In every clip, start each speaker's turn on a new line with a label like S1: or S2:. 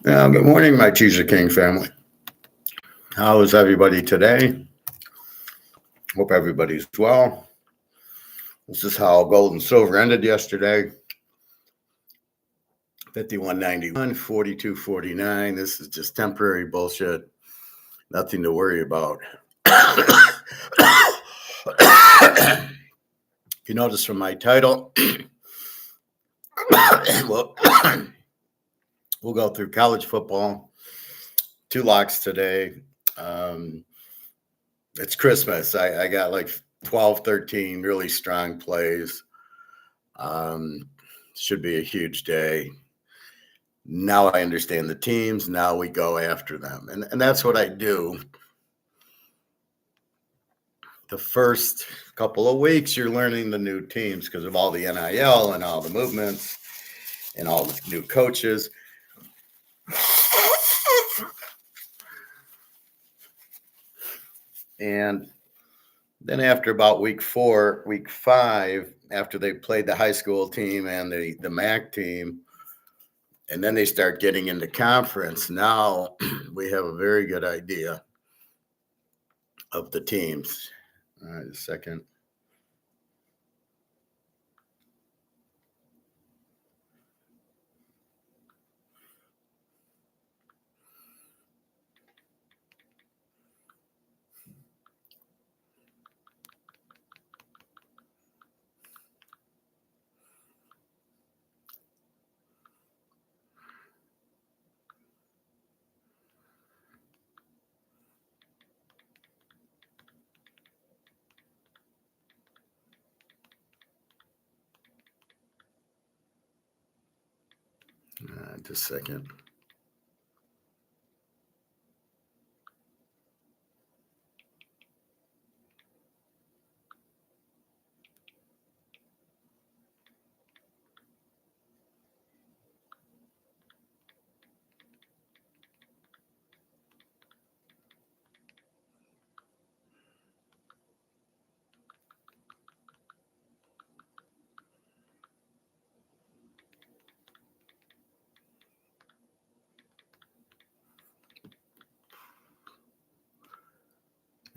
S1: Good morning, my Teaserking family. How is everybody today? Hope everybody's well. This is how gold and silver ended yesterday. 51.91, 42.49. This is just temporary bullshit. Nothing to worry about. If you notice from my title, we'll go through college football. 2 locks today. It's Christmas. I got like 12, 13 really strong plays. Should be a huge day. Now I understand the teams. Now we go after them. And that's what I do. The first couple of weeks, you're learning the new teams because of all the NIL and all the movements and all the new coaches. And then after about week 4, week 5, after they played the high school team and the MAC team, and then they start getting into conference, now we have a very good idea of the teams. All right, a second. Just a second.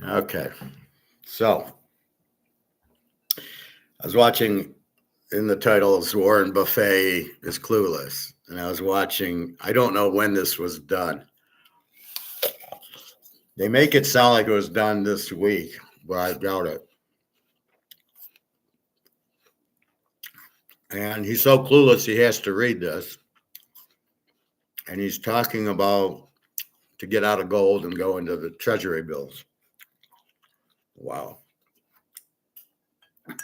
S1: Okay, so I was watching, in the titles, Warren Buffett is clueless. And I was watching, I don't know when this was done. They make it sound like it was done this week, but I doubt it. And he's so clueless, he has to read this. And he's talking about to get out of gold and go into the treasury bills. Wow.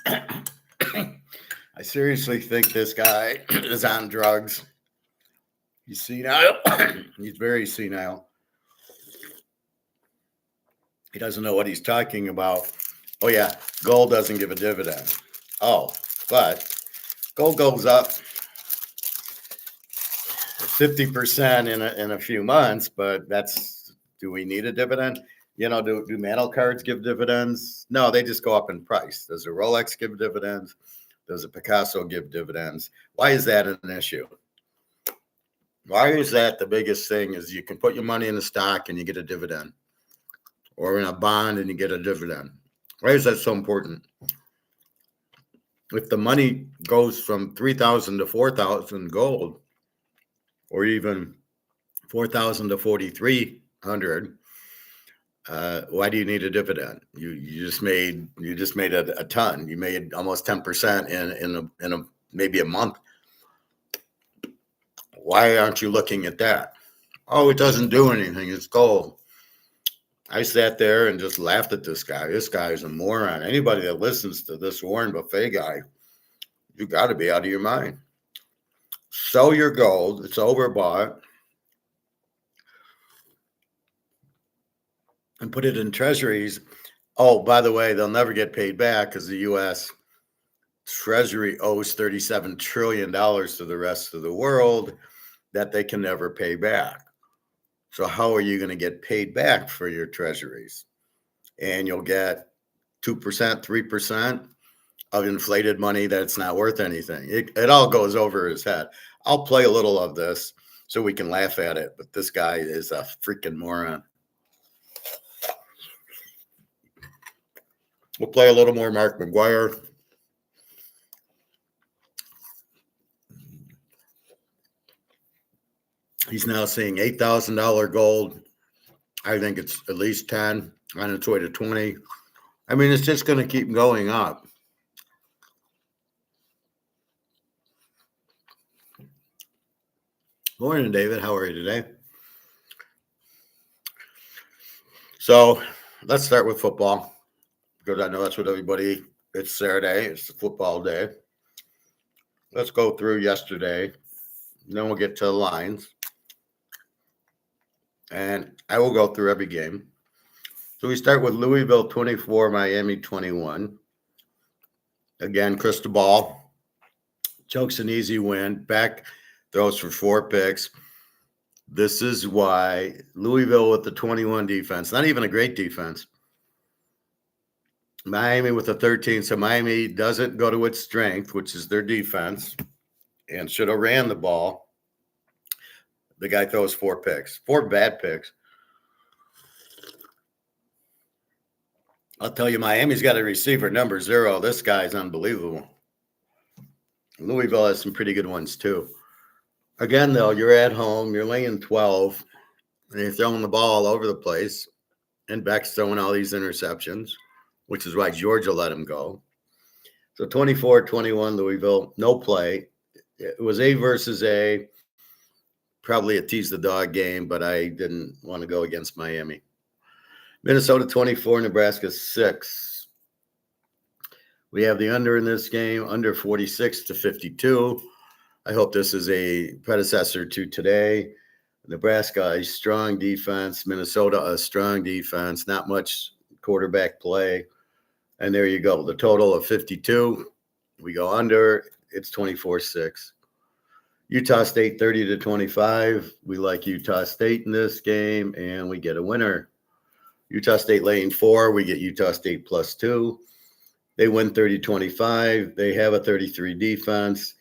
S1: I seriously think this guy is on drugs. He's senile. He's very senile. He doesn't know what he's talking about. Oh, yeah, gold doesn't give a dividend. Oh, but gold goes up 50% in a few months, but do we need a dividend? You know, do metal cards give dividends? No, they just go up in price. Does a Rolex give dividends? Does a Picasso give dividends? Why is that an issue? Why is that the biggest thing is you can put your money in a stock and you get a dividend, or in a bond and you get a dividend? Why is that so important? If the money goes from 3,000 to 4,000 gold, or even 4,000 to 4,300, why do you need a dividend? You just made a ton. You made almost 10% in a maybe a month. Why aren't you looking at that? Oh, it doesn't do anything. It's gold. I sat there and just laughed at this guy. This guy is a moron. Anybody that listens to this Warren Buffett guy, you got to be out of your mind. Sell your gold. It's overbought. And put it in treasuries. Oh, by the way, they'll never get paid back because the U.S. Treasury owes $37 trillion to the rest of the world that they can never pay back. So how are you going to get paid back for your treasuries? And you'll get 2%, 3% of inflated money that's not worth anything. It all goes over his head. I'll play a little of this. so we can laugh at it. But this guy is a freaking moron. We'll play a little more Mark McGuire. He's now seeing $8,000 gold. I think it's at least 10 on its way to 20. I mean, it's just going to keep going up. Morning, David. How are you today? So let's start with football, because I know that's what everybody, it's Saturday, it's the football day. Let's go through yesterday, then we'll get to the lines. And I will go through every game. So we start with Louisville 24, Miami 21. Again, Cristobal chokes an easy win. Beck throws for 4 picks. This is why Louisville with the 21 defense, not even a great defense. Miami with the 13. So Miami doesn't go to its strength, which is their defense, and should have ran the ball. The guy throws 4 picks, 4 bad picks. I'll tell you, Miami's got a receiver, number 0. This guy's unbelievable. Louisville has some pretty good ones too. Again, though, you're at home, you're laying 12, and you're throwing the ball all over the place, and Beck's throwing all these interceptions, which is why Georgia let him go. So 24-21, Louisville, no play. It was A versus A, probably a tease the dog game, but I didn't want to go against Miami. Minnesota 24, Nebraska 6. We have the under in this game, under 46-52. I hope this is a predecessor to today. Nebraska, a strong defense. Minnesota, a strong defense. Not much quarterback play. And there you go. The total of 52. We go under. It's 24-6. Utah State 30-25. We like Utah State in this game, and we get a winner. Utah State laying 4. We get Utah State +2. They win 30-25. They have a 33 defense.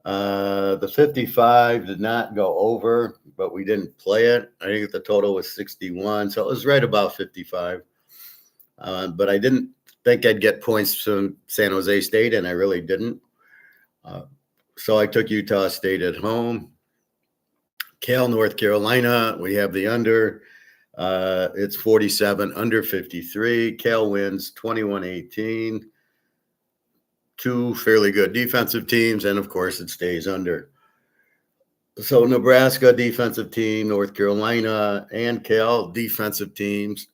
S1: The 55 did not go over, but we didn't play it. I think the total was 61, so it was right about 55. But I didn't think I'd get points from San Jose State, and I really didn't. So I took Utah State at home. Cal, North Carolina, we have the under. It's 47, under 53. Cal wins 21-18. 2 fairly good defensive teams, and of course it stays under. So Nebraska defensive team, North Carolina, and Cal defensive teams.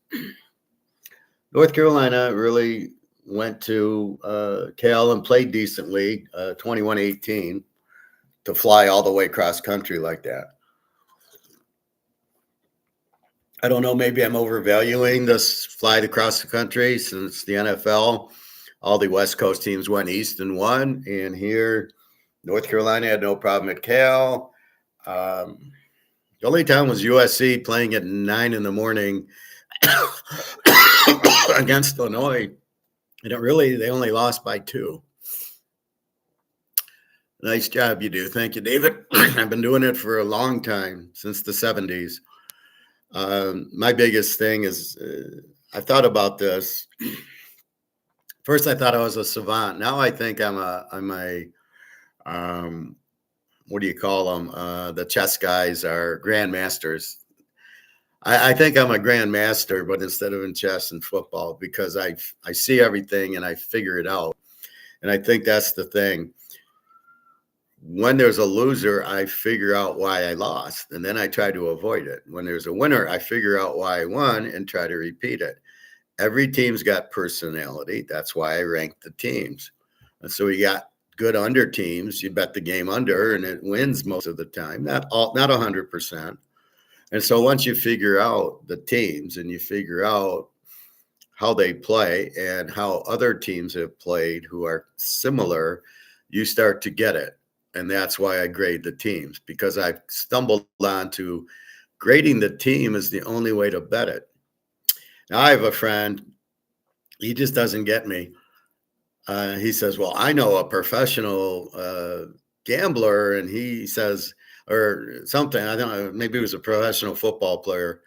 S1: North Carolina really went to Cal and played decently, 21-18, to fly all the way cross country like that. I don't know, maybe I'm overvaluing this flight across the country since the NFL. All the West Coast teams went east and won, and here North Carolina had no problem at Cal. The only time was USC playing at 9 in the morning against Illinois, and they only lost by 2. Nice job you do. Thank you, David. I've been doing it for a long time, since the 70s. My biggest thing is I thought about this. First, I thought I was a savant. Now I think I'm a what do you call them? The chess guys are grandmasters. I think I'm a grandmaster, but instead of in chess and football, because I see everything and I figure it out. And I think that's the thing. When there's a loser, I figure out why I lost, and then I try to avoid it. When there's a winner, I figure out why I won and try to repeat it. Every team's got personality. That's why I rank the teams. And so we got good under teams. You bet the game under, and it wins most of the time. Not 100%. And so once you figure out the teams and you figure out how they play and how other teams have played who are similar, you start to get it. And that's why I grade the teams, because I've stumbled onto grading the team is the only way to bet it. Now, I have a friend, he just doesn't get me. He says, well, I know a professional gambler, and he says, or something. I don't know. Maybe he was a professional football player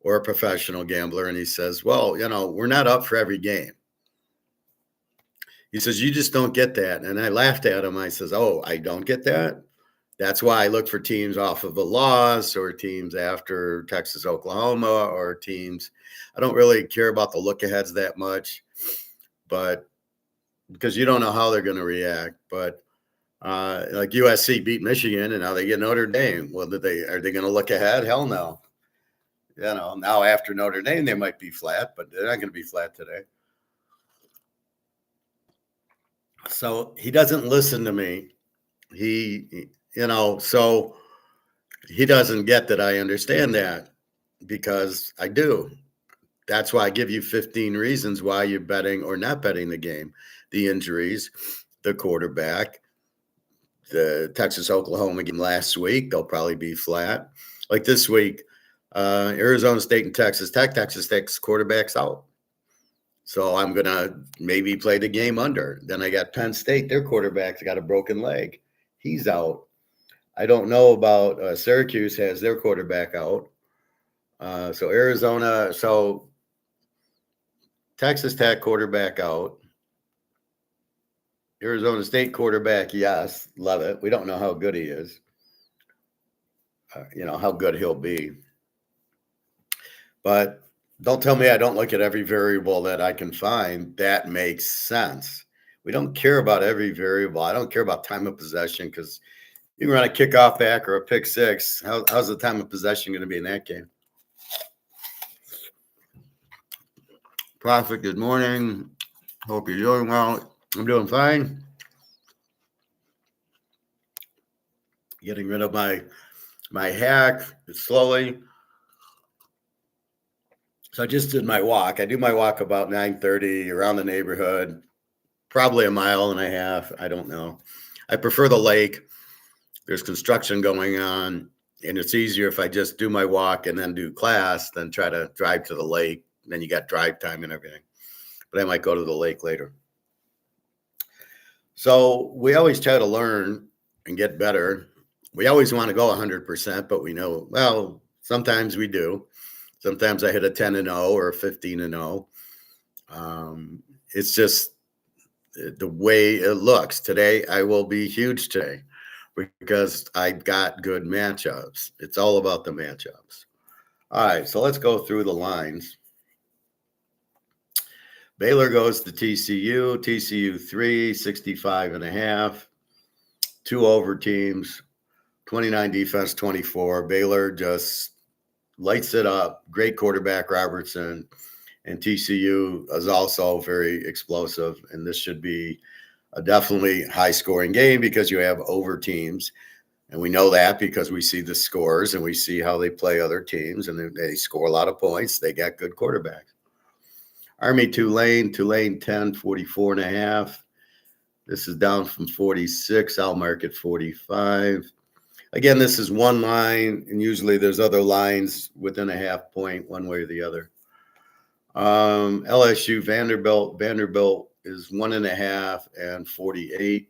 S1: or a professional gambler. And he says, well, we're not up for every game. He says, you just don't get that. And I laughed at him. I says, oh, I don't get that. That's why I look for teams off of a loss or teams after Texas, Oklahoma, or teams. I don't really care about the look aheads that much, but because you don't know how they're going to react. But like USC beat Michigan and now they get Notre Dame. Well, are they going to look ahead? Hell no. Now after Notre Dame, they might be flat, but they're not going to be flat today. So he doesn't listen to me. So he doesn't get that I understand that, because I do. That's why I give you 15 reasons why you're betting or not betting the game. The injuries, the quarterback, the Texas Oklahoma game last week, they'll probably be flat. Like this week, Arizona State and Texas Tech's quarterback's out. So I'm going to maybe play the game under. Then I got Penn State, their quarterback's got a broken leg. He's out. I don't know about Syracuse has their quarterback out. So Arizona, so Texas Tech quarterback out. Arizona State quarterback, yes, love it. We don't know how good he is. How good he'll be. But don't tell me I don't look at every variable that I can find that makes sense. We don't care about every variable. I don't care about time of possession, because you can run a kickoff back or a pick six. How's the time of possession going to be in that game? Prophet, good morning. Hope you're doing well. I'm doing fine. Getting rid of my hack slowly. So I just did my walk. I do my walk about 9:30 around the neighborhood, probably a mile and a half. I don't know. I prefer the lake. There's construction going on, and it's easier if I just do my walk and then do class than try to drive to the lake. Then you got drive time and everything. But I might go to the lake later. So we always try to learn and get better. We always want to go 100%, but we know, well, sometimes we do. Sometimes I hit a 10-0 or a 15-0. It's just the way it looks. Today, I will be huge today because I got good matchups. It's all about the matchups. All right, so let's go through the lines. Baylor goes to TCU. TCU 3, 65.5. 2 over teams. 29 defense, 24. Baylor just lights it up. Great quarterback, Robertson. And TCU is also very explosive. And this should be a definitely high-scoring game because you have over teams. And we know that because we see the scores and we see how they play other teams. And they score a lot of points. They got good quarterbacks. Army, Tulane 10, 44.5. This is down from 46. I'll mark it 45. Again, this is one line, and usually there's other lines within a half point, one way or the other. LSU, Vanderbilt. Vanderbilt is 1.5 and 48.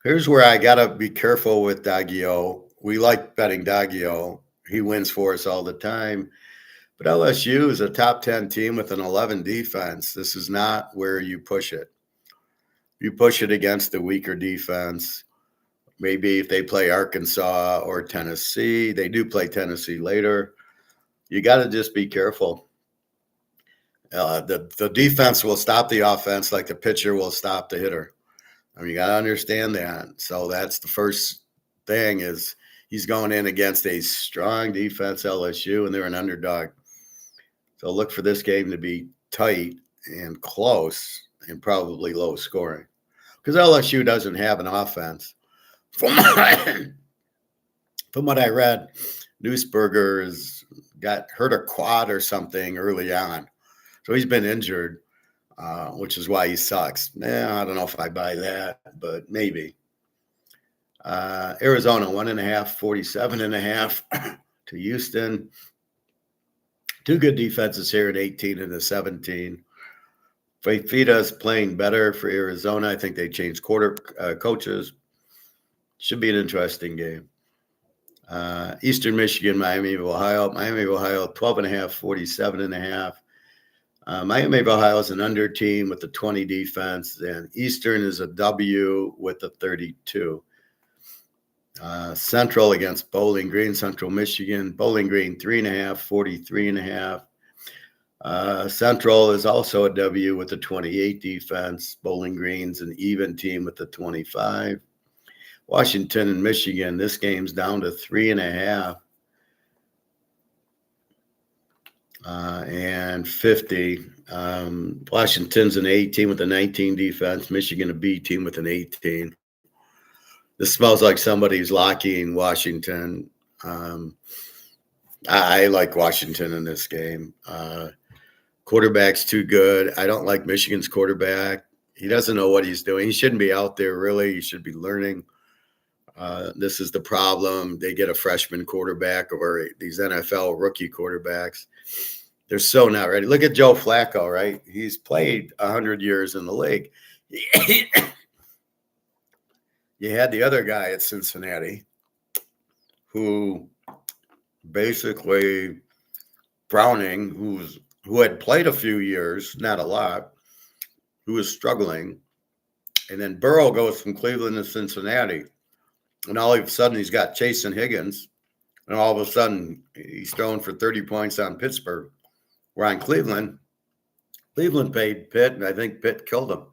S1: Here's where I got to be careful with Daggio. We like betting Daggio. He wins for us all the time. But LSU is a top 10 team with an 11 defense. This is not where you push it. You push it against the weaker defense. Maybe if they play Arkansas or Tennessee, they do play Tennessee later. You got to just be careful. The defense will stop the offense like the pitcher will stop the hitter. I mean, you got to understand that. So that's the first thing is he's going in against a strong defense, LSU, and they're an underdog. So look for this game to be tight and close and probably low scoring because LSU doesn't have an offense. From what I read, Newsberger has got hurt a quad or something early on. So he's been injured, which is why he sucks. I don't know if I buy that, but maybe. Arizona, 1.5, 47.5 to Houston. Two good defenses here at 18 and a 17. Fafita's playing better for Arizona. I think they changed coaches. Should be an interesting game. Eastern Michigan, Miami of Ohio. Miami of Ohio, 12.5, 47.5. Miami of Ohio is an under team with a 20 defense, and Eastern is a W with a 32. Central against Bowling Green, Central Michigan. Bowling Green, 3.5, 43.5. Central is also a W with a 28 defense. Bowling Green's an even team with a 25. Washington and Michigan, this game's down to 3.5 and 50. Washington's an A team with a 19 defense. Michigan a B team with an 18. This smells like somebody's locking Washington. I like Washington in this game. Quarterback's too good. I don't like Michigan's quarterback. He doesn't know what he's doing. He shouldn't be out there, really. He should be learning. This is the problem. They get a freshman quarterback or these NFL rookie quarterbacks. They're so not ready. Look at Joe Flacco, right? He's played 100 years in the league. You had the other guy at Cincinnati who basically Browning, who had played a few years, not a lot, who was struggling. And then Burrow goes from Cleveland to Cincinnati. And all of a sudden he's got Chase and Higgins. And all of a sudden he's throwing for 30 points on Pittsburgh. Where on Cleveland paid Pitt, and I think Pitt killed him.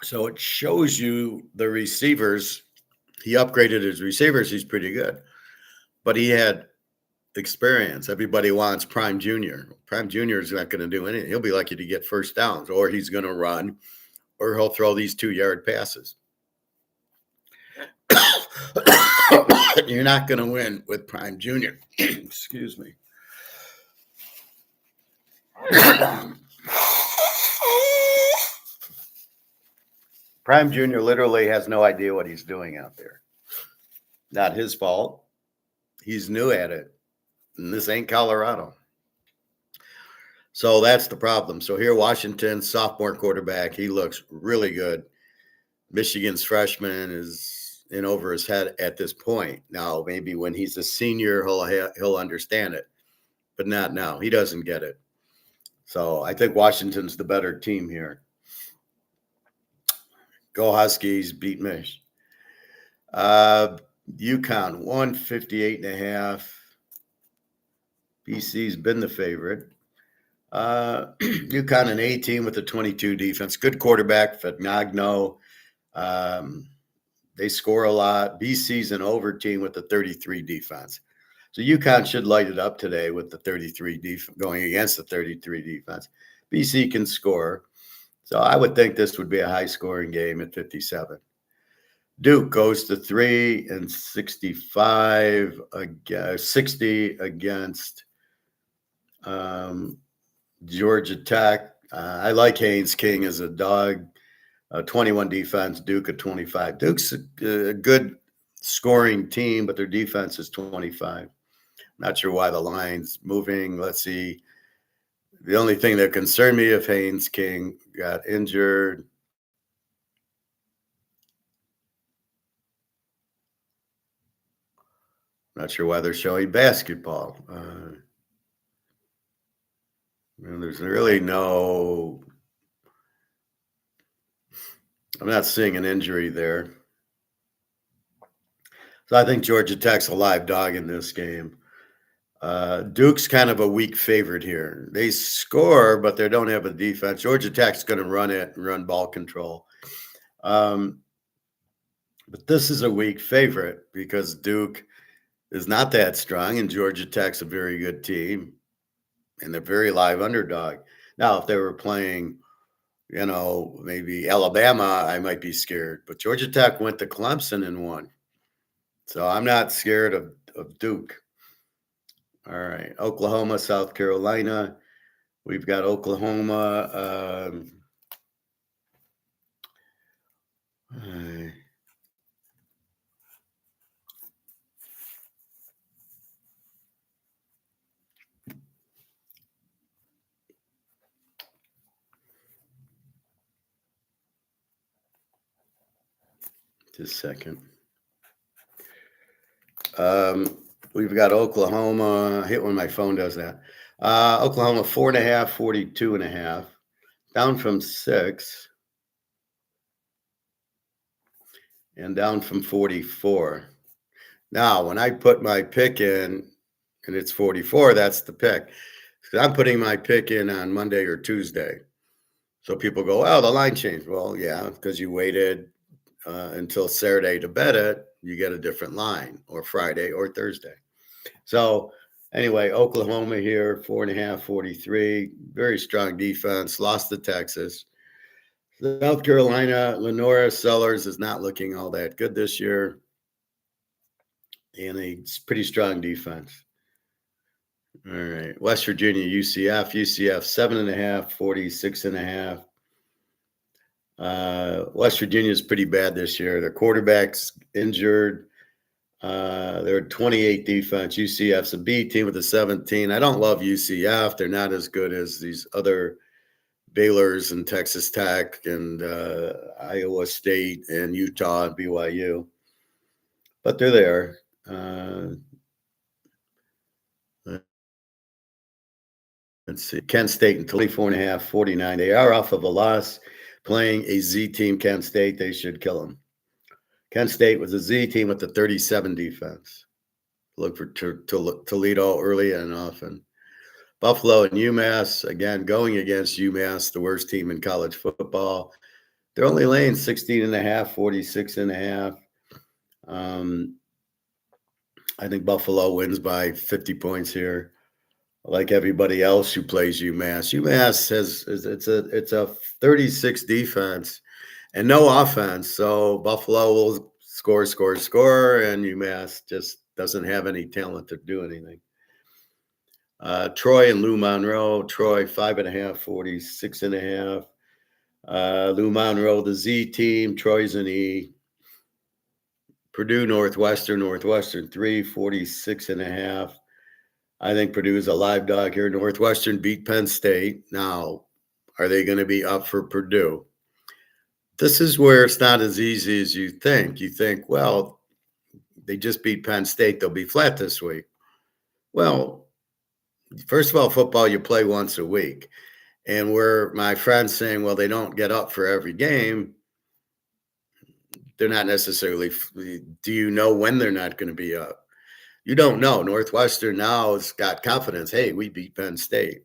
S1: So it shows you the receivers. He upgraded his receivers. He's pretty good. But he had experience. Everybody wants Prime Junior. Prime Junior is not going to do anything. He'll be lucky to get first downs, or he's going to run, or he'll throw these 2-yard passes. You're not going to win with Prime Junior. Excuse me. Prime Junior literally has no idea what he's doing out there. Not his fault. He's new at it. And this ain't Colorado. So that's the problem. So here, Washington, sophomore quarterback, he looks really good. Michigan's freshman is in over his head at this point. Now, maybe when he's a senior, he'll understand it, but not now. He doesn't get it. So I think Washington's the better team here. Go Huskies, beat Mich. UConn, 158.5. BC's been the favorite. UConn, an A team with a 22 defense. Good quarterback, Fagnagno. They score a lot. BC's an over team with a 33 defense. So UConn should light it up today with the 33 defense going against the 33 defense. BC can score. So I would think this would be a high-scoring game at 57. Duke goes to 3-65, 60 against Georgia Tech. I like Haynes King as a dog. 21 defense, Duke at 25. Duke's a good scoring team, but their defense is 25. Not sure why the line's moving. Let's see. The only thing that concerned me if Haynes King got injured. Not sure why they're showing basketball. There's really no. I'm not seeing an injury there. So I think Georgia Tech's a live dog in this game. Duke's kind of a weak favorite here. They score, but they don't have a defense. Georgia Tech's going to run it and run ball control. But this is a weak favorite because Duke is not that strong, and Georgia Tech's a very good team, and they're very live underdog. Now, if they were playing, maybe Alabama, I might be scared. But Georgia Tech went to Clemson and won. So I'm not scared of Duke. All right, Oklahoma, South Carolina. We've got Oklahoma. Just a second. We've got Oklahoma. I hate when my phone does that. Oklahoma 4.5, 42.5, down from 6 and down from 44. Now, when I put my pick in and it's 44, that's the pick. I'm putting my pick in on Monday or Tuesday. So people go, oh, the line changed. Well, yeah, because you waited until Saturday to bet it, you get a different line, or Friday or Thursday. So anyway, Oklahoma here, 4.5, 43. Very strong defense. Lost to Texas. South Carolina, Lenora Sellers is not looking all that good this year. And a pretty strong defense. All right. West Virginia, UCF. UCF 7.5, 46.5. West Virginia is pretty bad this year. Their quarterback's injured. They're 28 defense. UCF's a B team with a 17. I don't love UCF. They're not as good as these other Baylor's and Texas Tech and Iowa State and Utah and BYU. But they're there. Let's see. Kent State and 24.5, 49. They are off of a loss playing a Z team, Kent State. They should kill them. Kent State was a Z team with the 37 defense. Look for Toledo early and often. Buffalo and UMass, again, going against UMass, the worst team in college football. They're only laying 16.5, 46.5. I think Buffalo wins by 50 points here. Like everybody else who plays UMass. UMass it's a 36 defense and no offense. So Buffalo will score, and UMass just doesn't have any talent to do anything. Troy and Lou Monroe. Troy 5.5, 46.5. Lou Monroe, the Z team. Troy's an E. Purdue, Northwestern 3, 46.5. I think Purdue is a live dog here. Northwestern beat Penn State. Now, are they going to be up for Purdue? This is where it's not as easy as you think. You think, well, they just beat Penn State. They'll be flat this week. Well, first of all, football, you play once a week. And where my friend's saying, well, they don't get up for every game, they're not necessarily – do you know when they're not going to be up? You don't know. Northwestern now has got confidence. Hey, we beat Penn State.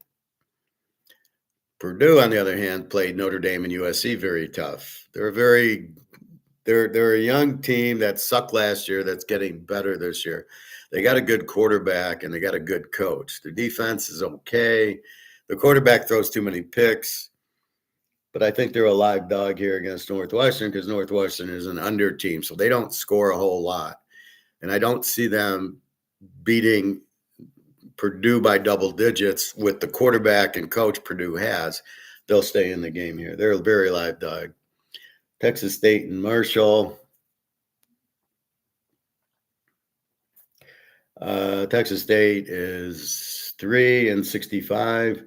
S1: Purdue, on the other hand, played Notre Dame and USC very tough. They're a young team that sucked last year that's getting better this year. They got a good quarterback and they got a good coach. Their defense is okay. The quarterback throws too many picks. But I think they're a live dog here against Northwestern because Northwestern is an under team, so they don't score a whole lot. And I don't see them beating Purdue by double digits with the quarterback and coach Purdue has. They'll stay in the game here. They're a very live dog. Texas State and Marshall. Texas State is 3-65.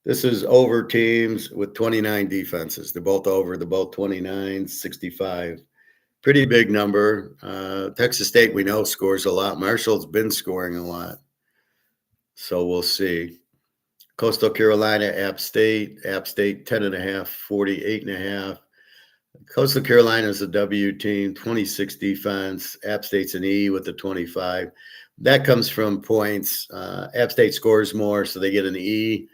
S1: This is over teams with 29 defenses. They're both over. They're both 29, 65. Pretty big number. Texas State, we know, scores a lot. Marshall's been scoring a lot. So we'll see. Coastal Carolina, App State. App State, 10.5, 48.5. Coastal Carolina is a W team, 26 defense. App State's an E with the 25. That comes from points. App State scores more, so they get an E.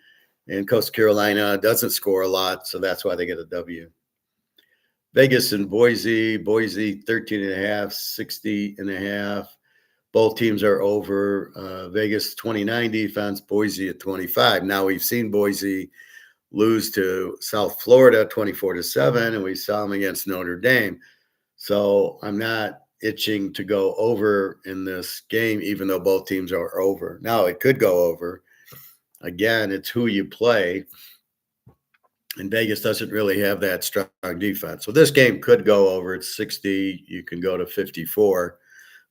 S1: And Coastal Carolina doesn't score a lot, so that's why they get a W. Vegas and Boise. Boise, 13.5, 60.5. Both teams are over. Vegas, 29 defense. Boise at 25. Now, we've seen Boise lose to South Florida 24-7, and we saw them against Notre Dame. So I'm not itching to go over in this game, even though both teams are over. Now, it could go over. Again, it's who you play. And Vegas doesn't really have that strong defense. So this game could go over. It's 60. You can go to 54.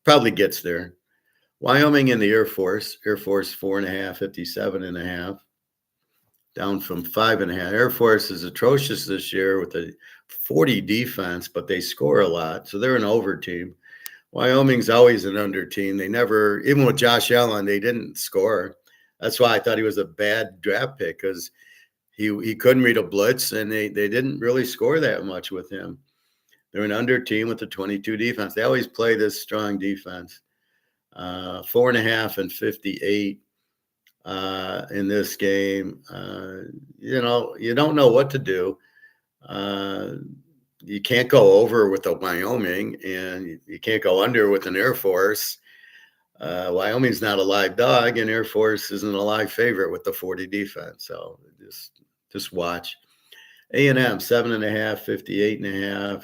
S1: Probably gets there. Wyoming and the Air Force. Air Force 4.5, 57.5. down from 5.5. Air Force is atrocious this year with a 40 defense, but they score a lot. So they're an over team. Wyoming's always an under team. They never, even with Josh Allen, they didn't score. That's why I thought he was a bad draft pick, because he couldn't read a blitz, and they didn't really score that much with him. They're an under team with a 22 defense. They always play this strong defense. 4.5 and 58 in this game. You don't know what to do. You can't go over with the Wyoming, and you can't go under with an Air Force. Wyoming's not a live dog, and Air Force isn't a live favorite with the 40 defense. So just watch. A&M 7.5,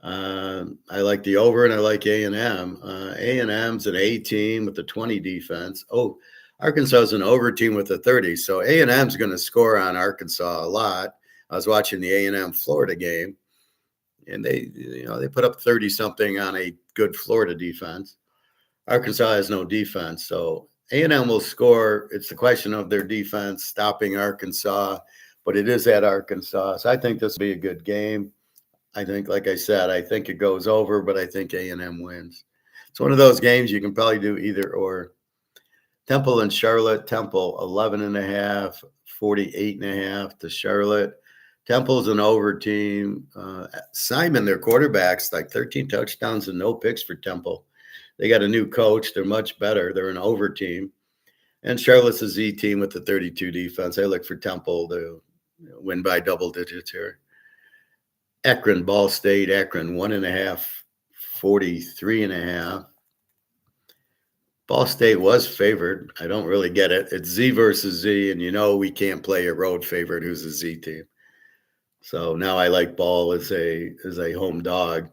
S1: 58.5. I like the over, and I like A&M. A&M's an A team with the 20 defense. Oh, Arkansas is an over team with a 30. So A&M's going to score on Arkansas a lot. I was watching the A&M Florida game, and they put up 30 something on a good Florida defense. Arkansas has no defense, so A&M will score. It's the question of their defense stopping Arkansas, but it is at Arkansas. So I think this will be a good game. I think, like I said, I think it goes over, but I think A&M wins. It's one of those games you can probably do either or. Temple and Charlotte. Temple 11.5, 48.5 to Charlotte. Temple's an over team. Simon, their quarterback's like 13 touchdowns and no picks for Temple. They got a new coach. They're much better. They're an over team. And Charlotte's a Z team with the 32 defense. I look for Temple to win by double digits here. Akron, Ball State. Akron 1.5, 43.5. Ball State was favored. I don't really get it. It's Z versus Z, and we can't play a road favorite who's a Z team. So now I like Ball as a home dog.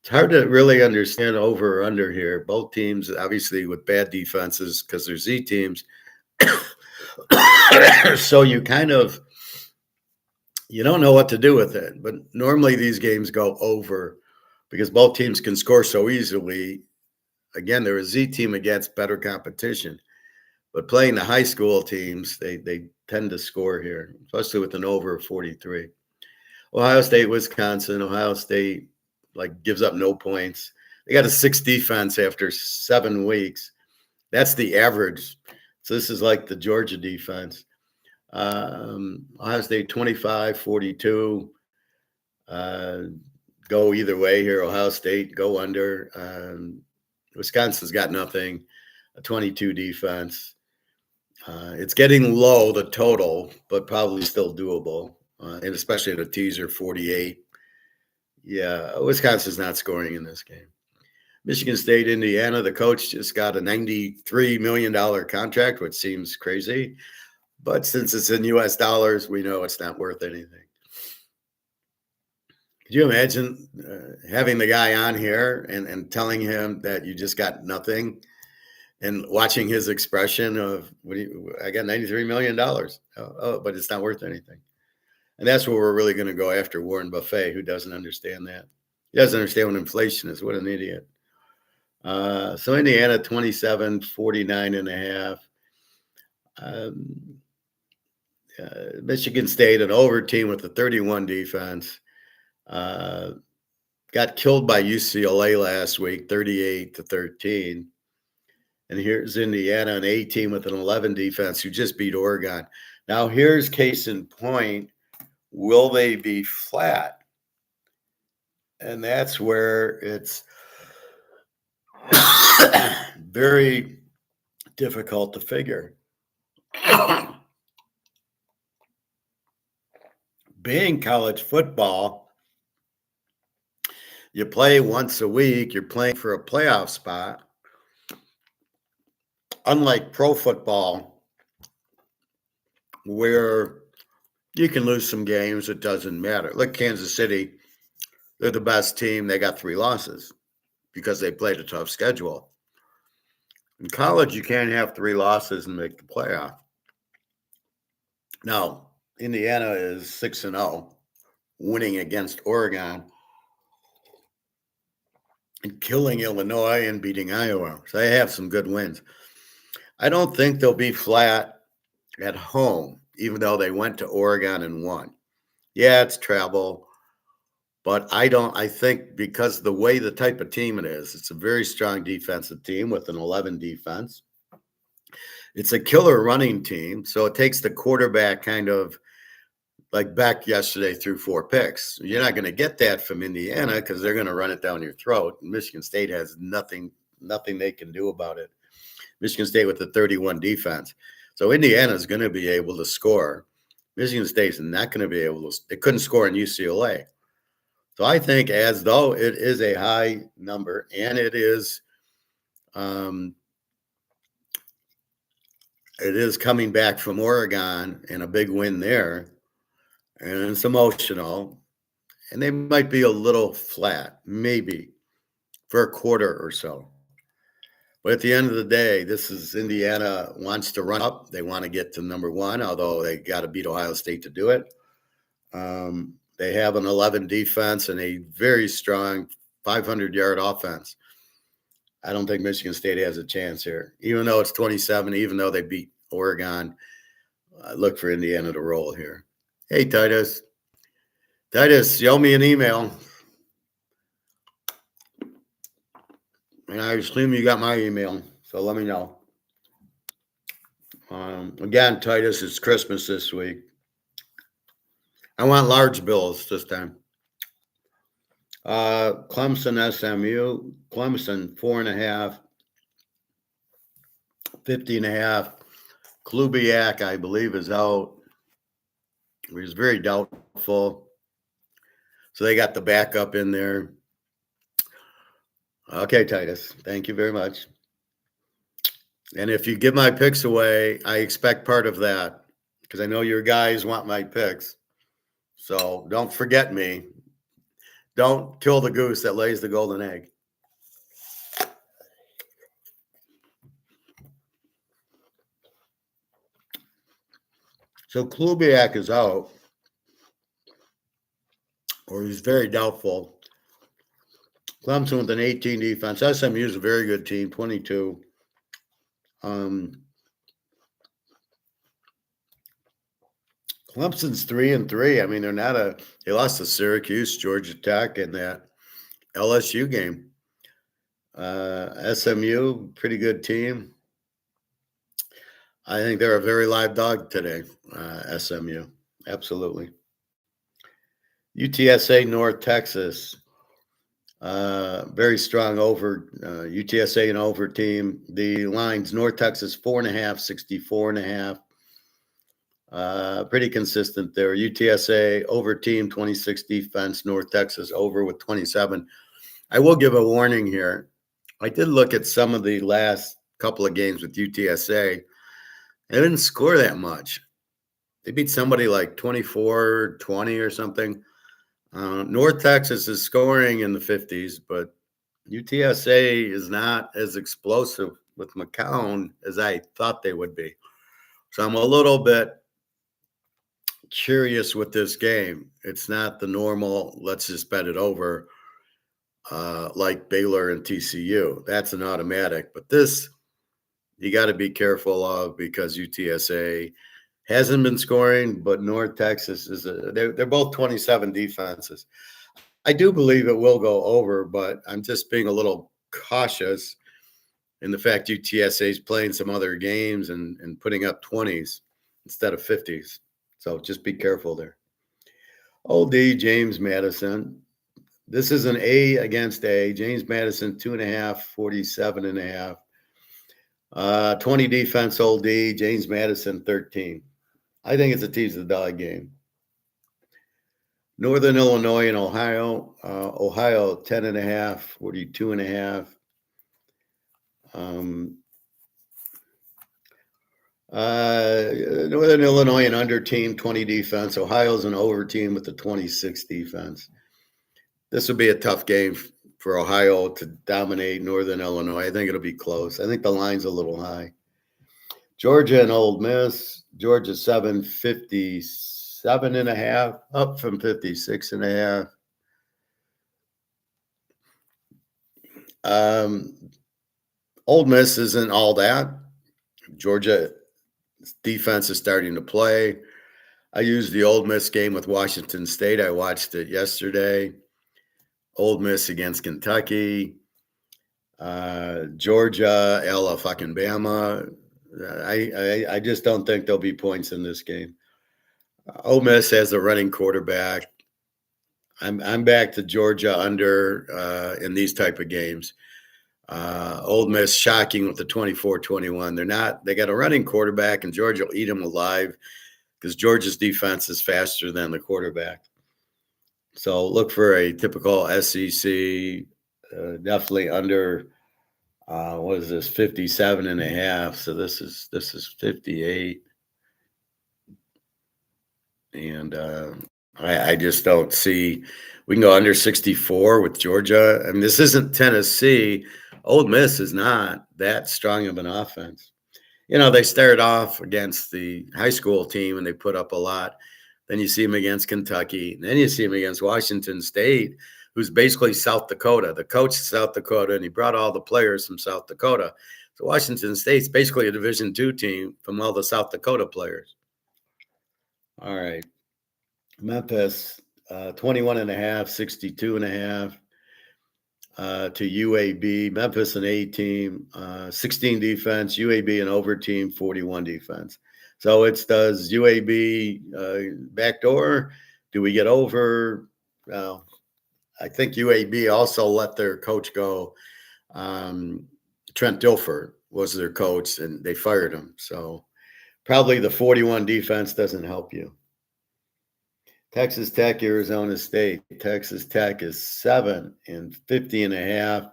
S1: It's hard to really understand over or under here. Both teams, obviously, with bad defenses because they're Z teams. So you don't know what to do with it. But normally these games go over because both teams can score so easily. Again, they're a Z team against better competition. But playing the high school teams, they tend to score here, especially with an over of 43. Ohio State, Wisconsin. Ohio State gives up no points. They got a 6 defense after 7 weeks. That's the average. So this is like the Georgia defense. Ohio State 25, 42. Go either way here. Ohio State, go under. Wisconsin's got nothing. A 22 defense. It's getting low, the total, but probably still doable. And especially at a teaser 48. Yeah, Wisconsin's not scoring in this game. Michigan State, Indiana, the coach just got a $93 million contract, which seems crazy. But since it's in U.S. dollars, we know it's not worth anything. Could you imagine having the guy on here and telling him that you just got nothing and watching his expression of, I got $93 million, but it's not worth anything. And that's where we're really going to go after Warren Buffett, who doesn't understand that. He doesn't understand what inflation is. What an idiot. So Indiana, 27, 49.5. Michigan State, an over team with a 31 defense. Got killed by UCLA last week, 38-13. And here's Indiana, an A team with an 11 defense who just beat Oregon. Now here's case in point. Will they be flat? And that's where it's very difficult to figure. Being college football, you play once a week, you're playing for a playoff spot. Unlike pro football, where you can lose some games, it doesn't matter. Look, Kansas City, they're the best team. They got 3 losses because they played a tough schedule. In college, you can't have 3 losses and make the playoff. Now, Indiana is 6-0, winning against Oregon and killing Illinois and beating Iowa. So they have some good wins. I don't think they'll be flat at home. even though they went to Oregon and won. Yeah, it's travel, but I think because the way the type of team it is, it's a very strong defensive team with an 11 defense. It's a killer running team. So it takes the quarterback kind of like Beck yesterday threw 4 picks. You're not going to get that from Indiana because they're going to run it down your throat. Michigan State has nothing they can do about it. Michigan State with the 31 defense. So Indiana is going to be able to score. Michigan State's not going to be able to. It couldn't score in UCLA. So I think as though it is a high number and it is coming back from Oregon and a big win there, and it's emotional, and they might be a little flat, maybe for a quarter or so. But at the end of the day, this is Indiana wants to run up. They want to get to number one, although they got to beat Ohio State to do it. They have an 11 defense and a very strong 500-yard offense. I don't think Michigan State has a chance here, even though it's 27, even though they beat Oregon. Look for Indiana to roll here. Hey, Titus. Titus, show me an email. And I assume you got my email, so let me know. Again, Titus, it's Christmas this week. I want large bills this time. Clemson, SMU. Clemson, 4.5. 50.5. Klubiak, I believe, is out. He was very doubtful. So they got the backup in there. Okay, Titus, thank you very much. And if you give my picks away, I expect part of that because I know your guys want my picks. So don't forget me. Don't kill the goose that lays the golden egg. So Klubiak is out, or he's very doubtful. Clemson with an 18 defense. SMU is a very good team, 22. Clemson's 3-3. I mean, they lost to Syracuse, Georgia Tech, and that LSU game. SMU, pretty good team. I think they're a very live dog today, SMU. Absolutely. UTSA, North Texas. Very strong over. UTSA and over team. The lines, North Texas, 4.5, 64.5. Pretty consistent there. UTSA over team, 26 defense. North Texas over with 27. I will give a warning here. I did look at some of the last couple of games with UTSA. They didn't score that much. They beat somebody like 24-20 or something. North Texas is scoring in the 50s, but UTSA is not as explosive with McCown as I thought they would be. So I'm a little bit curious with this game. It's not the normal, let's just bet it over, like Baylor and TCU. That's an automatic. But this, you got to be careful of because UTSA hasn't been scoring, but North Texas they're both 27 defenses. I do believe it will go over, but I'm just being a little cautious in the fact UTSA is playing some other games and putting up 20s instead of 50s. So just be careful there. OD, James Madison. This is an A against A. James Madison, 2.5, 47.5. 20 defense, OD. James Madison, 13. I think it's a tease the dog game. Northern Illinois and Ohio. Ohio, 10.5, 42.5. Northern Illinois an under team, 20 defense. Ohio's an over team with the 26 defense. This will be a tough game for Ohio to dominate Northern Illinois. I think it'll be close. I think the line's a little high. Georgia and Ole Miss. Georgia 57.5, up from 56.5. Ole Miss isn't all that. Georgia defense is starting to play. I used the Ole Miss game with Washington State. I watched it yesterday. Ole Miss against Kentucky, Georgia, fucking Bama. I just don't think there'll be points in this game. Ole Miss has a running quarterback. I'm back to Georgia under in these type of games. Ole Miss shocking with the 24-21. They got a running quarterback, and Georgia will eat them alive because Georgia's defense is faster than the quarterback. So look for a typical SEC, definitely under, what is this, 57.5. So this is 58. And I just don't see, we can go under 64 with Georgia. I mean, this isn't Tennessee. Ole Miss is not that strong of an offense. They started off against the high school team and they put up a lot. Then you see them against Kentucky. And then you see them against Washington State, who's basically South Dakota. The coach is South Dakota, and he brought all the players from South Dakota. So Washington State's basically a Division II team from all the South Dakota players. All right. Memphis, 21.5, 62.5 to UAB. Memphis, an A team, 16 defense. UAB, an over team, 41 defense. So does UAB backdoor? Do we get over? Well, I think UAB also let their coach go. Trent Dilfer was their coach, and they fired him. So probably the 41 defense doesn't help you. Texas Tech, Arizona State. Texas Tech is 7 and 50.5.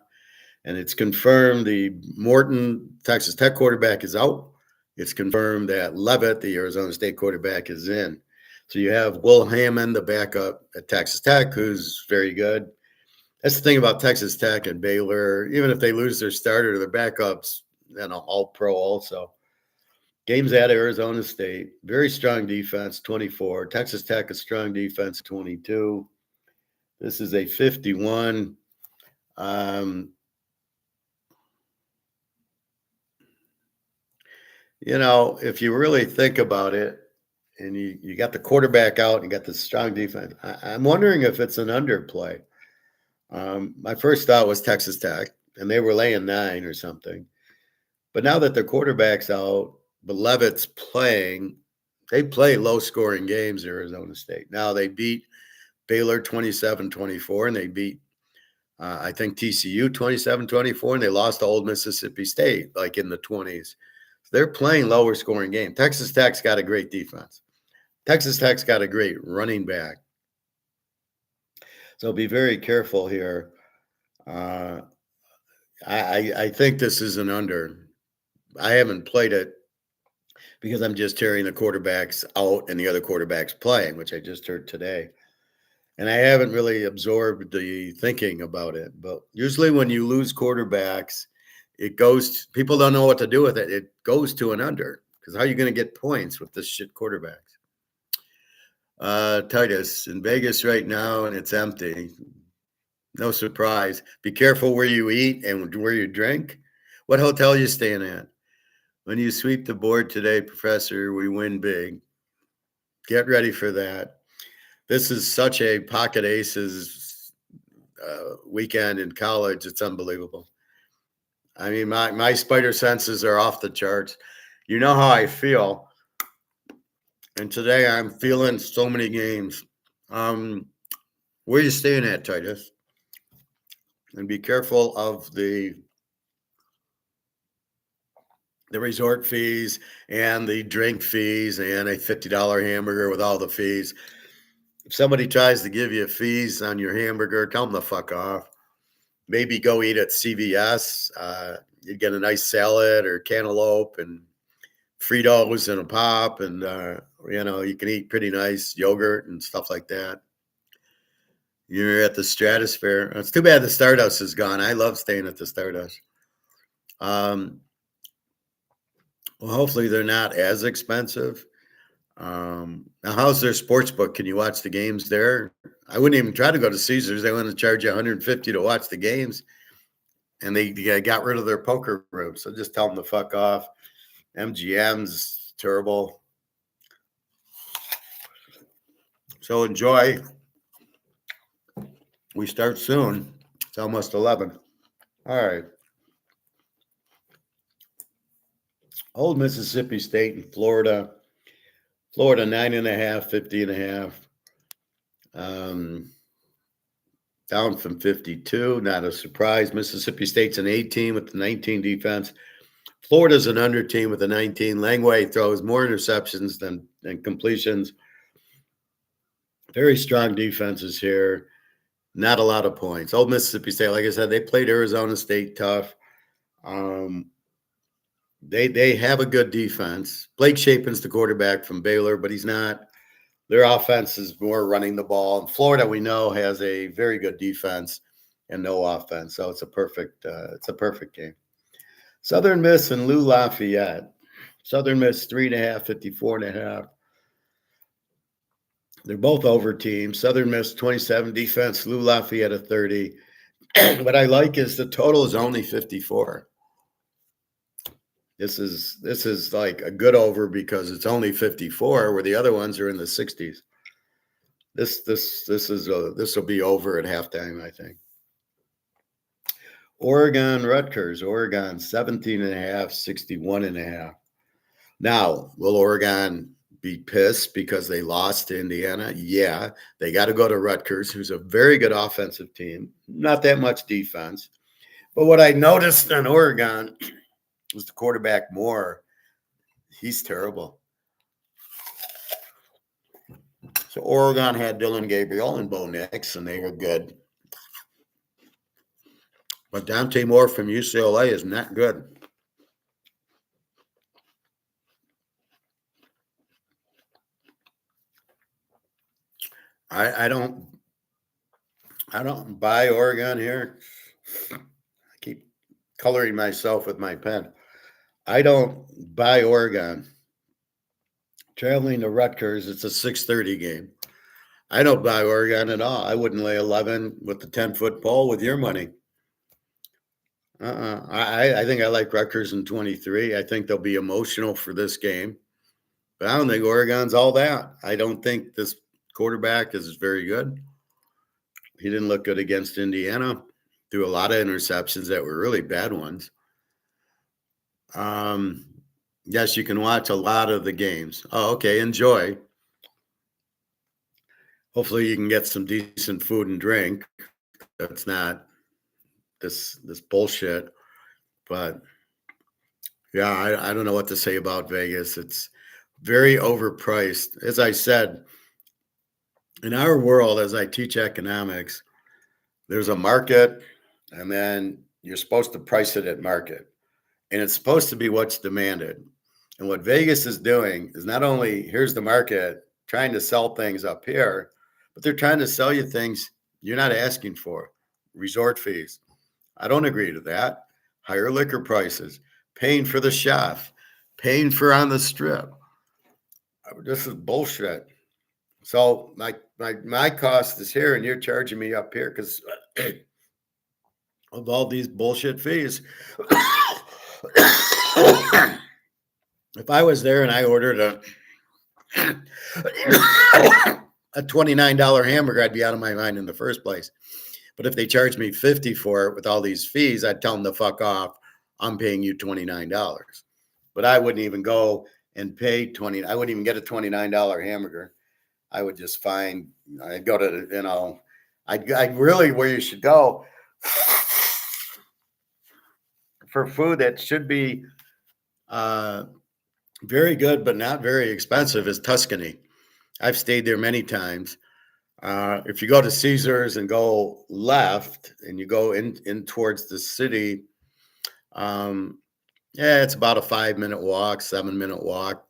S1: And it's confirmed the Morton Texas Tech quarterback is out. It's confirmed that Leavitt, the Arizona State quarterback, is in. So you have Will Hammond, the backup at Texas Tech, who's very good. That's the thing about Texas Tech and Baylor. Even if they lose their starter, their backups, all pro also. Games at Arizona State, very strong defense, 24. Texas Tech, a strong defense, 22. This is a 51. If you really think about it, and you got the quarterback out and you got the strong defense, I'm wondering if it's an underplay. My first thought was Texas Tech, and they were laying 9 or something. But now that their quarterback's out, but Leavitt's playing, they play low-scoring games, Arizona State. Now they beat Baylor 27-24, and they beat, I think, TCU 27-24, and they lost to Old Mississippi State, like in the 20s. So they're playing lower-scoring game. Texas Tech's got a great defense. Texas Tech's got a great running back. So be very careful here. I think this is an under. I haven't played it because I'm just hearing the quarterbacks out and the other quarterbacks playing, which I just heard today. And I haven't really absorbed the thinking about it. But usually when you lose quarterbacks, people don't know what to do with it. It goes to an under, because how are you going to get points with this shit quarterbacks? Titus in Vegas right now, and it's empty. No surprise. Be careful where you eat and where you drink. What hotel you staying at? When you sweep the board today, Professor, we win big. Get ready for that. This is such a pocket aces weekend in college. It's unbelievable. I mean, my spider senses are off the charts. You know how I feel. And today I'm feeling so many games. Where are you staying at, Titus? And be careful of the resort fees and the drink fees and a $50 hamburger with all the fees. If somebody tries to give you fees on your hamburger, tell them the fuck off. Maybe go eat at CVS. You get a nice salad or cantaloupe and Fritos and a pop, and you can eat pretty nice yogurt and stuff like that. You're at the Stratosphere. It's too bad the Stardust is gone. I love staying at the Stardust. Well, hopefully they're not as expensive. Now, how's their sports book? Can you watch the games there? I wouldn't even try to go to Caesars. They want to charge you $150 to watch the games, and they got rid of their poker room. So just tell them to fuck off. MGM's terrible. So enjoy. We start soon. It's almost 11. All right. Old Mississippi State and Florida. Florida 9.5, 50.5. Down from 52. Not a surprise. Mississippi State's an 18 with the 19 defense. Florida's an under team with a 19. Langway throws more interceptions than completions. Very strong defenses here. Not a lot of points. Old Mississippi State, like I said, they played Arizona State tough. They have a good defense. Blake Shapen's the quarterback from Baylor, but he's not. Their offense is more running the ball. And Florida, we know, has a very good defense and no offense. So it's a perfect game. Southern Miss and Lou Lafayette. Southern Miss 3.5, 54.5. They're both over teams. Southern Miss 27 defense, Lou Lafayette a 30. What I like is the total is only 54. This is like a good over because it's only 54, where the other ones are in the 60s. This will be over at halftime, I think. Oregon Rutgers. Oregon 17.5, 61.5. Now, will Oregon be pissed because they lost to Indiana? Yeah, they got to go to Rutgers, who's a very good offensive team, not that much defense. But what I noticed in Oregon was the quarterback Moore. He's terrible. So Oregon had Dylan Gabriel and Bo Nix, and they were good. But Dante Moore from UCLA is not good. I don't buy Oregon here. I keep coloring myself with my pen. I don't buy Oregon. Traveling to Rutgers, it's a 6:30 game. I don't buy Oregon at all. I wouldn't lay 11 with the 10-foot pole with your money. I think I like Rutgers in 23. I think they'll be emotional for this game. But I don't think Oregon's all that. I don't think this quarterback is very good. He didn't look good against Indiana. Threw a lot of interceptions that were really bad ones. Yes, you can watch a lot of the games. Oh, okay, enjoy. Hopefully you can get some decent food and drink. That's not this bullshit. But yeah, I don't know what to say about Vegas. It's very overpriced. As I said, in our world, as I teach economics, there's a market, and then you're supposed to price it at market. And it's supposed to be what's demanded. And what Vegas is doing is not only here's the market trying to sell things up here, but they're trying to sell you things you're not asking for. Resort fees. I don't agree to that. Higher liquor prices, paying for the chef, paying for on the strip. This is bullshit. So my cost is here, and you're charging me up here because of all these bullshit fees. If I was there and I ordered a $29 hamburger, I'd be out of my mind in the first place. But if they charge me $50 for it with all these fees, I'd tell them to fuck off. I'm paying you $29. But I wouldn't even go and pay $20. I wouldn't even get a $29 hamburger. I would just find, I'd go to, I'd really, where you should go for food that should be very good, but not very expensive, is Tuscany. I've stayed there many times. If you go to Caesars and go left and you go in towards the city, it's about a 5-minute walk, 7-minute walk.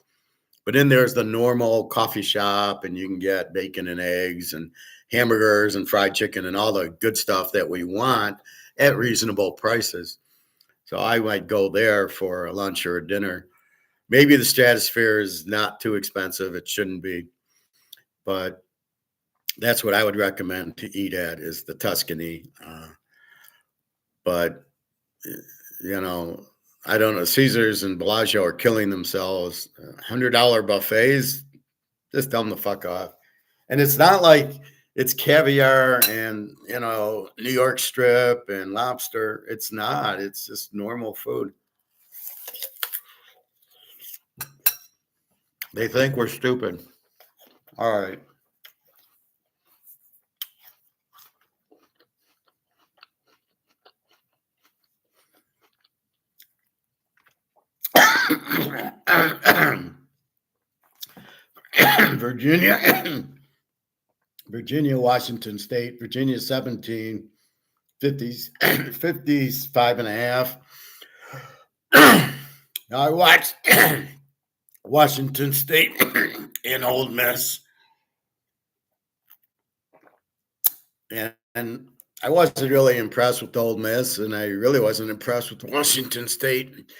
S1: But in there's the normal coffee shop, and you can get bacon and eggs and hamburgers and fried chicken and all the good stuff that we want at reasonable prices. So I might go there for a lunch or a dinner. Maybe the Stratosphere is not too expensive. It shouldn't be. But that's what I would recommend to eat at, is the Tuscany. But, I don't know. Caesars and Bellagio are killing themselves. $100 buffets, just tell them to fuck off. And it's not like it's caviar and, New York strip and lobster. It's not. It's just normal food. They think we're stupid. All right. Virginia, Virginia, Washington State, Virginia 17, 50s, 50s, 5.5. I watched Washington State in Old Miss, and I wasn't really impressed with Old Miss, and I really wasn't impressed with Washington State.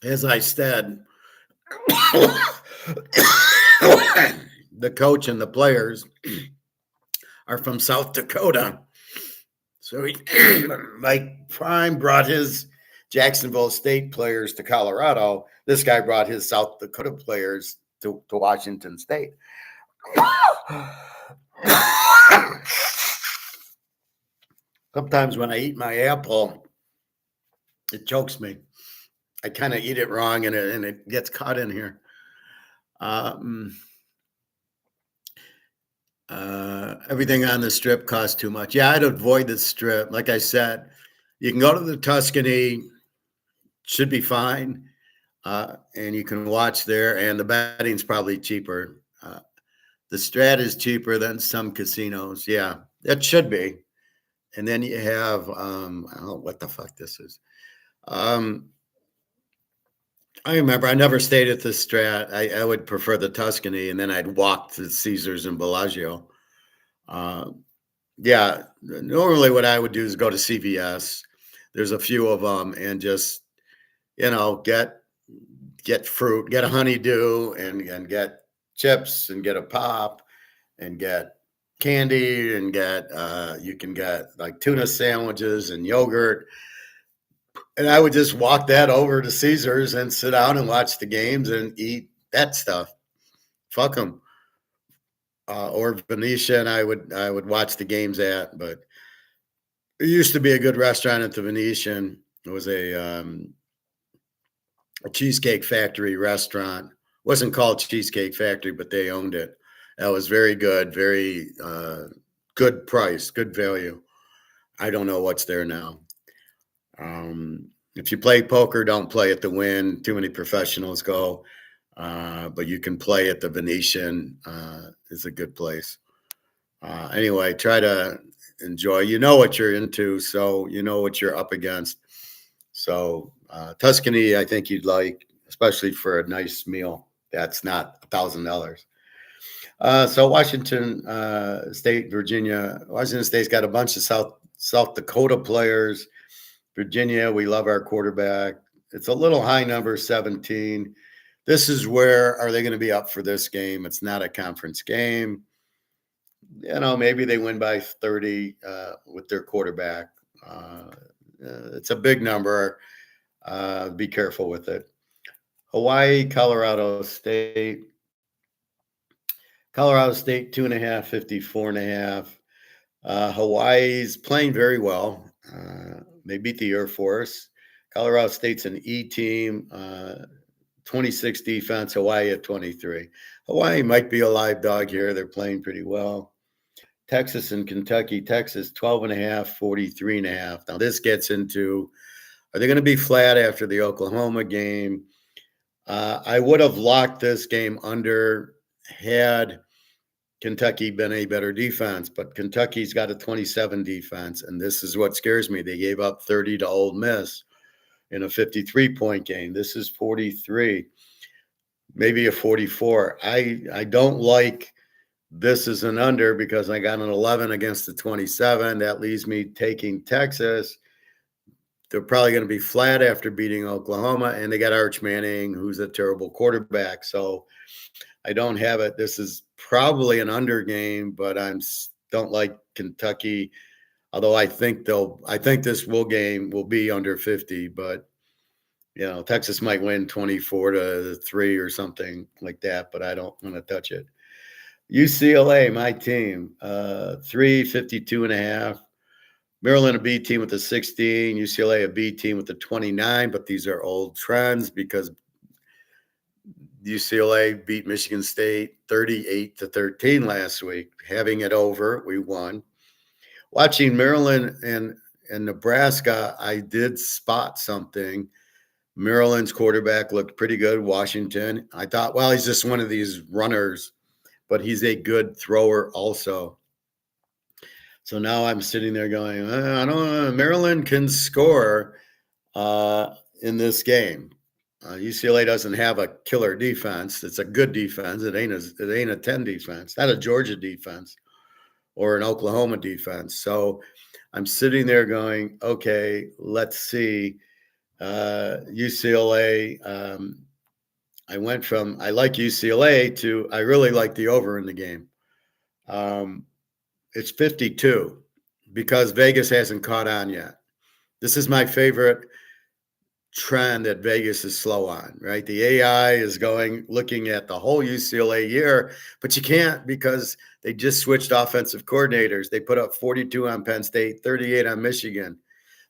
S1: As I said, the coach and the players are from South Dakota. So like Prime brought his Jacksonville State players to Colorado. This guy brought his South Dakota players to Washington State. Sometimes when I eat my apple, it chokes me. I kind of eat it wrong, and it gets caught in here. Everything on the strip costs too much. Yeah, I'd avoid the strip. Like I said, you can go to the Tuscany, should be fine, and you can watch there, and the betting's probably cheaper. The Strat is cheaper than some casinos. Yeah, it should be. And then you have, I don't know what the fuck this is. I remember I never stayed at the Strat. I would prefer the Tuscany, and then I'd walk to Caesars and Bellagio. Yeah, normally what I would do is go to CVS. There's a few of them, and just get fruit, get a honeydew, and get chips, and get a pop, and get candy, and get you can get like tuna sandwiches and yogurt. And I would just walk that over to Caesars and sit down and watch the games and eat that stuff. Fuck them. Or Venetian, I would watch the games at. But it used to be a good restaurant at the Venetian. It was a Cheesecake Factory restaurant. It wasn't called Cheesecake Factory, but they owned it. That was very good, very good price, good value. I don't know what's there now. If you play poker, don't play at the Wynn. Too many professionals go. But you can play at the Venetian. Is a good place. Anyway, try to enjoy. You know what you're into, so you know what you're up against. So Tuscany, I think you'd like, especially for a nice meal. That's not $1,000. So Washington State, Virginia. Washington State's got a bunch of South Dakota players. Virginia, we love our quarterback. It's a little high number, 17. This is where are they going to be up for this game? It's not a conference game. Maybe they win by 30 with their quarterback. It's a big number. Be careful with it. Hawaii, Colorado State. Colorado State, 2.5, 54.5. Hawaii's playing very well. They beat the Air Force. Colorado State's an E team, 26 defense, Hawaii at 23. Hawaii might be a live dog here. They're playing pretty well. Texas and Kentucky. Texas, 12.5, 43.5. Now, this gets into, are they going to be flat after the Oklahoma game? I would have locked this game under had Kentucky been a better defense, but Kentucky's got a 27 defense, and this is what scares me. They gave up 30 to Ole Miss in a 53-point game. This is 43, maybe a 44. I don't like this as an under because I got an 11 against the 27. That leaves me taking Texas. They're probably going to be flat after beating Oklahoma, and they got Arch Manning, who's a terrible quarterback. So I don't have it. This is probably an under game, but I don't like Kentucky. Although I think this game will be under 50, but Texas might win 24-3 or something like that, but I don't want to touch it. UCLA, my team, 352.5. Maryland, a B team with a 16. UCLA, a B team with a 29. But these are old trends because UCLA beat Michigan State 38-13 last week. Having it over, we won. Watching Maryland and Nebraska, I did spot something. Maryland's quarterback looked pretty good. Washington, I thought, well, he's just one of these runners, but he's a good thrower also. So now I'm sitting there going, I don't know. Maryland can score in this game. UCLA doesn't have a killer defense. It's a good defense. It ain't a 10 defense, not a Georgia defense or an Oklahoma defense. So I'm sitting there going, okay, let's see. UCLA. I went from I like UCLA to I really like the over in the game. It's 52 because Vegas hasn't caught on yet. This is my favorite trend that Vegas is slow on, right? The AI is looking at the whole UCLA year, but you can't because they just switched offensive coordinators. They put up 42 on Penn State, 38 on Michigan.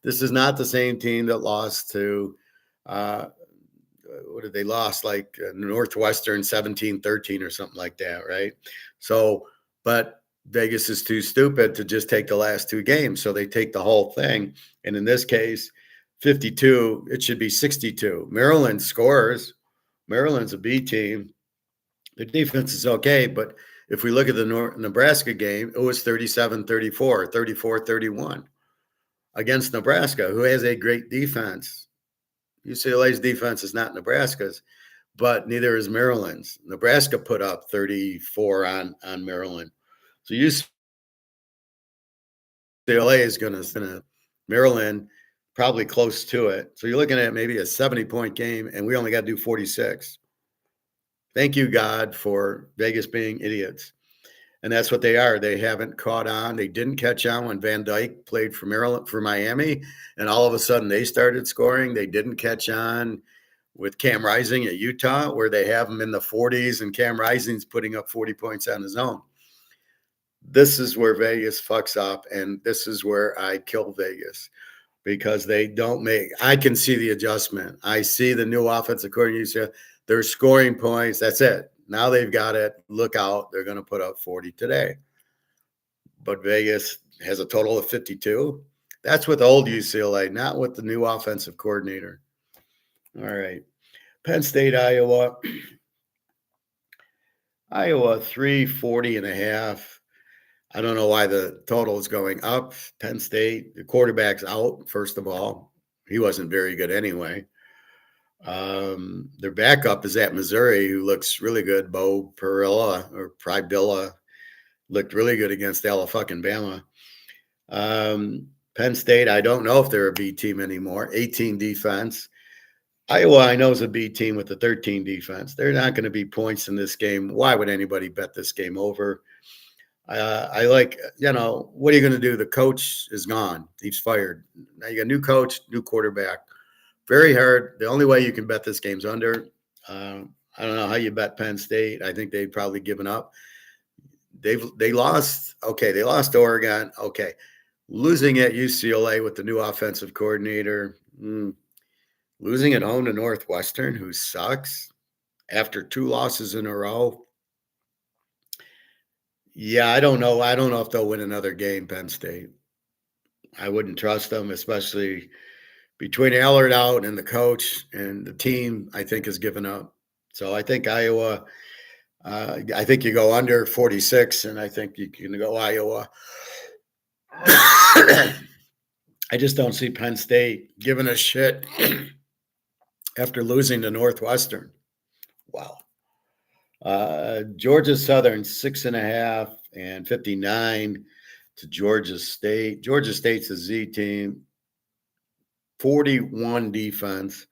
S1: This is not the same team that lost to, what did they lost? Like Northwestern 17-13 or something like that, right? So, but Vegas is too stupid to just take the last two games. So they take the whole thing. And in this case, 52, it should be 62. Maryland scores. Maryland's a B team. Their defense is okay, but if we look at the Nebraska game, it was 37-34, 34-31 against Nebraska, who has a great defense. UCLA's defense is not Nebraska's, but neither is Maryland's. Nebraska put up 34 on Maryland. So UCLA is going to Maryland probably close to it. So you're looking at maybe a 70-point game, and we only got to do 46. Thank you, God, for Vegas being idiots. And that's what they are. They haven't caught on. They didn't catch on when Van Dyke played for Miami, and all of a sudden they started scoring. They didn't catch on with Cam Rising at Utah, where they have him in the 40s, and Cam Rising's putting up 40 points on his own. This is where Vegas fucks up, and this is where I kill Vegas because they don't make – I can see the adjustment. I see the new offensive coordinator. They're scoring points. That's it. Now they've got it. Look out. They're going to put up 40 today. But Vegas has a total of 52. That's with old UCLA, not with the new offensive coordinator. All right. Penn State, Iowa. Iowa, 340.5. I don't know why the total is going up. Penn State, the quarterback's out, first of all. He wasn't very good anyway. Their backup is at Missouri, who looks really good. Bo Pribilla looked really good against Alabama. Penn State, I don't know if they're a B team anymore. 18 defense. Iowa, I know, is a B team with a 13 defense. They're not going to be points in this game. Why would anybody bet this game over? I like, what are you going to do? The coach is gone. He's fired. Now you got a new coach, new quarterback. Very hard. The only way you can bet this game's under. I don't know how you bet Penn State. I think they've probably given up. They lost. Okay, they lost Oregon. Okay, losing at UCLA with the new offensive coordinator. Losing at home to Northwestern, who sucks after two losses in a row. Yeah, I don't know. I don't know if they'll win another game, Penn State. I wouldn't trust them, especially between Allard out and the coach and the team, I think, has given up. So I think Iowa, I think you go under 46, and I think you can go Iowa. I just don't see Penn State giving a shit after losing to Northwestern. Wow. Georgia Southern, 6.5 and 59 to Georgia State. Georgia State's a Z team, 41 defense.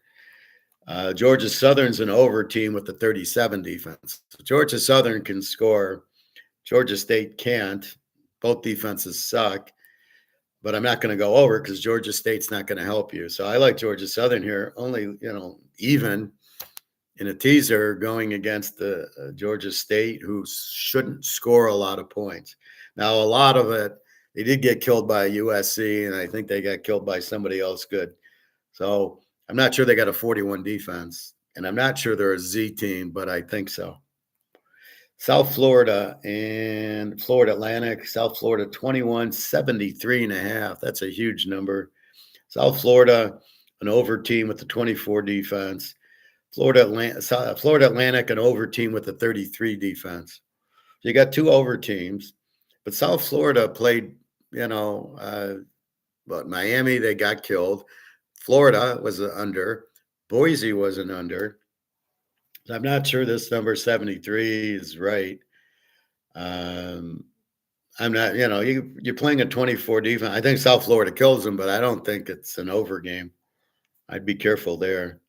S1: Georgia Southern's an over team with the 37 defense. So Georgia Southern can score. Georgia State can't. Both defenses suck. but I'm not going to go over because Georgia State's not going to help you. So I like Georgia Southern here, only, even in a teaser going against the Georgia State, who shouldn't score a lot of points. Now, a lot of it, they did get killed by USC, and I think they got killed by somebody else good. So I'm not sure they got a 41 defense, and I'm not sure they're a Z team, but I think so. South Florida and Florida Atlantic, South Florida 21-73.5. That's a huge number. South Florida, an over team with the 24 defense. Florida Atlantic, an over team with a 33 defense. So you got two over teams, but South Florida played, but Miami, they got killed. Florida was an under. Boise was an under. I'm not sure this number 73 is right. I'm not, you're playing a 24 defense. I think South Florida kills them, but I don't think it's an over game. I'd be careful there.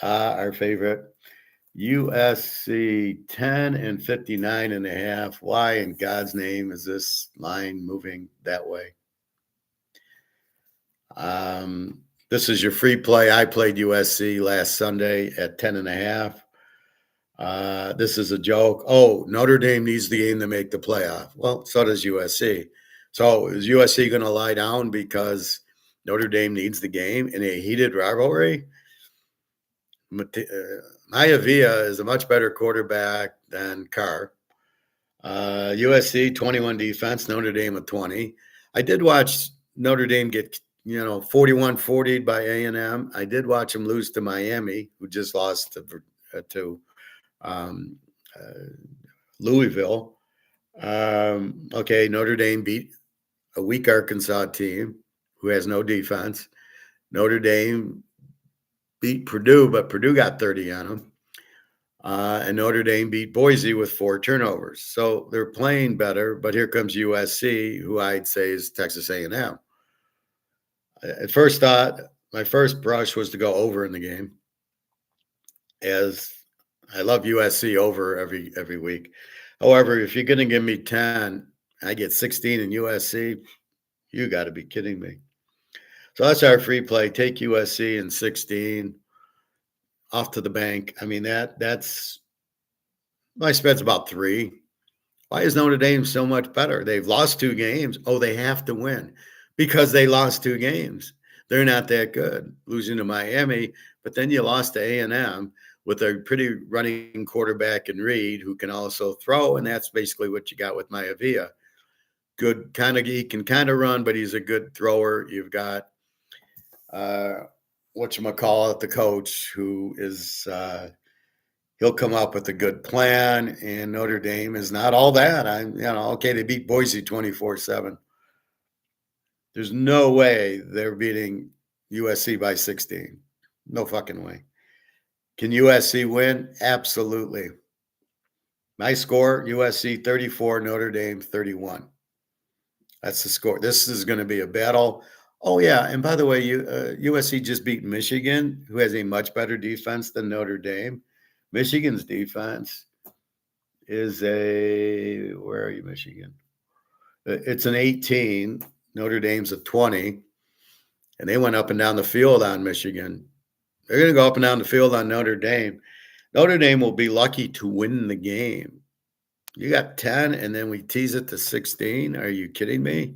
S1: Our favorite, USC 10-59.5. Why in God's name is this line moving that way? This is your free play. I played USC last Sunday at 10.5. This is a joke. Oh, Notre Dame needs the game to make the playoff. Well, so does USC. So is USC going to lie down because Notre Dame needs the game in a heated rivalry? Maivia is a much better quarterback than Carr. USC 21 defense, Notre Dame with 20. I did watch Notre Dame get 41-40 by A&M. I did watch them lose to Miami, who just lost to Louisville. Okay, Notre Dame beat a weak Arkansas team who has no defense. Notre Dame beat Purdue, but Purdue got 30 on them. And Notre Dame beat Boise with 4 turnovers. So they're playing better, but here comes USC, who I'd say is Texas A&M. At first thought, my first brush was to go over in the game, as I love USC over every week. However, if you're going to give me 10, I get 16 in USC, you got to be kidding me. So that's our free play. Take USC and 16 off to the bank. I mean, that's my spread's about 3. Why is Notre Dame so much better? They've lost 2 games. Oh, they have to win because they lost 2 games. They're not that good, losing to Miami. But then you lost to A&M with a pretty running quarterback in Reed, who can also throw, and that's basically what you got with Maivia. Good, he can kind of run, but he's a good thrower. You've got whatchamacallit, the coach, who is he'll come up with a good plan, and Notre Dame is not all that. Okay, they beat Boise 24-7. There's no way they're beating USC by 16. No fucking way. Can USC win? Absolutely. My score, USC 34, Notre Dame 31. That's the score. This is going to be a battle. Oh, yeah. And by the way, USC just beat Michigan, who has a much better defense than Notre Dame. Michigan's defense is where are you, Michigan? It's an 18. Notre Dame's a 20. And they went up and down the field on Michigan. They're going to go up and down the field on Notre Dame. Notre Dame will be lucky to win the game. You got 10, and then we tease it to 16. Are you kidding me?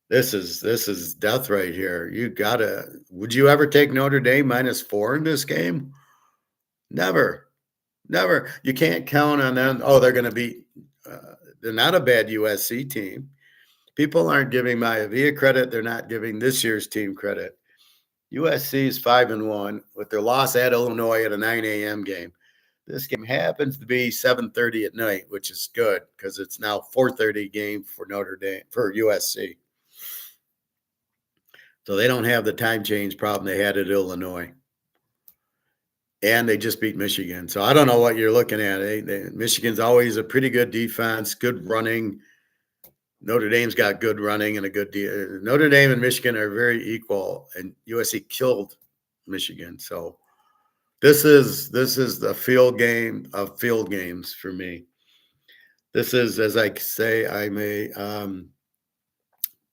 S1: This is death right here. Would you ever take Notre Dame -4 in this game? Never. You can't count on them. Oh, they're going to beat, they're not a bad USC team. People aren't giving Maivia credit. They're not giving this year's team credit. USC is 5-1 with their loss at Illinois at a 9 a.m. game. This game happens to be 7:30 at night, which is good because it's now 4:30 game for Notre Dame, for USC. So they don't have the time change problem they had at Illinois. And they just beat Michigan. So I don't know what you're looking at. Michigan's always a pretty good defense, good running. Notre Dame's got good running and a good Notre Dame and Michigan are very equal, and USC killed Michigan. So this is the field game of field games for me. This is, as I say,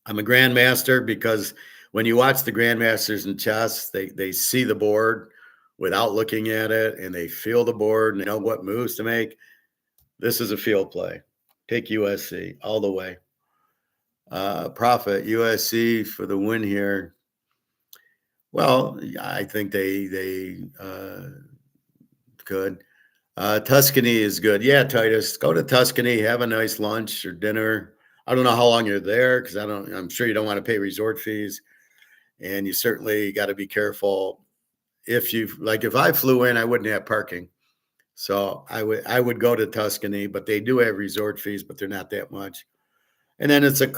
S1: I'm a grandmaster because when you watch the grandmasters in chess, they see the board without looking at it, and they feel the board and they know what moves to make. This is a field play. Take USC all the way. Profit USC for the win here. Well, I think they could. Tuscany is good. Yeah, Titus, go to Tuscany, have a nice lunch or dinner. I don't know how long you're there because I'm sure you don't want to pay resort fees, and you certainly got to be careful. If I flew in, I wouldn't have parking, so I would go to Tuscany, but they do have resort fees, but they're not that much. And then it's a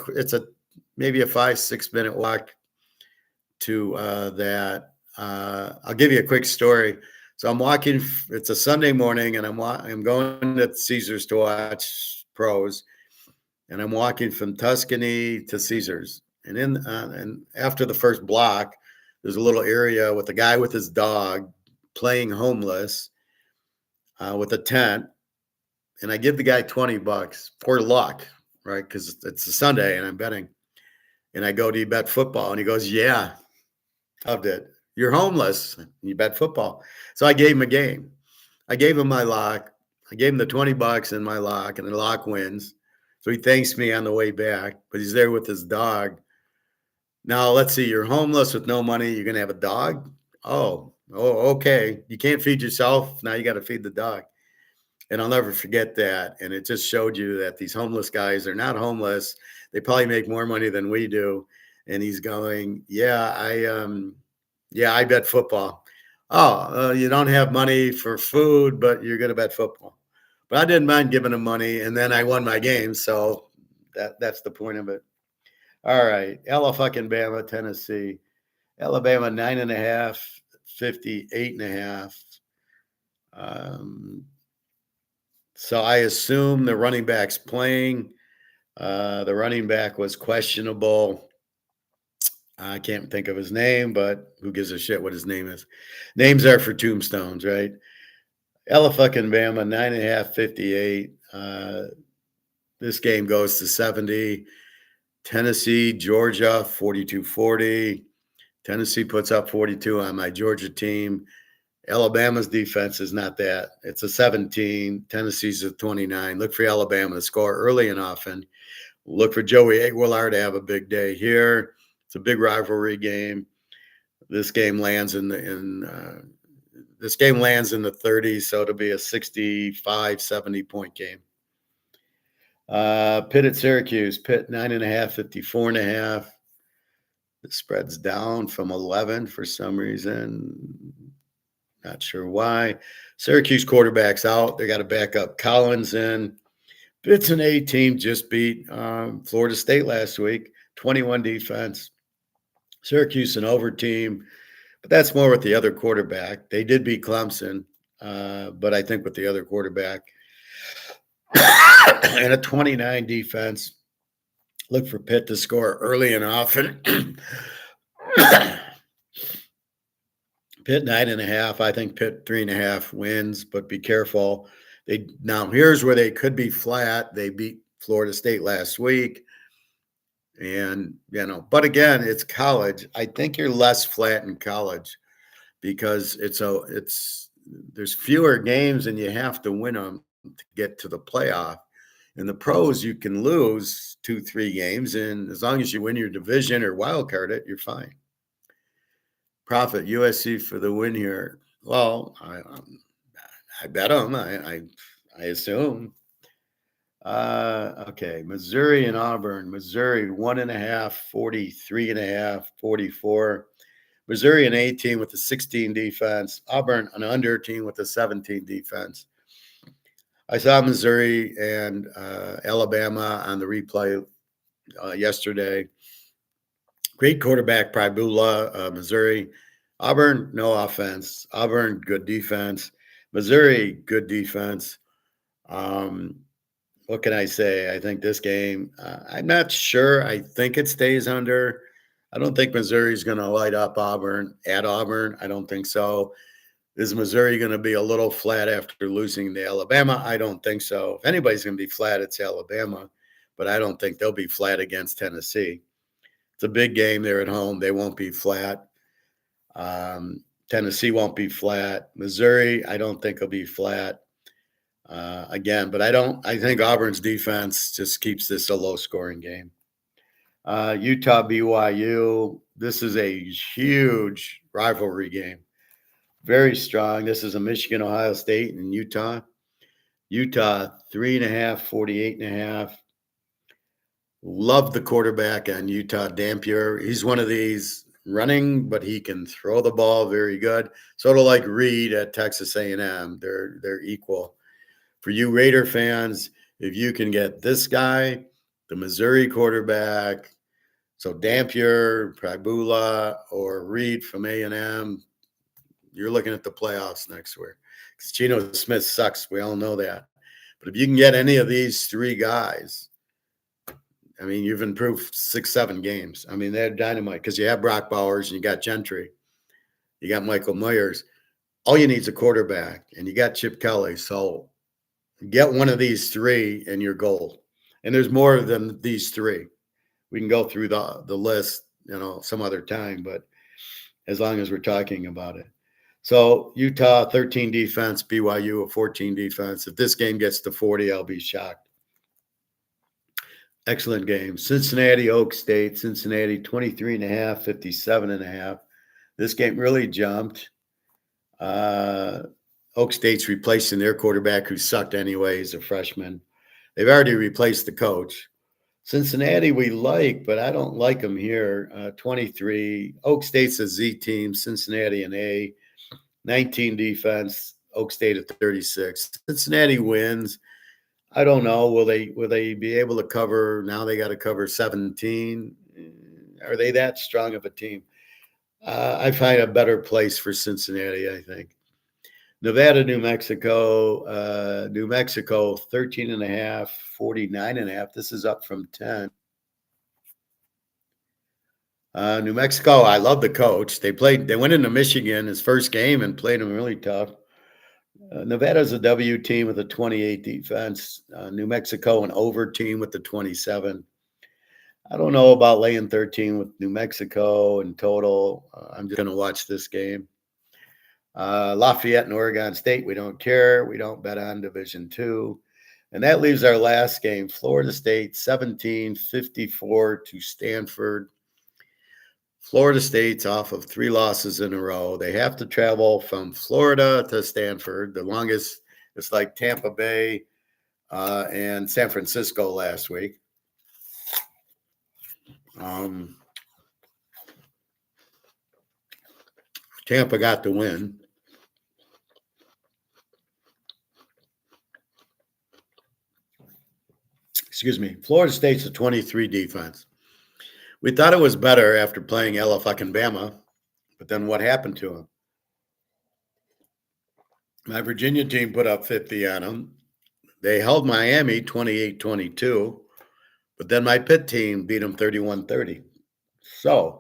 S1: maybe a 5-6 minute walk to that. I'll give you a quick story. So I'm walking. It's a Sunday morning, and I'm going to Caesars to watch pros, and I'm walking from Tuscany to Caesars. And after the first block, there's a little area with a guy with his dog playing homeless with a tent, and I give the guy $20 for luck, right? Because it's a Sunday and I'm betting. And I go, "Do you bet football?" And he goes, "Yeah." Loved it. "You're homeless. You bet football." So I gave him a game. I gave him my lock. I gave him the $20 in my lock, and the lock wins. So he thanks me on the way back, but he's there with his dog. Now, let's see. You're homeless with no money. You're going to have a dog? Oh, okay. You can't feed yourself. Now you got to feed the dog. And I'll never forget that. And it just showed you that these homeless guys are not homeless. They probably make more money than we do. And he's going, "Yeah, I bet football." "Oh, you don't have money for food, but you're going to bet football." But I didn't mind giving him money, and then I won my game. So that's the point of it. All right, Alabama, Tennessee. Alabama 9.5, 58.5. So I assume the running back's playing. The running back was questionable. I can't think of his name, but who gives a shit what his name is? Names are for tombstones, right? Alabama 9.5, 58. This game goes to 70. Tennessee, Georgia 42-40. Tennessee puts up 42 on my Georgia team. Alabama's defense is not that. It's a 17. Tennessee's a 29. Look for Alabama to score early and often. Look for Joey Aguilar to have a big day here. It's a big rivalry game. This game lands in the 30s, so it'll be a 65, 70-point game. Pitt at Syracuse. Pitt 9.5, 54.5. The spread's down from 11 for some reason. Not sure why. Syracuse quarterback's out. They got to back up Collins in. Pitt's an A team, just beat Florida State last week, 21 defense. Syracuse an over team, but that's more with the other quarterback. They did beat Clemson, but I think with the other quarterback. And a 29 defense. Look for Pitt to score early and often. Pitt 9.5. I think Pitt 3.5 wins, but be careful. Now here's where they could be flat. They beat Florida State last week. And, but again, it's college. I think you're less flat in college because there's fewer games and you have to win them to get to the playoff. In the pros, you can lose 2-3 games, and as long as you win your division or wild card it, you're fine. Profit USC for the win here. Well, I bet them. I assume. Okay, Missouri and Auburn. Missouri 1.5, 43.5, 44. Missouri an 18 with a 16 defense. Auburn an under team with a 17 defense. I saw Missouri and Alabama on the replay yesterday. Great quarterback, Pribula, Missouri. Auburn, no offense. Auburn, good defense. Missouri, good defense. What can I say? I think this game, I'm not sure. I think it stays under. I don't think Missouri's going to light up Auburn at Auburn. I don't think so. Is Missouri going to be a little flat after losing to Alabama? I don't think so. If anybody's going to be flat, it's Alabama, but I don't think they'll be flat against Tennessee. It's a big game. They're at home. They won't be flat. Tennessee won't be flat. Missouri, I don't think will be flat again. But I think Auburn's defense just keeps this a low-scoring game. Utah BYU. This is a huge rivalry game. Very strong. This is a Michigan, Ohio State, and Utah. Utah 3.5, 48.5. Love the quarterback on Utah, Dampier. He's one of these running, but he can throw the ball very good. Sort of like Reed at Texas A&M. They're equal. For you Raider fans, if you can get this guy, the Missouri quarterback, so Dampier, Pribula, or Reed from A&M, you're looking at the playoffs next year. Because Geno Smith sucks. We all know that. But if you can get any of these three guys, I mean, you've improved 6-7 games. I mean, they're dynamite because you have Brock Bowers and you got Gentry. You got Michael Myers. All you need is a quarterback, and you got Chip Kelly. So get one of these three and you're gold. And there's more than these three. We can go through the list, some other time, but as long as we're talking about it. So Utah, 13 defense, BYU, a 14 defense. If this game gets to 40, I'll be shocked. Excellent game. Cincinnati, Oak State. Cincinnati, 23.5, 57.5. This game really jumped. Oak State's replacing their quarterback who sucked anyways, a freshman. They've already replaced the coach. Cincinnati we like, but I don't like them here. 23. Oak State's a Z team. Cincinnati an A. 19 defense. Oak State at 36. Cincinnati wins. I don't know. Will they be able to cover? Now they got to cover 17. Are they that strong of a team? I find a better place for Cincinnati, I think. Nevada, New Mexico. New Mexico, 13.5, 49.5. This is up from 10. New Mexico, I love the coach. They went into Michigan his first game and played them really tough. Nevada's a W team with a 28 defense. New Mexico, an over team with the 27. I don't know about laying 13 with New Mexico in total. I'm just going to watch this game. Lafayette and Oregon State, we don't care. We don't bet on Division II. And that leaves our last game, Florida State, 17-54 to Stanford. Florida State's off of 3 losses in a row. They have to travel from Florida to Stanford. The longest, it's like Tampa Bay and San Francisco last week. Tampa got the win. Excuse me. Florida State's a 23 defense. We thought it was better after playing Alabama, but then what happened to them? My Virginia team put up 50 on them. They held Miami 28-22, but then my Pitt team beat them 31-30. So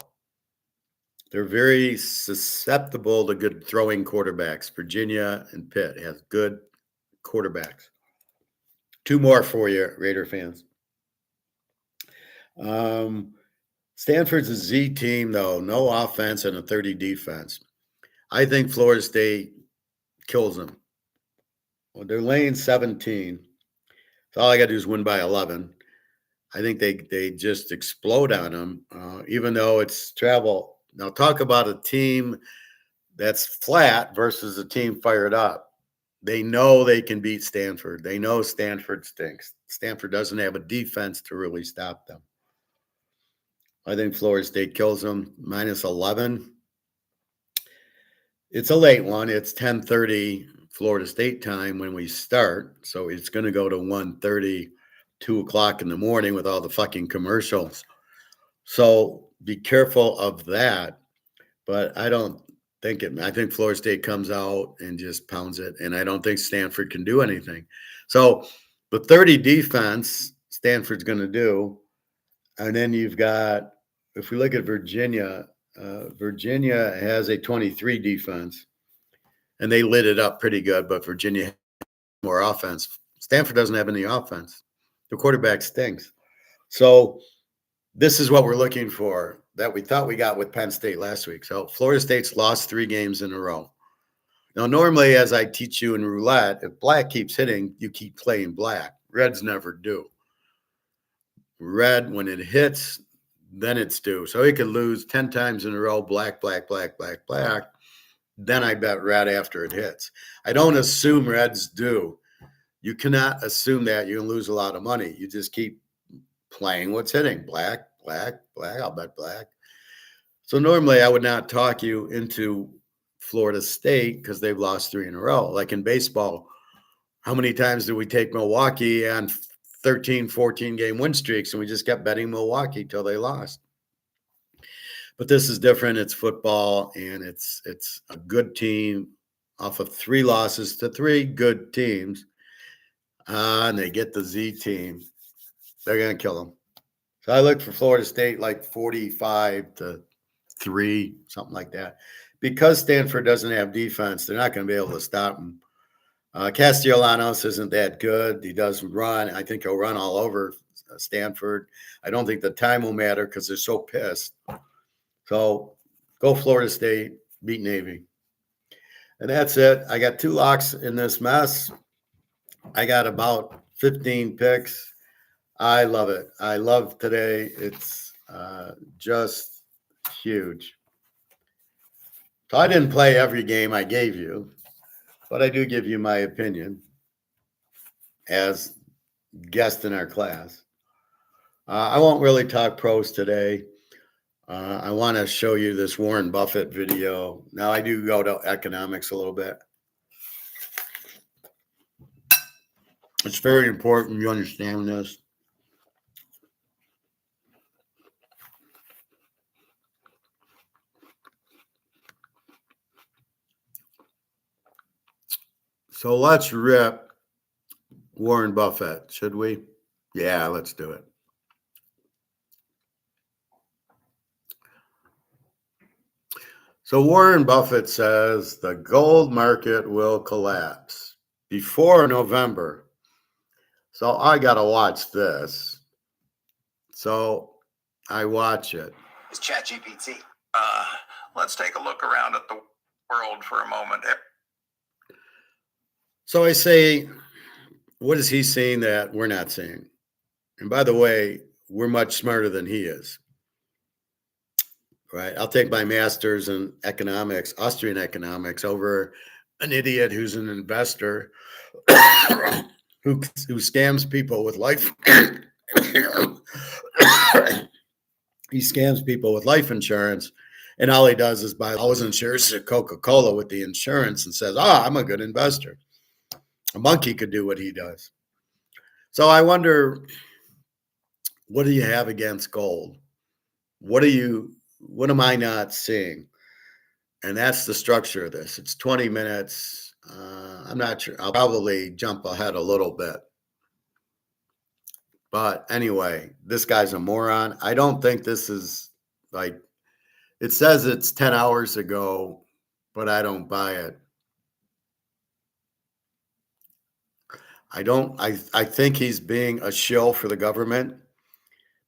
S1: they're very susceptible to good throwing quarterbacks. Virginia and Pitt have good quarterbacks. 2 more for you, Raider fans. Stanford's a Z team, though. No offense and a 30 defense. I think Florida State kills them. Well, they're laying 17. So all I got to do is win by 11. I think they just explode on them, even though it's travel. Now, talk about a team that's flat versus a team fired up. They know they can beat Stanford. They know Stanford stinks. Stanford doesn't have a defense to really stop them. I think Florida State kills them, minus 11. It's a late one. It's 10:30 Florida State time when we start. So it's going to go to 1:30, 2 o'clock in the morning with all the fucking commercials. So be careful of that. But I don't think it. I think Florida State comes out and just pounds it. And I don't think Stanford can do anything. So the 30 defense, Stanford's going to do. And then you've got, if we look at Virginia, Virginia has a 23 defense, and they lit it up pretty good, but Virginia has more offense. Stanford doesn't have any offense. The quarterback stinks. So This is what we're looking for that we thought we got with Penn State last week. So Florida State's lost 3 games in a row. Now, normally, as I teach you in roulette, if black keeps hitting, you keep playing black. Reds never do. Red, when it hits, then it's due. So he could lose 10 times in a row, black, black, black, black, black. Then I bet red after it hits. I don't assume reds do. You cannot assume that you're going to lose a lot of money. You just keep playing what's hitting. Black, black, black. I'll bet black. So normally I would not talk you into Florida State because they've lost 3 in a row. Like in baseball, how many times did we take Milwaukee on 13, 14 game win streaks and we just kept betting Milwaukee till they lost? But this is different. It's football, and it's a good team off of 3 losses to 3 good teams. And they get the Z team. They're going to kill them. So I look for Florida State like 45-3, something like that. Because Stanford doesn't have defense, they're not going to be able to stop them. Castellanos isn't that good. He does run. I think he'll run all over Stanford. I don't think the time will matter because they're so pissed. So go Florida State, beat Navy. And that's it. I got 2 locks in this mess. I got about 15 picks. I love it. I love today. It's just huge. So I didn't play every game I gave you, but I do give you my opinion as guest in our class. I won't really talk pros today. I want to show you this Warren Buffett video. Now, I do go to economics a little bit. It's very important you understand this. So let's rip Warren Buffett, should we? Yeah, let's do it. So Warren Buffett says the gold market will collapse before November. So I got to watch this. So I watch it.
S2: It's ChatGPT. Let's take a look around at the world for a moment.
S1: So I say, what is he seeing that we're not seeing? And by the way, we're much smarter than he is. Right. I'll take my master's in economics, Austrian economics, over an idiot who's an investor who scams people with life. He scams people with life insurance, and all he does is buy all his insurance at Coca-Cola with the insurance and says, I'm a good investor. A monkey could do what he does. So I wonder, what do you have against gold? What am I not seeing? And that's the structure of this. It's 20 minutes. I'm not sure. I'll probably jump ahead a little bit. But anyway, this guy's a moron. I don't think this is like, it says it's 10 hours ago, but I don't buy it. I think he's being a shill for the government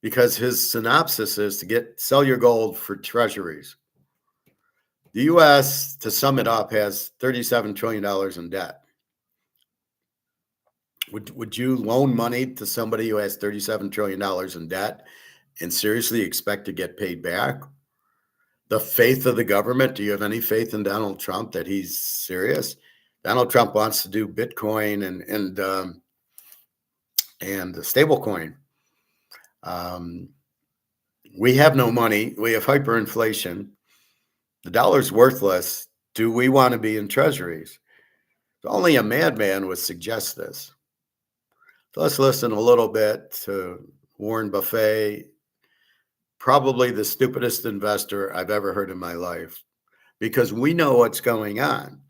S1: because his synopsis is to sell your gold for treasuries. The U.S., to sum it up, has $37 trillion in debt. Would you loan money to somebody who has $37 trillion in debt and seriously expect to get paid back? The faith of the government, do you have any faith in Donald Trump that he's serious? Donald Trump wants to do Bitcoin and stablecoin. We have no money. We have hyperinflation. The dollar's worthless. Do we want to be in treasuries? Only a madman would suggest this. So let's listen a little bit to Warren Buffett, probably the stupidest investor I've ever heard in my life, because we know what's going on.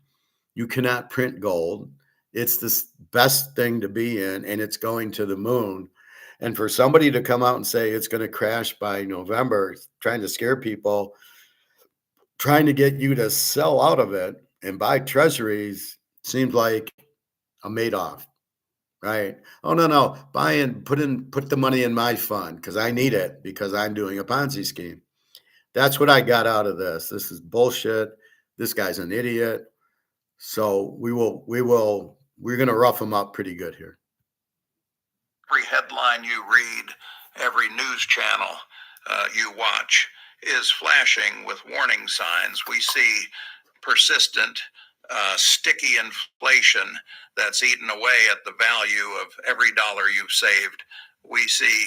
S1: You cannot print gold. It's the best thing to be in, and it's going to the moon. And for somebody to come out and say it's going to crash by November, trying to scare people, trying to get you to sell out of it and buy treasuries, seems like a Madoff, Right. Oh, no. Put the money in my fund because I need it because I'm doing a Ponzi scheme. That's what I got out of this. This is bullshit. This guy's an idiot. So we're going to rough him up pretty good here.
S2: Every headline you read, every news channel you watch is flashing with warning signs. We see persistent, sticky inflation that's eaten away at the value of every dollar you've saved. We see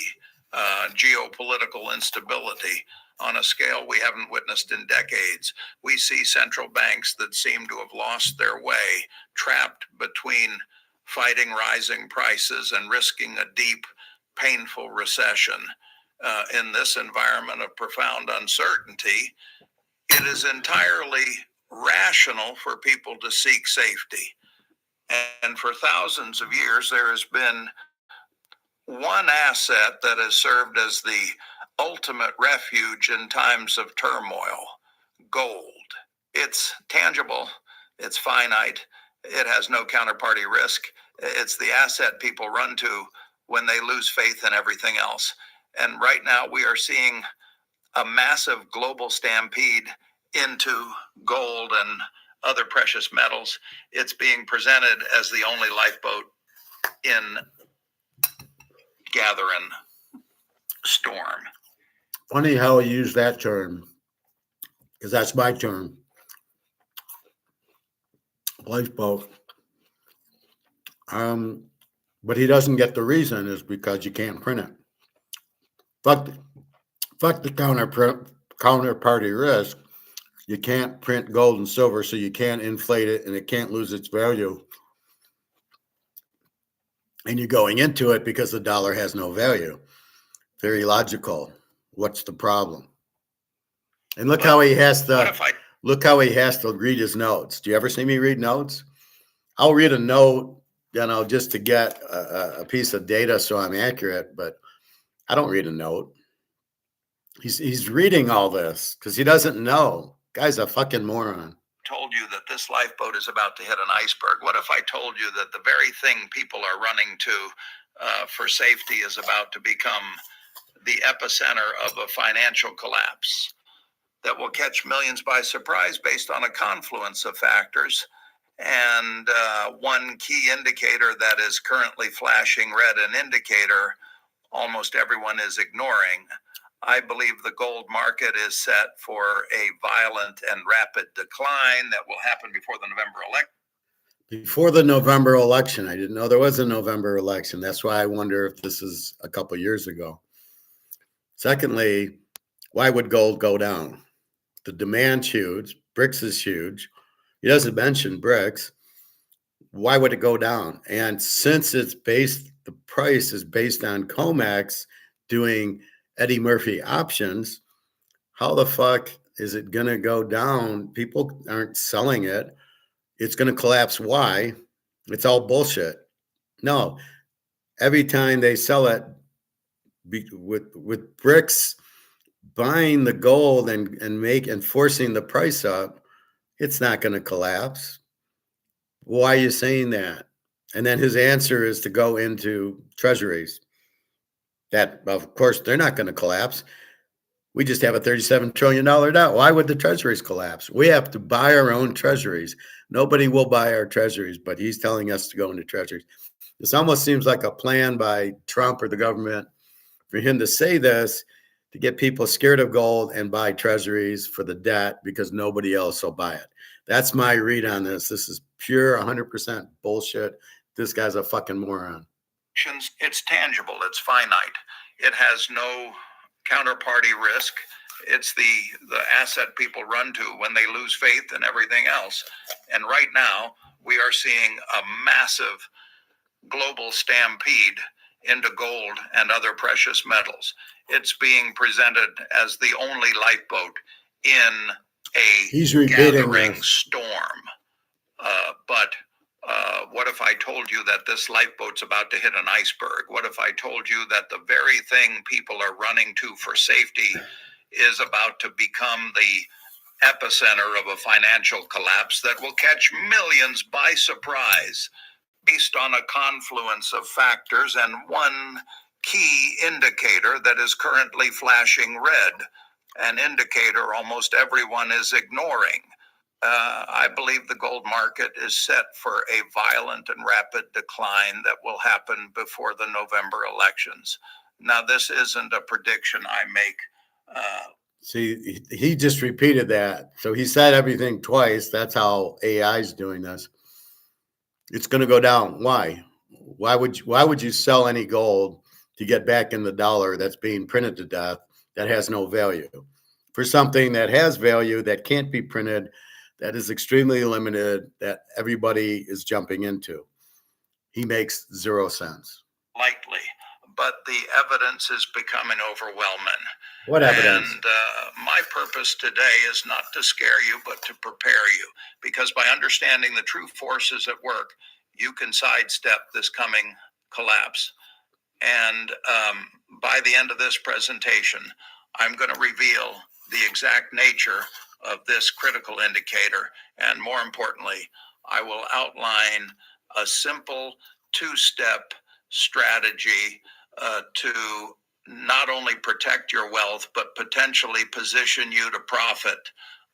S2: geopolitical instability on a scale we haven't witnessed in decades. We see central banks that seem to have lost their way, trapped between fighting rising prices and risking a deep, painful recession. In this environment of profound uncertainty, it is entirely rational for people to seek safety. And for thousands of years, there has been one asset that has served as the ultimate refuge in times of turmoil: gold. It's tangible, it's finite, it has no counterparty risk. It's the asset people run to when they lose faith in everything else. And right now, we are seeing a massive global stampede into gold and other precious metals. It's being presented as the only lifeboat in gathering storm.
S1: Funny how he used that term because that's my term. Lifeboat. But he doesn't get the reason is because you can't print it. Fuck the counterparty risk. You can't print gold and silver, so you can't inflate it and it can't lose its value. And you're going into it because the dollar has no value. Very logical. What's the problem? And look how he has to read his notes. Do you ever see me read notes? I'll read a note, just to get a piece of data so I'm accurate, but I don't read a note. He's reading all this because he doesn't know. Guy's a fucking moron.
S2: Told you that this lifeboat is about to hit an iceberg. What if I told you that the very thing people are running to for safety is about to become the epicenter of a financial collapse that will catch millions by surprise based on a confluence of factors? And one key indicator that is currently flashing red, an indicator almost everyone is ignoring. I believe the gold market is set for a violent and rapid decline that will happen before the November election.
S1: Before the November election. I didn't know there was a November election. That's why I wonder if this is a couple years ago. Secondly, why would gold go down? The demand's huge. BRICS is huge. He doesn't mention BRICS. Why would it go down? And since the price is based on COMEX doing Eddie Murphy options, how the fuck is it going to go down? People aren't selling it. It's going to collapse. Why? It's all bullshit. No, every time they sell it with BRICS buying the gold and forcing the price up, it's not going to collapse. Why are you saying that? And then his answer is to go into treasuries. That, of course, they're not going to collapse. We just have a $37 trillion debt. Why would the treasuries collapse? We have to buy our own treasuries. Nobody will buy our treasuries, but he's telling us to go into treasuries. This almost seems like a plan by Trump or the government for him to say this to get people scared of gold and buy treasuries for the debt because nobody else will buy it. That's my read on this. This is pure 100% bullshit. This guy's a fucking moron.
S2: It's tangible. It's finite. It has no counterparty risk. It's the asset people run to when they lose faith in everything else. And right now, we are seeing a massive global stampede into gold and other precious metals. It's being presented as the only lifeboat in a gathering storm. But what if I told you that this lifeboat's about to hit an iceberg? What if I told you that the very thing people are running to for safety is about to become the epicenter of a financial collapse that will catch millions by surprise based on a confluence of factors and one key indicator that is currently flashing red, an indicator almost everyone is ignoring. I believe the gold market is set for a violent and rapid decline that will happen before the November elections. Now, this isn't a prediction I make.
S1: See, he just repeated that. So he said everything twice. That's how AI is doing this. It's going to go down. Why? Why would you sell any gold to get back in the dollar that's being printed to death that has no value? For something that has value that can't be printed, that is extremely limited, that everybody is jumping into. He makes 0 sense.
S2: Lightly, but the evidence is becoming overwhelming.
S1: What evidence?
S2: And my purpose today is not to scare you, but to prepare you, because by understanding the true forces at work, you can sidestep this coming collapse. And by the end of this presentation, I'm going to reveal the exact nature of this critical indicator. And more importantly, I will outline a simple two-step strategy to not only protect your wealth, but potentially position you to profit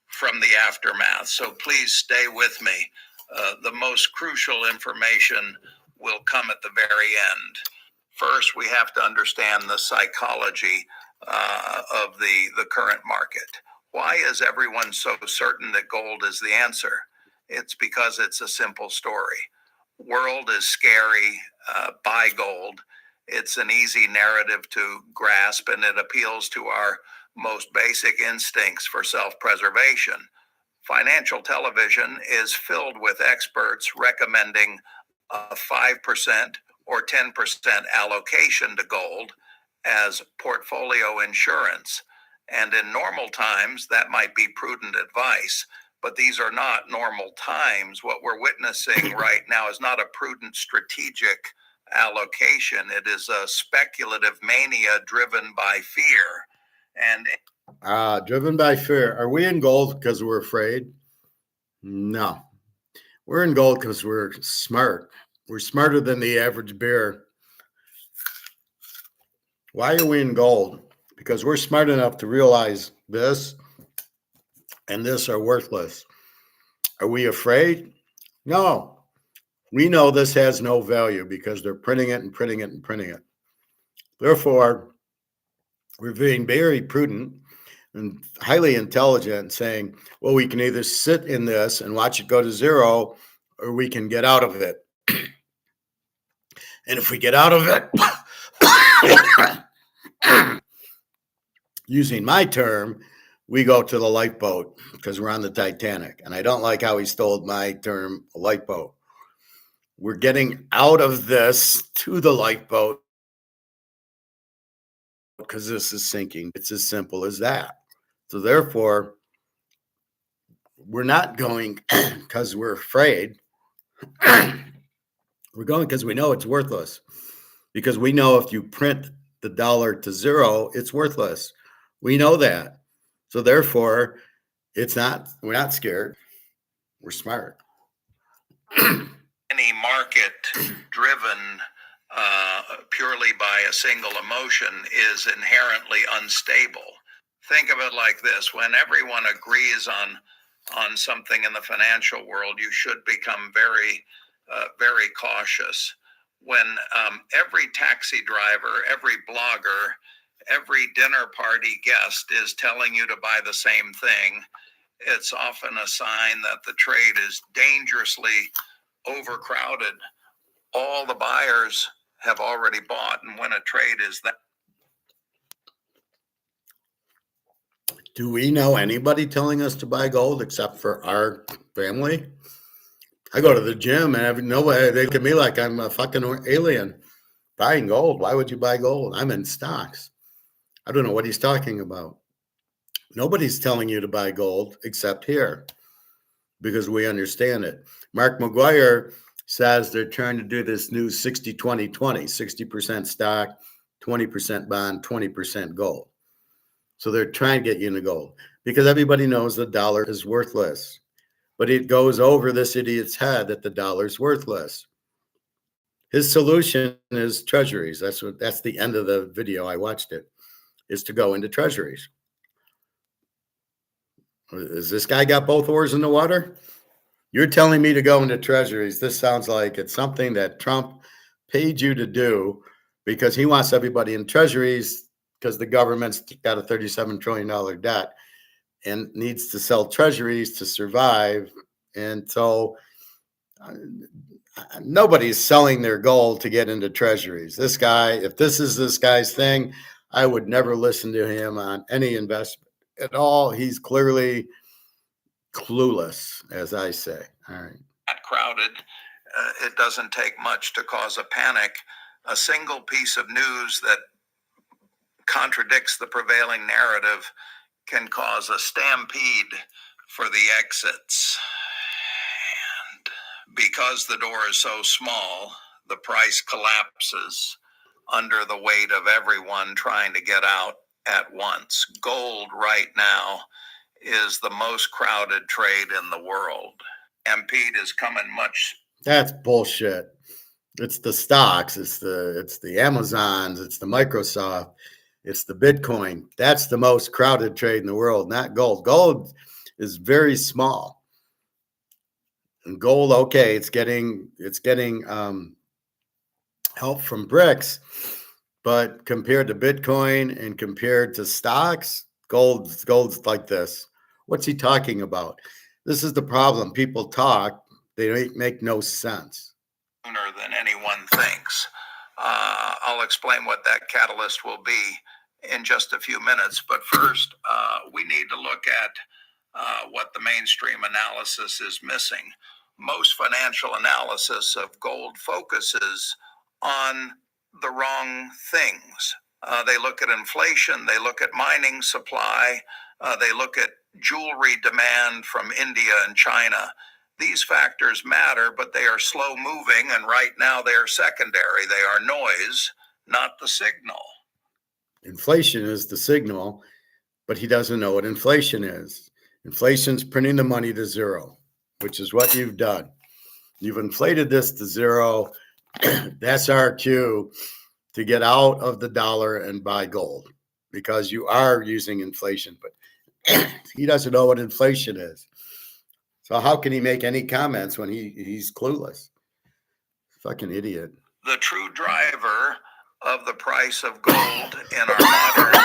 S2: from the aftermath. So please stay with me. The most crucial information will come at the very end. First, we have to understand the psychology of the current market. Why is everyone so certain that gold is the answer? It's because it's a simple story. World is scary, buy gold. It's an easy narrative to grasp, and it appeals to our most basic instincts for self-preservation. Financial television is filled with experts recommending a 5% or 10% allocation to gold as portfolio insurance. And in normal times, that might be prudent advice, but these are not normal times. What we're witnessing right now is not a prudent strategic allocation. It is a speculative mania driven by fear. And
S1: driven by fear. Are we in gold because we're afraid? No. We're in gold because we're smart. We're smarter than the average bear. Why are we in gold? Because we're smart enough to realize this and this are worthless. Are we afraid? No. We know this has no value because they're printing it and printing it and printing it. Therefore, we're being very prudent and highly intelligent, saying, well, we can either sit in this and watch it go to zero, or we can get out of it. And if we get out of it, using my term, we go to the lifeboat because we're on the Titanic. And I don't like how he stole my term, lifeboat. We're getting out of this to the lifeboat because this is sinking. It's as simple as that. So therefore, we're not going because we're afraid. We're going because we know it's worthless. Because we know if you print the dollar to zero, it's worthless. We know that. So therefore, we're not scared. We're smart.
S2: Any market driven purely by a single emotion is inherently unstable. Think of it like this: when everyone agrees on something in the financial world, you should become very cautious. When every taxi driver, every blogger, every dinner party guest is telling you to buy the same thing, it's often a sign that the trade is dangerously overcrowded. All the buyers have already bought, and when a trade is that.
S1: Do we know anybody telling us to buy gold except for our family? I go to the gym and nobody, they look at me like I'm a fucking alien. Buying gold? Why would you buy gold? I'm in stocks. I don't know what he's talking about. Nobody's telling you to buy gold except here because we understand it. Mark McGuire says they're trying to do this new 60-20-20, 60% stock, 20% bond, 20% gold. So they're trying to get you into gold because everybody knows the dollar is worthless. But it goes over this idiot's head that the dollar's worthless. His solution is treasuries. That's the end of the video. I watched it, is to go into treasuries. Has this guy got both oars in the water? You're telling me to go into treasuries. This sounds like it's something that Trump paid you to do because he wants everybody in treasuries because the government's got a $37 trillion debt and needs to sell treasuries to survive. And so nobody's selling their gold to get into treasuries. This guy, if this is this guy's thing, I would never listen to him on any investment at all. He's clearly clueless, as I say. All right.
S2: Not crowded. It doesn't take much to cause a panic. A single piece of news that contradicts the prevailing narrative can cause a stampede for the exits. And because the door is so small, the price collapses under the weight of everyone trying to get out at once. Gold right now is the most crowded trade in the world. Stampede is coming much.
S1: That's bullshit. It's the stocks, it's the Amazons, it's the Microsoft, it's the Bitcoin. That's the most crowded trade in the world, not gold. Gold is very small. And gold, okay, it's getting help from BRICS, but compared to Bitcoin and compared to stocks, gold's like this. What's he talking about? This is the problem. People talk, they make no sense.
S2: Sooner than anyone thinks. I'll explain what that catalyst will be in just a few minutes. But first, we need to look at what the mainstream analysis is missing. Most financial analysis of gold focuses on the wrong things. They look at inflation, they look at mining supply, they look at jewelry demand from India and China. These factors matter, but they are slow moving, and right now they are secondary. They are noise, not the signal.
S1: Inflation is the signal, but he doesn't know what inflation is. Inflation's printing the money to zero, which is what you've done. You've inflated this to zero. That's our cue to get out of the dollar and buy gold because you are using inflation, but he doesn't know what inflation is. So how can he make any comments when he's clueless? Fucking idiot.
S2: The true driver of the price of gold in our modern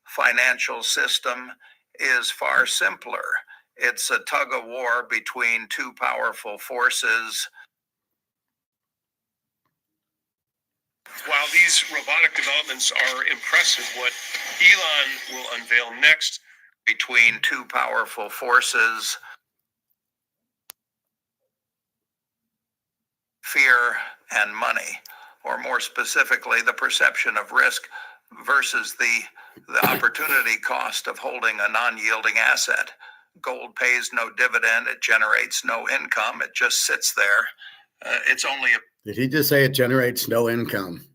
S2: financial system is far simpler. It's a tug of war between two powerful forces.
S3: While these robotic developments are impressive, what Elon will unveil next
S2: Between two powerful forces, fear and money, or more specifically, the perception of risk versus the opportunity cost of holding a non-yielding asset. Gold pays no dividend, it generates no income, it just sits there. It's only a
S1: Did he just say it generates no income?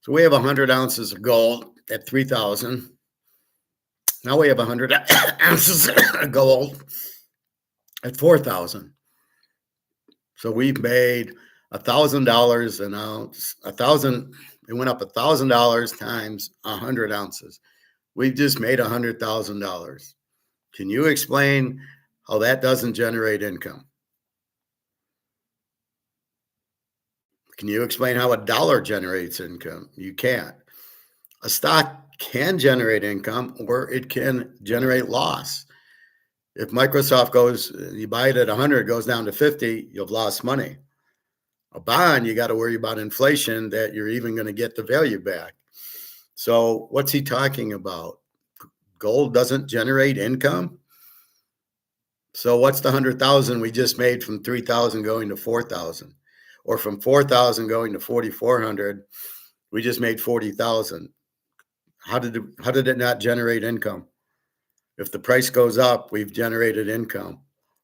S1: So we have 100 ounces of gold at 3,000. Now we have 100 ounces of gold at 4,000. So we've made $1,000 an ounce. It went up $1,000 times 100 ounces. We've just made $100,000. Can you explain how that doesn't generate income? Can you explain how a dollar generates income? You can't. A stock can generate income or it can generate loss. If Microsoft goes, you buy it at 100, goes down to 50, you've lost money. A bond, you got to worry about inflation that you're even going to get the value back. So what's he talking about? Gold doesn't generate income. So what's the 100,000 we just made from 3,000 going to 4,000? Or from 4,000 going to 4,400, we just made 40,000. How did it not generate income? If the price goes up, we've generated income.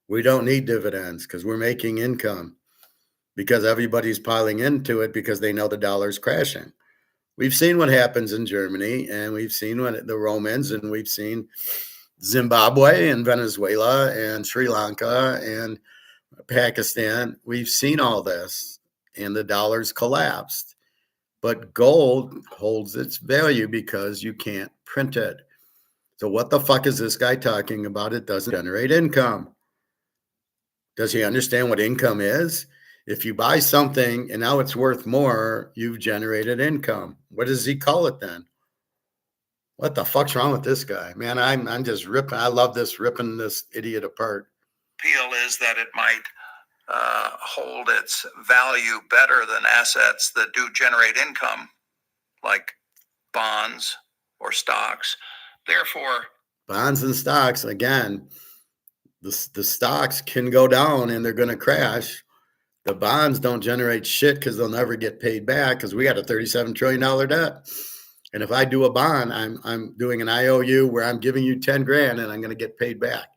S1: We don't need dividends because we're making income because everybody's piling into it because they know the dollar's crashing. We've seen what happens in Germany, and we've seen what the Romans, and we've seen Zimbabwe and Venezuela and Sri Lanka and Pakistan. We've seen all this. and the dollar's collapsed. But gold holds its value because you can't print it. So what the fuck is this guy talking about? It doesn't generate income. Does he understand what income is? If you buy something and now it's worth more, you've generated income. What does he call it then? What the fuck's wrong with this guy? Man, I'm just ripping. I love this, ripping this idiot apart.
S2: Appeal is that it might hold its value better than assets that do generate income, like bonds or stocks. Therefore,
S1: bonds and stocks, again, the stocks can go down and they're going to crash. The bonds don't generate shit because they'll never get paid back because we got a $37 trillion debt. And if I do a bond, I'm doing an IOU where I'm giving you 10 grand and I'm going to get paid back.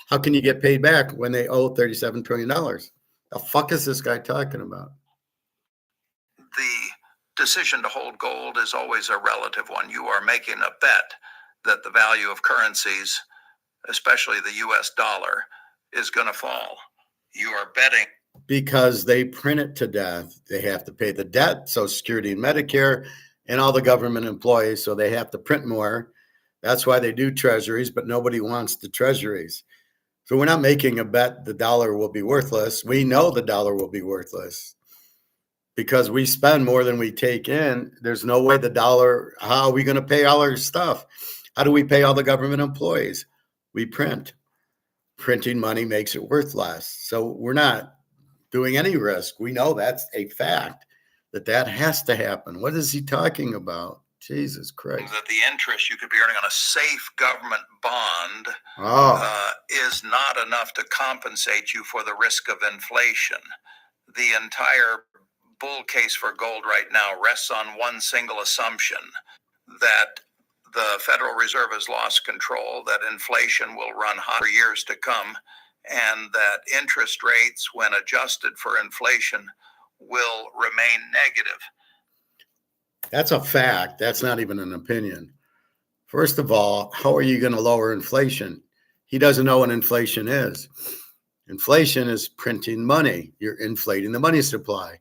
S1: How can you get paid back when they owe $37 trillion? The fuck is this guy talking about?
S2: The decision to hold gold is always a relative one. You are making a bet that the value of currencies, especially the US dollar, is going to fall. You are betting.
S1: Because they print it to death. They have to pay the debt, Social Security and Medicare, and all the government employees, so they have to print more. That's why they do treasuries, but nobody wants the treasuries. So we're not making a bet the dollar will be worthless. We know the dollar will be worthless because we spend more than we take in. There's no way the dollar, how are we going to pay all our stuff? How do we pay all the government employees? We print. Printing money makes it worth less. So we're not doing any risk. We know that's a fact, that has to happen. What is he talking about? Jesus Christ.
S2: That the interest you could be earning on a safe government bond is not enough to compensate you for the risk of inflation. The entire bull case for gold right now rests on one single assumption, that the Federal Reserve has lost control, that inflation will run hot for years to come, and that interest rates, when adjusted for inflation, will remain negative.
S1: That's a fact. That's not even an opinion. First of all, how are you going to lower inflation? He doesn't know what inflation is. Inflation is printing money. You're inflating the money supply.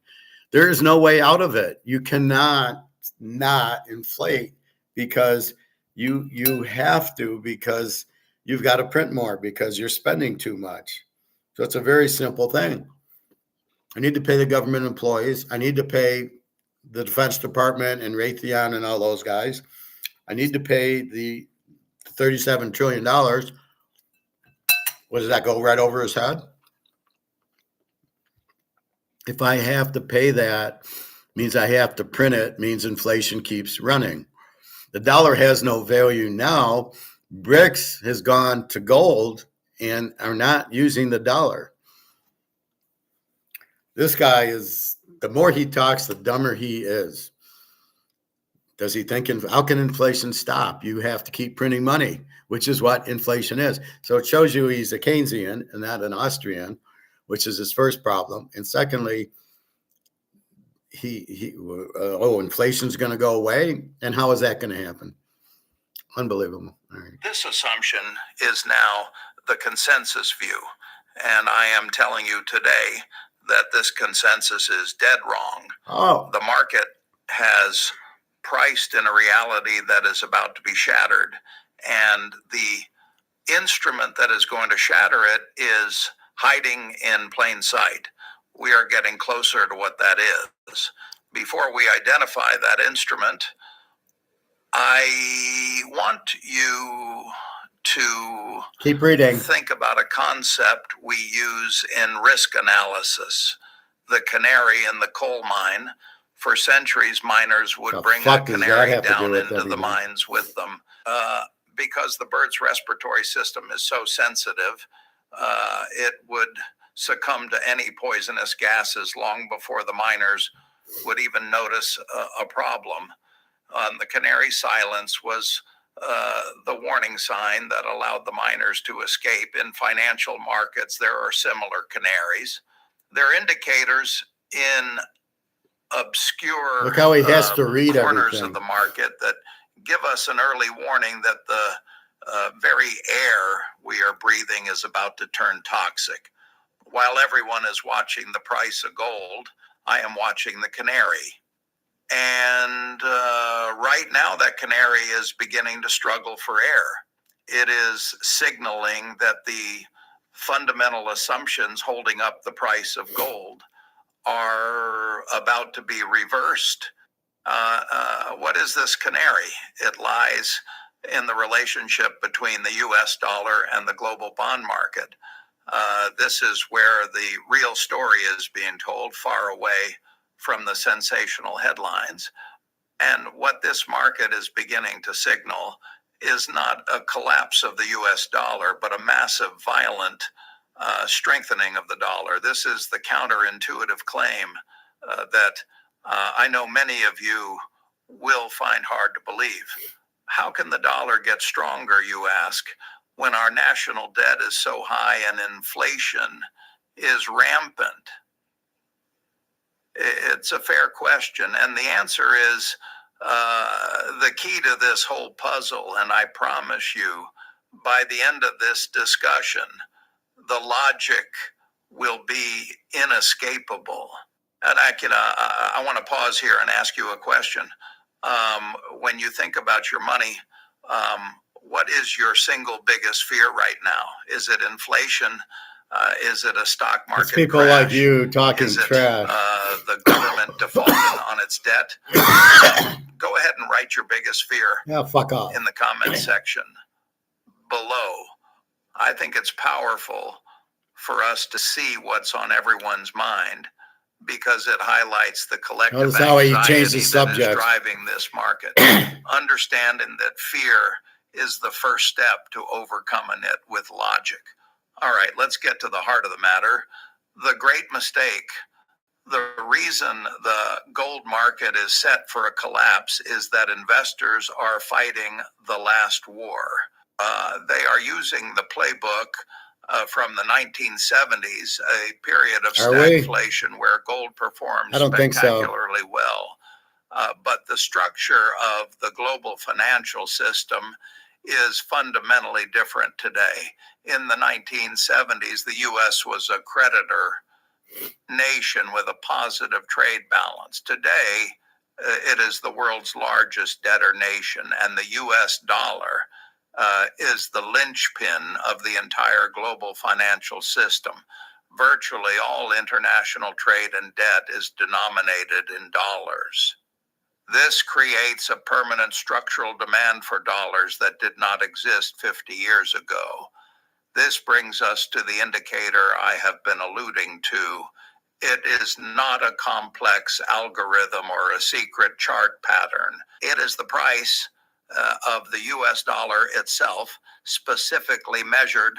S1: There is no way out of it. You cannot not inflate because you have to, because you've got to print more because you're spending too much. So it's a very simple thing. I need to pay the government employees. I need to pay the Defense Department and Raytheon and all those guys. I need to pay the $37 trillion. What does that go right over his head? If I have to pay that, means I have to print it, means inflation keeps running. The dollar has no value now. BRICS has gone to gold and are not using the dollar. This guy is, the more he talks, the dumber he is. Does he think, how can inflation stop? You have to keep printing money, which is what inflation is. So it shows you he's a Keynesian and not an Austrian, which is his first problem. And secondly, inflation's going to go away. And how is that going to happen? Unbelievable. All right.
S2: This assumption is now the consensus view. And I am telling you today that this consensus is dead wrong.
S1: Oh.
S2: The market has priced in a reality that is about to be shattered. And the instrument that is going to shatter it is hiding in plain sight. We are getting closer to what that is. Before we identify that instrument, I want you to
S1: keep reading.
S2: Think about a concept we use in risk analysis. The canary in the coal mine. For centuries, miners would bring a canary down into the mines with them because the bird's respiratory system is so sensitive. It would succumb to any poisonous gases long before the miners would even notice a problem. The canary silence was the warning sign that allowed the miners to escape. In financial markets, there are similar canaries. They're indicators in obscure
S1: Look how he has to read
S2: corners
S1: everything.
S2: Of the market that give us an early warning that the very air we are breathing is about to turn toxic. While everyone is watching the price of gold, I am watching the canary. And right now, that canary is beginning to struggle for air. It is signaling that the fundamental assumptions holding up the price of gold are about to be reversed. What is this canary? It lies in the relationship between the US dollar and the global bond market. This is where the real story is being told, far away from the sensational headlines. And what this market is beginning to signal is not a collapse of the US dollar, but a massive, violent strengthening of the dollar. This is the counterintuitive claim that I know many of you will find hard to believe. How can the dollar get stronger, you ask, when our national debt is so high and inflation is rampant? It's a fair question. And the answer is the key to this whole puzzle. And I promise you, by the end of this discussion, the logic will be inescapable. And I want to pause here and ask you a question. When you think about your money, what is your single biggest fear right now? Is it inflation? Is it a stock market
S1: It's people
S2: crash?
S1: like you talking
S2: Is it
S1: trash.
S2: the government defaulting on its debt? Go ahead and write your biggest fear
S1: Yeah, fuck off.
S2: in the comment section below. I think it's powerful for us to see what's on everyone's mind because it highlights the collective
S1: Notice how he changed
S2: anxiety
S1: the
S2: that is
S1: subject.
S2: driving this market. Understanding that fear is the first step to overcoming it with logic. All right, let's get to the heart of the matter. The great mistake, the reason the gold market is set for a collapse is that investors are fighting the last war. They are using the playbook from the 1970s, a period of stagflation where gold performed spectacularly well. But the structure of the global financial system is fundamentally different today. In the 1970s, the U.S. was a creditor nation with a positive trade balance. Today, it is the world's largest debtor nation, and the U.S. dollar is the linchpin of the entire global financial system. Virtually all international trade and debt is denominated in dollars. This creates a permanent structural demand for dollars that did not exist 50 years ago. This brings us to the indicator I have been alluding to. It is not a complex algorithm or a secret chart pattern. It is the price of the US dollar itself, specifically measured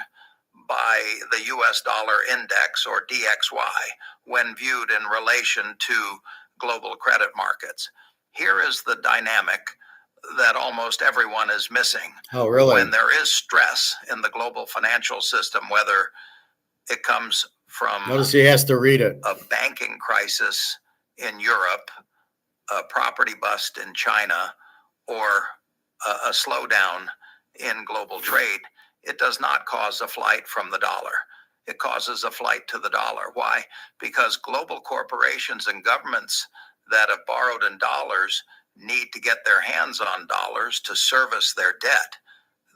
S2: by the US dollar index or DXY when viewed in relation to global credit markets. Here is the dynamic that almost everyone is missing.
S1: Oh, really?
S2: When there is stress in the global financial system, whether it comes from
S1: Notice he has to read it.
S2: a banking crisis in Europe, a property bust in China, or a slowdown in global trade, it does not cause a flight from the dollar. It causes a flight to the dollar. Why? Because global corporations and governments that have borrowed in dollars need to get their hands on dollars to service their debt.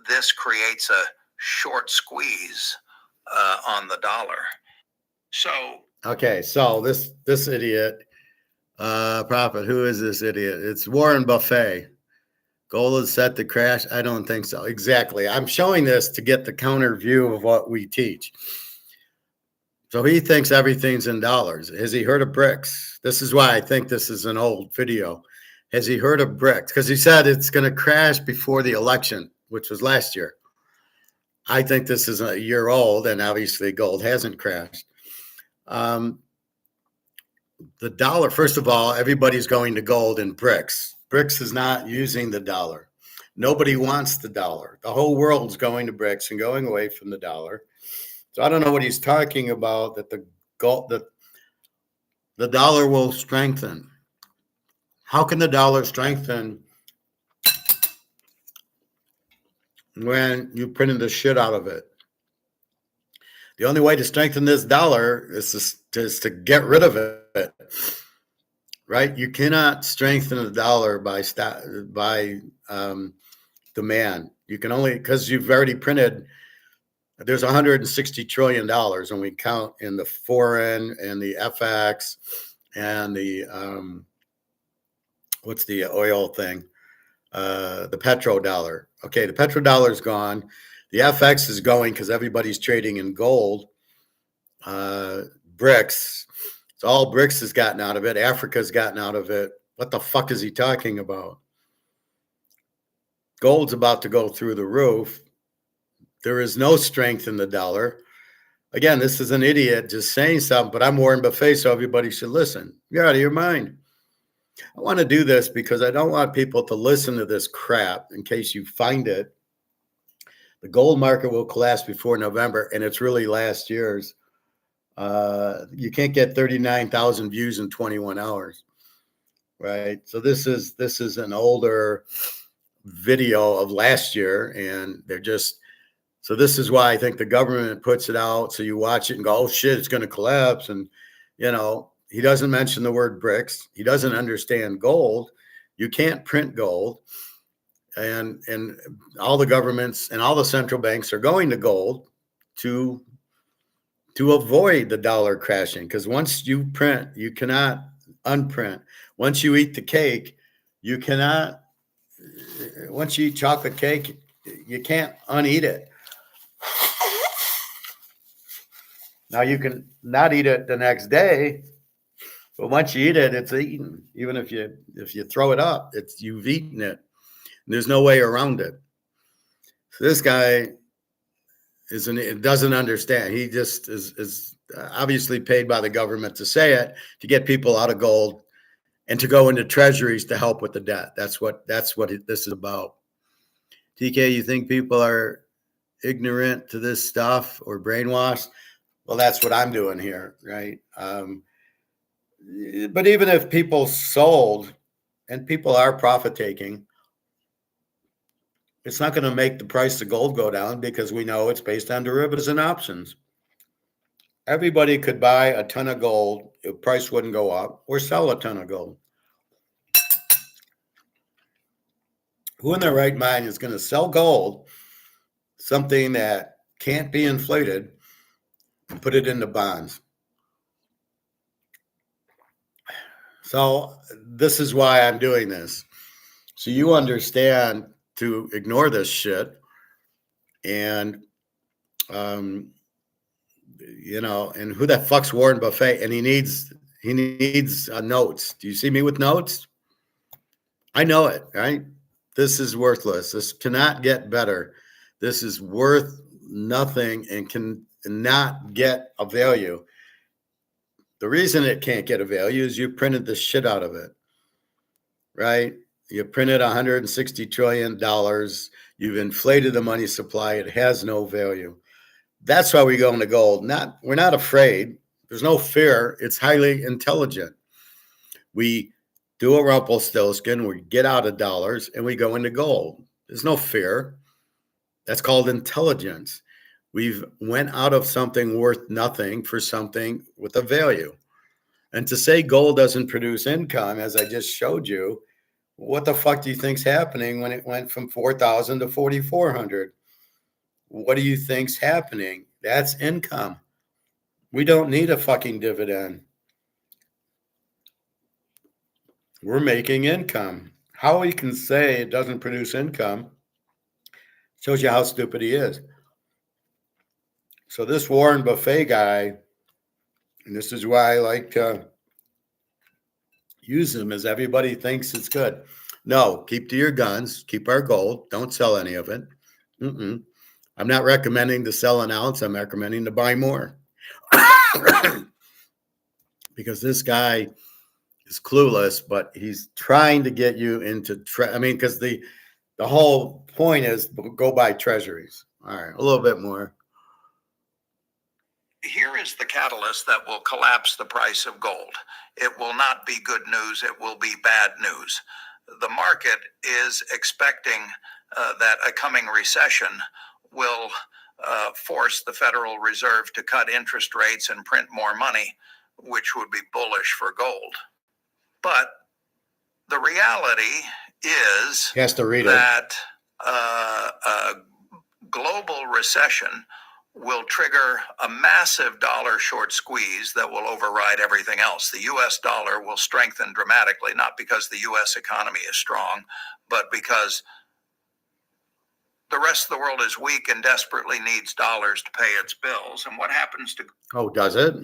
S2: This creates a short squeeze on the dollar. So
S1: this idiot, prophet, who is this idiot? It's Warren Buffett. Gold is set to crash. I don't think so. Exactly. I'm showing this to get the counter view of what we teach. So he thinks everything's in dollars. Has he heard of BRICS? This is why I think this is an old video. Has he heard of BRICS? Because he said it's going to crash before the election, which was last year. I think this is a year old, and obviously gold hasn't crashed. The dollar, first of all, everybody's going to gold in BRICS. BRICS is not using the dollar. Nobody wants the dollar. The whole world's going to BRICS and going away from the dollar. So I don't know what he's talking about, that the dollar will strengthen. How can the dollar strengthen when you printed the shit out of it? The only way to strengthen this dollar is to get rid of it it, right? You cannot strengthen the dollar by demand. You can only, because you've already printed. There's $160 trillion when we count in the foreign and the FX and the what's the oil thing? The petrodollar. Okay, the petrodollar is gone. The FX is going because everybody's trading in gold. BRICS. It's all BRICS has gotten out of it. Africa's gotten out of it. What the fuck is he talking about? Gold's about to go through the roof. There is no strength in the dollar. Again, this is an idiot just saying something, but I'm Warren Buffett, so everybody should listen. You're out of your mind. I want to do this because I don't want people to listen to this crap in case you find it. The gold market will collapse before November, and it's really last year's. You can't get 39,000 views in 21 hours, right? So this is an older video of last year, and they're just, so this is why I think the government puts it out so you watch it and go, oh shit, it's going to collapse. And he doesn't mention the word BRICS. He doesn't understand gold. You can't print gold. And all the governments and all the central banks are going to gold to avoid the dollar crashing. Because once you print, you cannot unprint. Once you eat the cake, you cannot, once you eat chocolate cake, you can't uneat it. Now you can not eat it the next day, but once you eat it, it's eaten. Even if you throw it up, you've eaten it. There's no way around it. So this guy doesn't understand. He just is obviously paid by the government to say it, to get people out of gold and to go into treasuries to help with the debt. That's what this is about. TK, you think people are ignorant to this stuff or brainwashed? Well, that's what I'm doing here, right? But even if people sold and people are profit taking, it's not going to make the price of gold go down because we know it's based on derivatives and options. Everybody could buy a ton of gold, the price wouldn't go up, or sell a ton of gold. Who in their right mind is going to sell gold, something that can't be inflated, and put it into bonds? So this is why I'm doing this. So you understand to ignore this shit. And, and who the fuck's Warren Buffett? And he needs notes. Do you see me with notes? I know it, right? This is worthless. This cannot get better. This is worth nothing and can not get a value. The reason it can't get a value is you printed the shit out of it, right? You printed $160 trillion. You've inflated the money supply. It has no value. That's why we go into gold. We're not afraid. There's no fear. It's highly intelligent. We do a Rumpelstiltskin. We get out of dollars and we go into gold. There's no fear. That's called intelligence. We've went out of something worth nothing for something with a value. And to say gold doesn't produce income, as I just showed you, what the fuck do you think's happening when it went from 4,000 to 4,400? What do you think's happening? That's income. We don't need a fucking dividend. We're making income. How he can say it doesn't produce income shows you how stupid he is. So this Warren Buffett guy, and this is why I like to use him, as everybody thinks it's good. No, keep to your guns. Keep our gold. Don't sell any of it. I'm not recommending to sell an ounce. I'm recommending to buy more. Because this guy is clueless, but he's trying to get you into because the whole point is go buy treasuries. All right, a little bit more.
S2: Here is the catalyst that will collapse the price of gold. It will not be good news. It will be bad news. The market is expecting that a coming recession will force the Federal Reserve to cut interest rates and print more money, which would be bullish for gold. But the reality is
S1: He has to read it.
S2: that a global recession will trigger a massive dollar short squeeze that will override everything else. The US dollar will strengthen dramatically, not because the US economy is strong, but because the rest of the world is weak and desperately needs dollars to pay its bills. And what happens to...
S1: Oh, does it?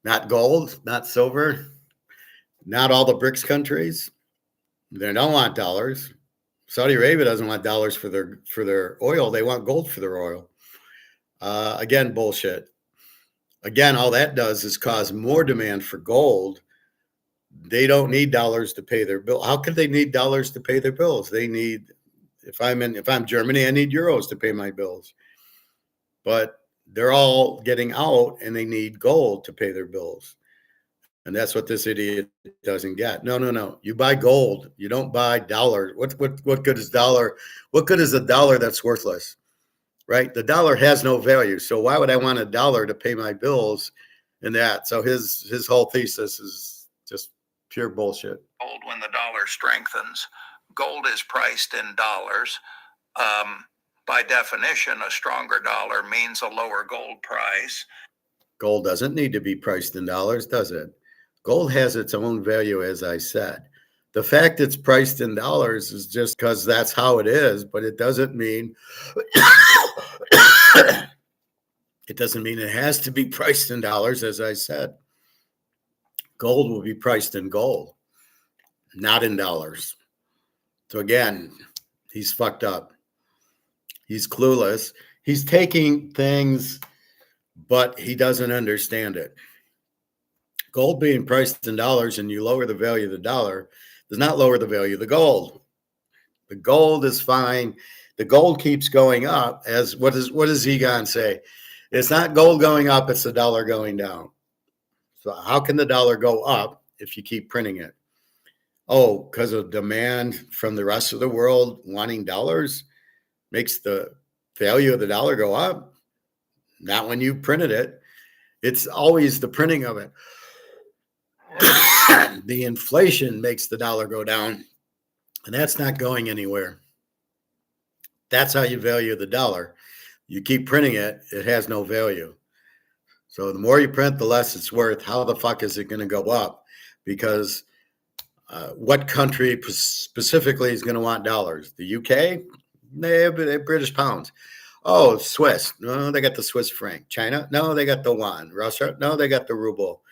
S1: Not gold, not silver, not all the BRICS countries. They don't want dollars. Saudi Arabia doesn't want dollars for their oil. They want gold for their oil. Again, bullshit. Again, all that does is cause more demand for gold. They don't need dollars to pay their bill. How could they need dollars to pay their bills? They need, if I'm Germany, I need euros to pay my bills. But they're all getting out and they need gold to pay their bills. And that's what this idiot doesn't get. No. You buy gold. You don't buy dollars. What good is dollar? What good is a dollar that's worthless? Right? The dollar has no value. So why would I want a dollar to pay my bills and that? So his whole thesis is just pure bullshit.
S2: Gold when the dollar strengthens. Gold is priced in dollars. By definition, a stronger dollar means a lower gold price.
S1: Gold doesn't need to be priced in dollars, does it? Gold has its own value, as I said. The fact it's priced in dollars is just because that's how it is, but it doesn't mean it has to be priced in dollars, as I said. Gold will be priced in gold, not in dollars. So again, he's fucked up. He's clueless. He's taking things, but he doesn't understand it. Gold being priced in dollars and you lower the value of the dollar does not lower the value of the gold. The gold is fine. The gold keeps going up. As what does Egon say? It's not gold going up, it's the dollar going down. So how can the dollar go up if you keep printing it? Oh, because of demand from the rest of the world wanting dollars makes the value of the dollar go up? Not when you printed it. It's always the printing of it. The inflation makes the dollar go down, and that's not going anywhere. That's how you value the dollar. You keep printing it, it has no value. So the more you print, the less it's worth. How the fuck is it going to go up? Because what country specifically is going to want dollars? The UK? They have British pounds. Oh, Swiss. No, they got the Swiss franc. China? No, they got the yuan. Russia? No, they got the ruble.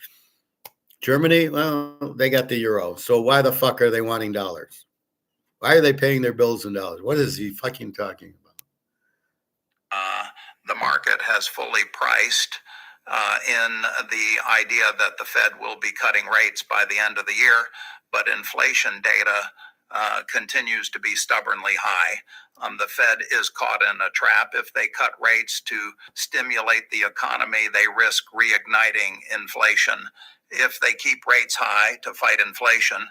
S1: Germany? Well, they got the euro. So why the fuck are they wanting dollars? Why are they paying their bills in dollars? What is he fucking talking about?
S2: The market has fully priced in the idea that the Fed will be cutting rates by the end of the year, but inflation data continues to be stubbornly high. The Fed is caught in a trap. If they cut rates to stimulate the economy, they risk reigniting inflation. If they keep rates high to fight inflation,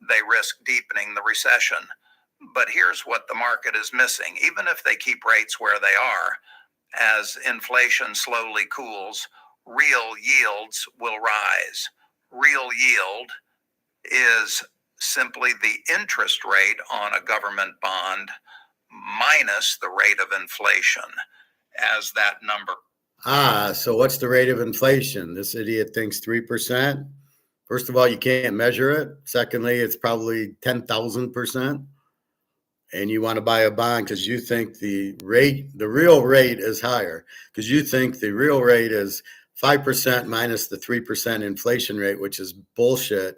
S2: they risk deepening the recession. But here's what the market is missing. Even if they keep rates where they are, as inflation slowly cools, real yields will rise. Real yield is simply the interest rate on a government bond minus the rate of inflation as that number.
S1: So what's the rate of inflation? This idiot thinks 3%. First of all, you can't measure it. Secondly, it's probably 10,000%. And you want to buy a bond because you think the real rate is higher, because you think the real rate is 5% minus the 3% inflation rate, which is bullshit,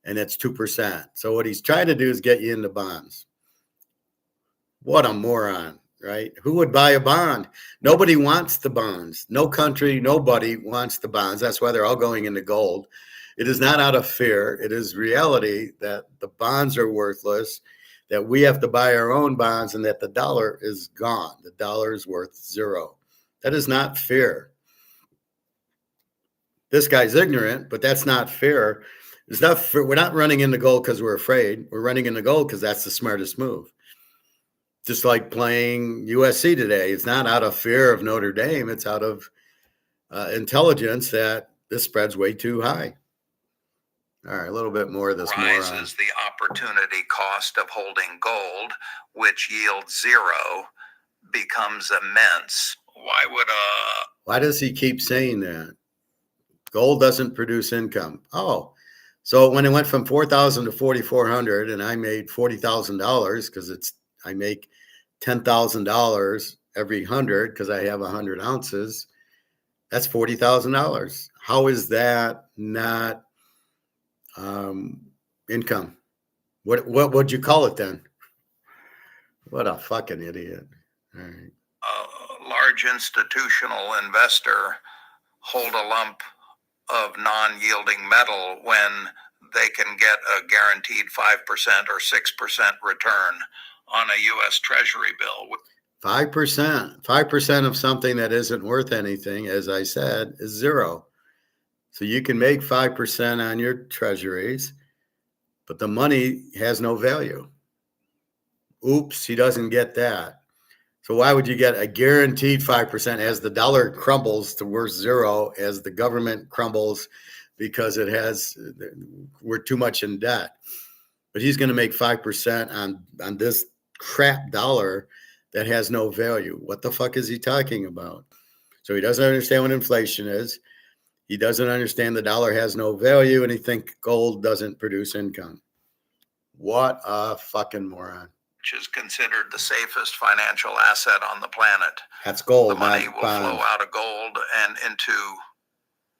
S1: and it's 2%. So what he's trying to do is get you into bonds. What a moron, right? Who would buy a bond? Nobody wants the bonds. No country, nobody wants the bonds. That's why they're all going into gold. It is not out of fear. It is reality that the bonds are worthless, that we have to buy our own bonds, and that the dollar is gone. The dollar is worth zero. That is not fear. This guy's ignorant, but that's not fear. It's not fear. We're not running into gold because we're afraid. We're running into gold because that's the smartest move. Just like playing USC today. It's not out of fear of Notre Dame. It's out of intelligence that this spread's way too high. All right, a little bit more of this moron.
S2: Rises the opportunity cost of holding gold, which yields zero, becomes immense.
S1: Why does he keep saying that? Gold doesn't produce income. Oh, so when it went from 4,000 to 4,400, and I made $40,000 because I make $10,000 every 100 because I have 100 ounces. That's $40,000. How is that not income? What would you call it then? What a fucking idiot! All right.
S2: A large institutional investor hold a lump of non-yielding metal when they can get a guaranteed 5% or 6% return on a U.S. Treasury bill.
S1: 5% of something that isn't worth anything, as I said, is zero. So you can make 5% on your treasuries, but the money has no value. Oops, he doesn't get that. So why would you get a guaranteed 5% as the dollar crumbles to worth zero, as the government crumbles because we're too much in debt? But he's going to make 5% on this crap dollar that has no value. What the fuck is he talking about? So he doesn't understand what inflation is. He doesn't understand the dollar has no value, and he thinks gold doesn't produce income. What a fucking moron.
S2: Which is considered the safest financial asset on the planet.
S1: That's gold.
S2: The money will flow out of gold and into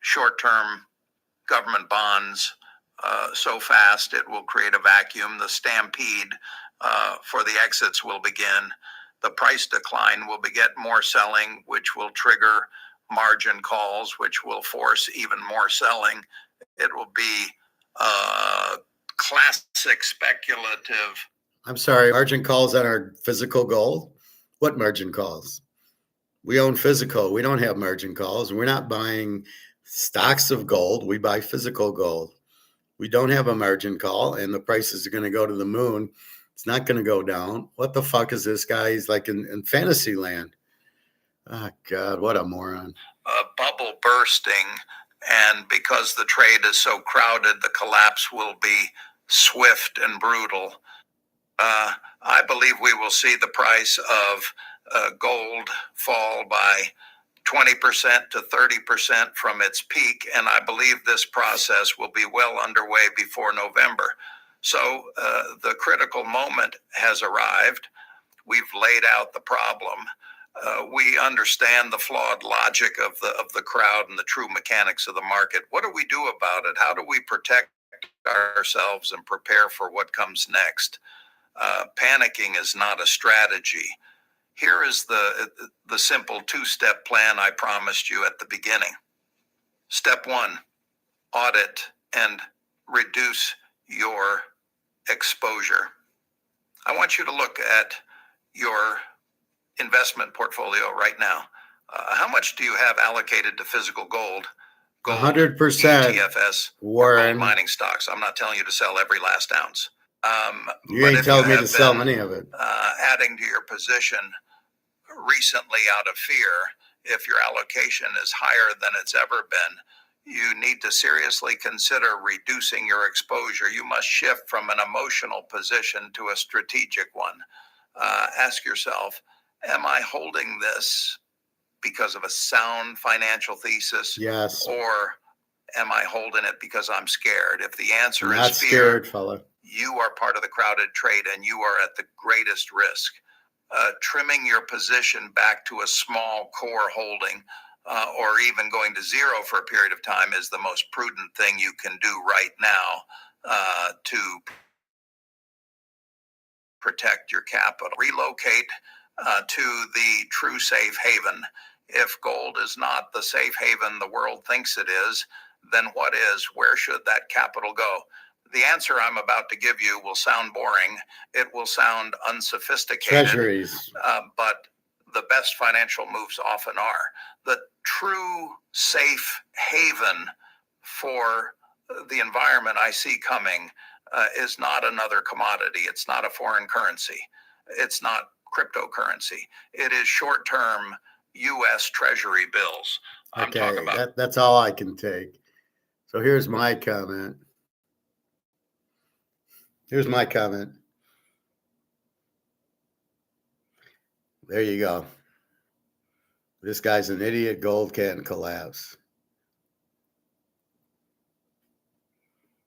S2: short-term government bonds so fast it will create a vacuum. The stampede for the exits will begin. The price decline will beget more selling, which will trigger margin calls, which will force even more selling. It will be classic speculative.
S1: I'm sorry, margin calls on our physical gold? What margin calls? We own physical. We don't have margin calls. We're not buying stocks of gold. We buy physical gold. We don't have a margin call, and the prices are going to go to the moon. It's not going to go down. What the fuck is this guy? He's like in fantasy land. Oh, God, what a moron.
S2: A bubble bursting, and because the trade is so crowded, the collapse will be swift and brutal. I believe we will see the price of gold fall by 20% to 30% from its peak, and I believe this process will be well underway before November. So the critical moment has arrived. We've laid out the problem. We understand the flawed logic of the crowd and the true mechanics of the market. What do we do about it? How do we protect ourselves and prepare for what comes next? Panicking is not a strategy. Here is the simple two-step plan I promised you at the beginning. Step one, audit and reduce your exposure. I want you to look at your investment portfolio right now. How much do you have allocated to physical gold?
S1: 100%.
S2: ETFs,
S1: Warren.
S2: gold mining stocks. I'm not telling you to sell every last ounce.
S1: You ain't telling me to sell any of it.
S2: Adding to your position recently out of fear, if your allocation is higher than it's ever been, you need to seriously consider reducing your exposure. You must shift from an emotional position to a strategic one. Ask yourself, am I holding this because of a sound financial thesis?
S1: Yes.
S2: Or am I holding it because I'm scared? If the answer
S1: Not
S2: is fear,
S1: scared, fella.
S2: you are part of the crowded trade and you are at the greatest risk. Trimming your position back to a small core holding or even going to zero for a period of time is the most prudent thing you can do right now to protect your capital. Relocate to the true safe haven. If gold is not the safe haven the world thinks it is, then what is? Where should that capital go? The answer I'm about to give you will sound boring. It will sound unsophisticated.
S1: Treasuries.
S2: But the best financial moves often are. The true safe haven for the environment I see coming is not another commodity. It's not a foreign currency. It's not cryptocurrency. It is short-term U.S. Treasury bills. I'm talking about.
S1: That's all I can take. So here's my comment. Here's my comment. There you go. This guy's an idiot. Gold can't collapse.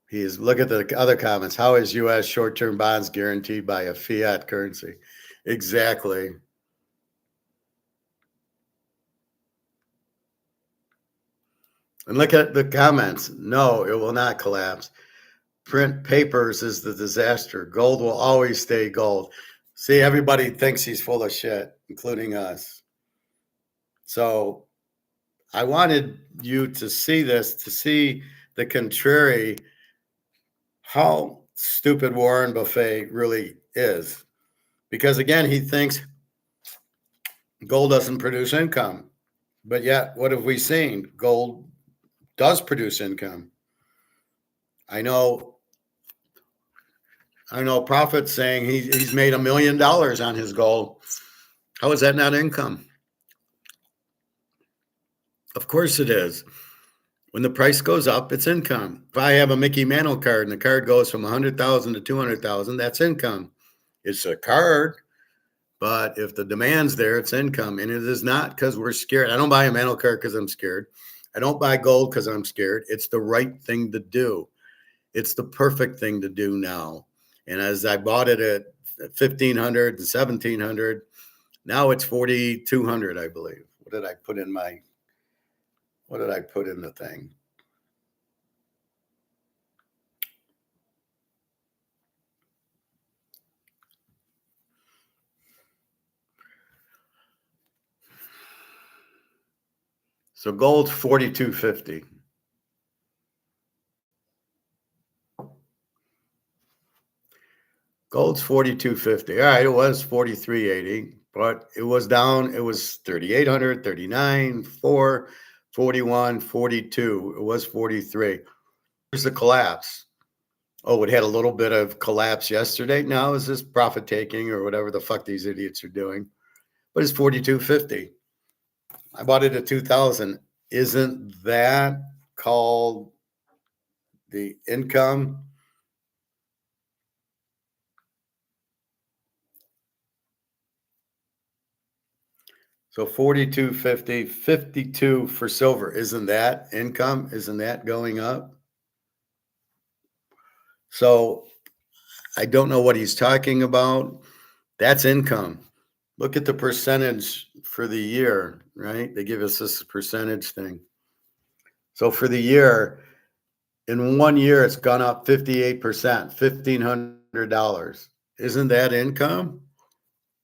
S1: He is. Look at the other comments. How is U.S. short-term bonds guaranteed by a fiat currency? Exactly. And look at the comments. No, it will not collapse. Print papers is the disaster. Gold will always stay gold. See, everybody thinks he's full of shit, including us. So I wanted you to see this, to see the contrary, how stupid Warren Buffett really is. Because again, he thinks gold doesn't produce income. But yet, what have we seen? Gold does produce income. I know Prophet saying he's made $1 million on his gold. How is that not income? Of course it is. When the price goes up, it's income. If I have a Mickey Mantle card and the card goes from 100,000 to 200,000, that's income. It's a card, but if the demand's there, it's income. And it is not because we're scared. I don't buy a Mantle card because I'm scared. I don't buy gold because I'm scared. It's the right thing to do. It's the perfect thing to do now. And as I bought it at 1,500 and 1,700, now it's 4,200, I believe. What did I put in the thing? So gold's 4,250. Gold's 4,250. All right, it was 4,380, but it was down. It was 3,800, 39, 4, 41, 42. It was 43. Here's the collapse. Oh, it had a little bit of collapse yesterday. Now is this profit taking or whatever the fuck these idiots are doing? But it's 4,250. I bought it at 2,000. Isn't that called the income? So 42.50, 52 for silver. Isn't that income? Isn't that going up? So I don't know what he's talking about. That's income. Look at the percentage for the year, right? They give us this percentage thing. So for the year, in 1 year, it's gone up 58%, $1,500. Isn't that income?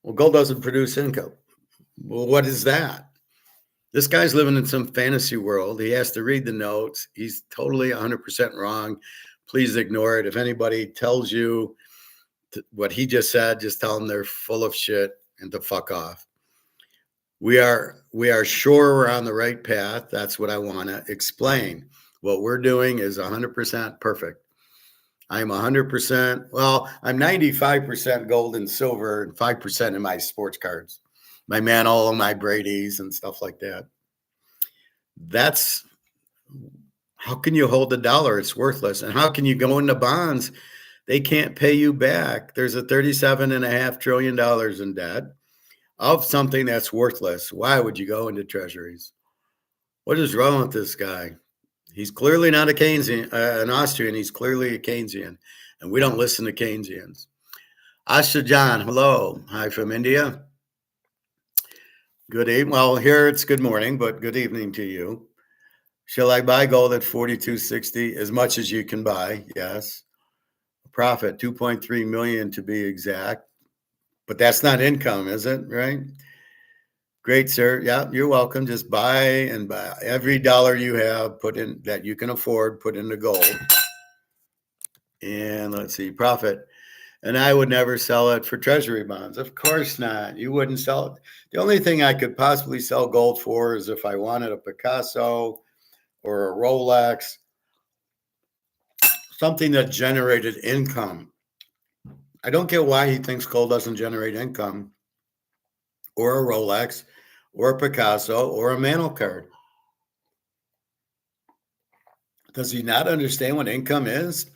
S1: Well, gold doesn't produce income. Well, what is that? This guy's living in some fantasy world. He has to read the notes. He's totally 100% wrong. Please ignore it. If anybody tells you what he just said, just tell them they're full of shit and to fuck off. We are sure we're on the right path. That's what I want to explain. What we're doing is 100% perfect. I'm 100%, well, I'm 95% gold and silver and 5% in my sports cards, my Mantle and my Brady's and stuff like that. That's, how can you hold the dollar? It's worthless. And how can you go into bonds? They can't pay you back. There's a $37.5 trillion in debt of something that's worthless. Why would you go into treasuries? What is wrong with this guy? He's clearly not a Keynesian, an Austrian. He's clearly a Keynesian, and we don't listen to Keynesians. Asha John, hello. Hi from India. Good evening. Well, here it's good morning, but good evening to you. Shall I buy gold at 42.60? As much as you can buy, yes. Profit, 2.3 million to be exact. But that's not income, is it? Right? Great, sir. Yeah, you're welcome. Just buy and buy. Every dollar you have, put in that you can afford, put into gold. And let's see, profit. And I would never sell it for treasury bonds. Of course not. You wouldn't sell it. The only thing I could possibly sell gold for is if I wanted a Picasso or a Rolex, something that generated income. I don't get why he thinks gold doesn't generate income, or a Rolex, or a Picasso, or a Mantle card. Does he not understand what income is?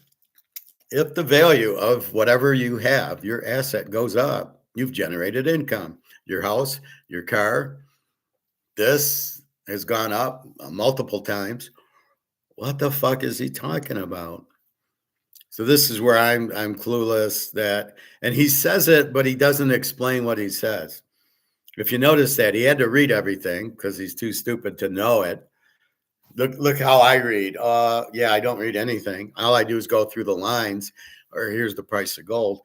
S1: If the value of whatever you have, your asset goes up, you've generated income. Your house, your car, this has gone up multiple times. What the fuck is he talking about? So this is where I'm clueless that, and he says it, but he doesn't explain what he says. If you notice that he had to read everything because he's too stupid to know it. Look how I read. Yeah, I don't read anything. All I do is go through the lines, or here's the price of gold.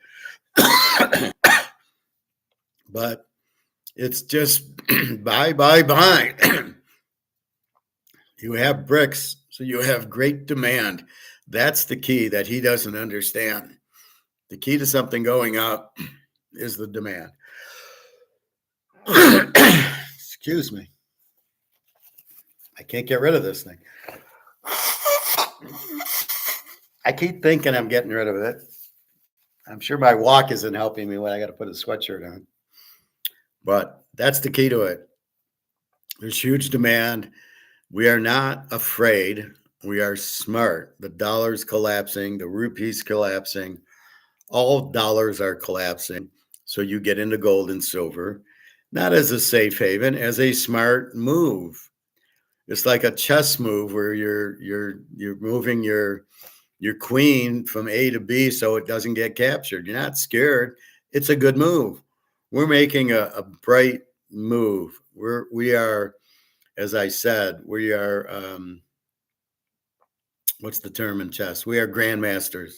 S1: But it's just buy. You have bricks, so you have great demand. That's the key that he doesn't understand. The key to something going up is the demand. Excuse me. I can't get rid of this thing. I keep thinking I'm getting rid of it. I'm sure my walk isn't helping me when I got to put a sweatshirt on. But that's the key to it. There's huge demand. We are not afraid. We are smart. The dollar's collapsing. The rupee's collapsing. All dollars are collapsing. So you get into gold and silver, not as a safe haven, as a smart move. It's like a chess move where you're moving your queen from A to B so it doesn't get captured. You're not scared. It's a good move. We're making a bright move. We are, as I said, we are what's the term in chess? We are grandmasters.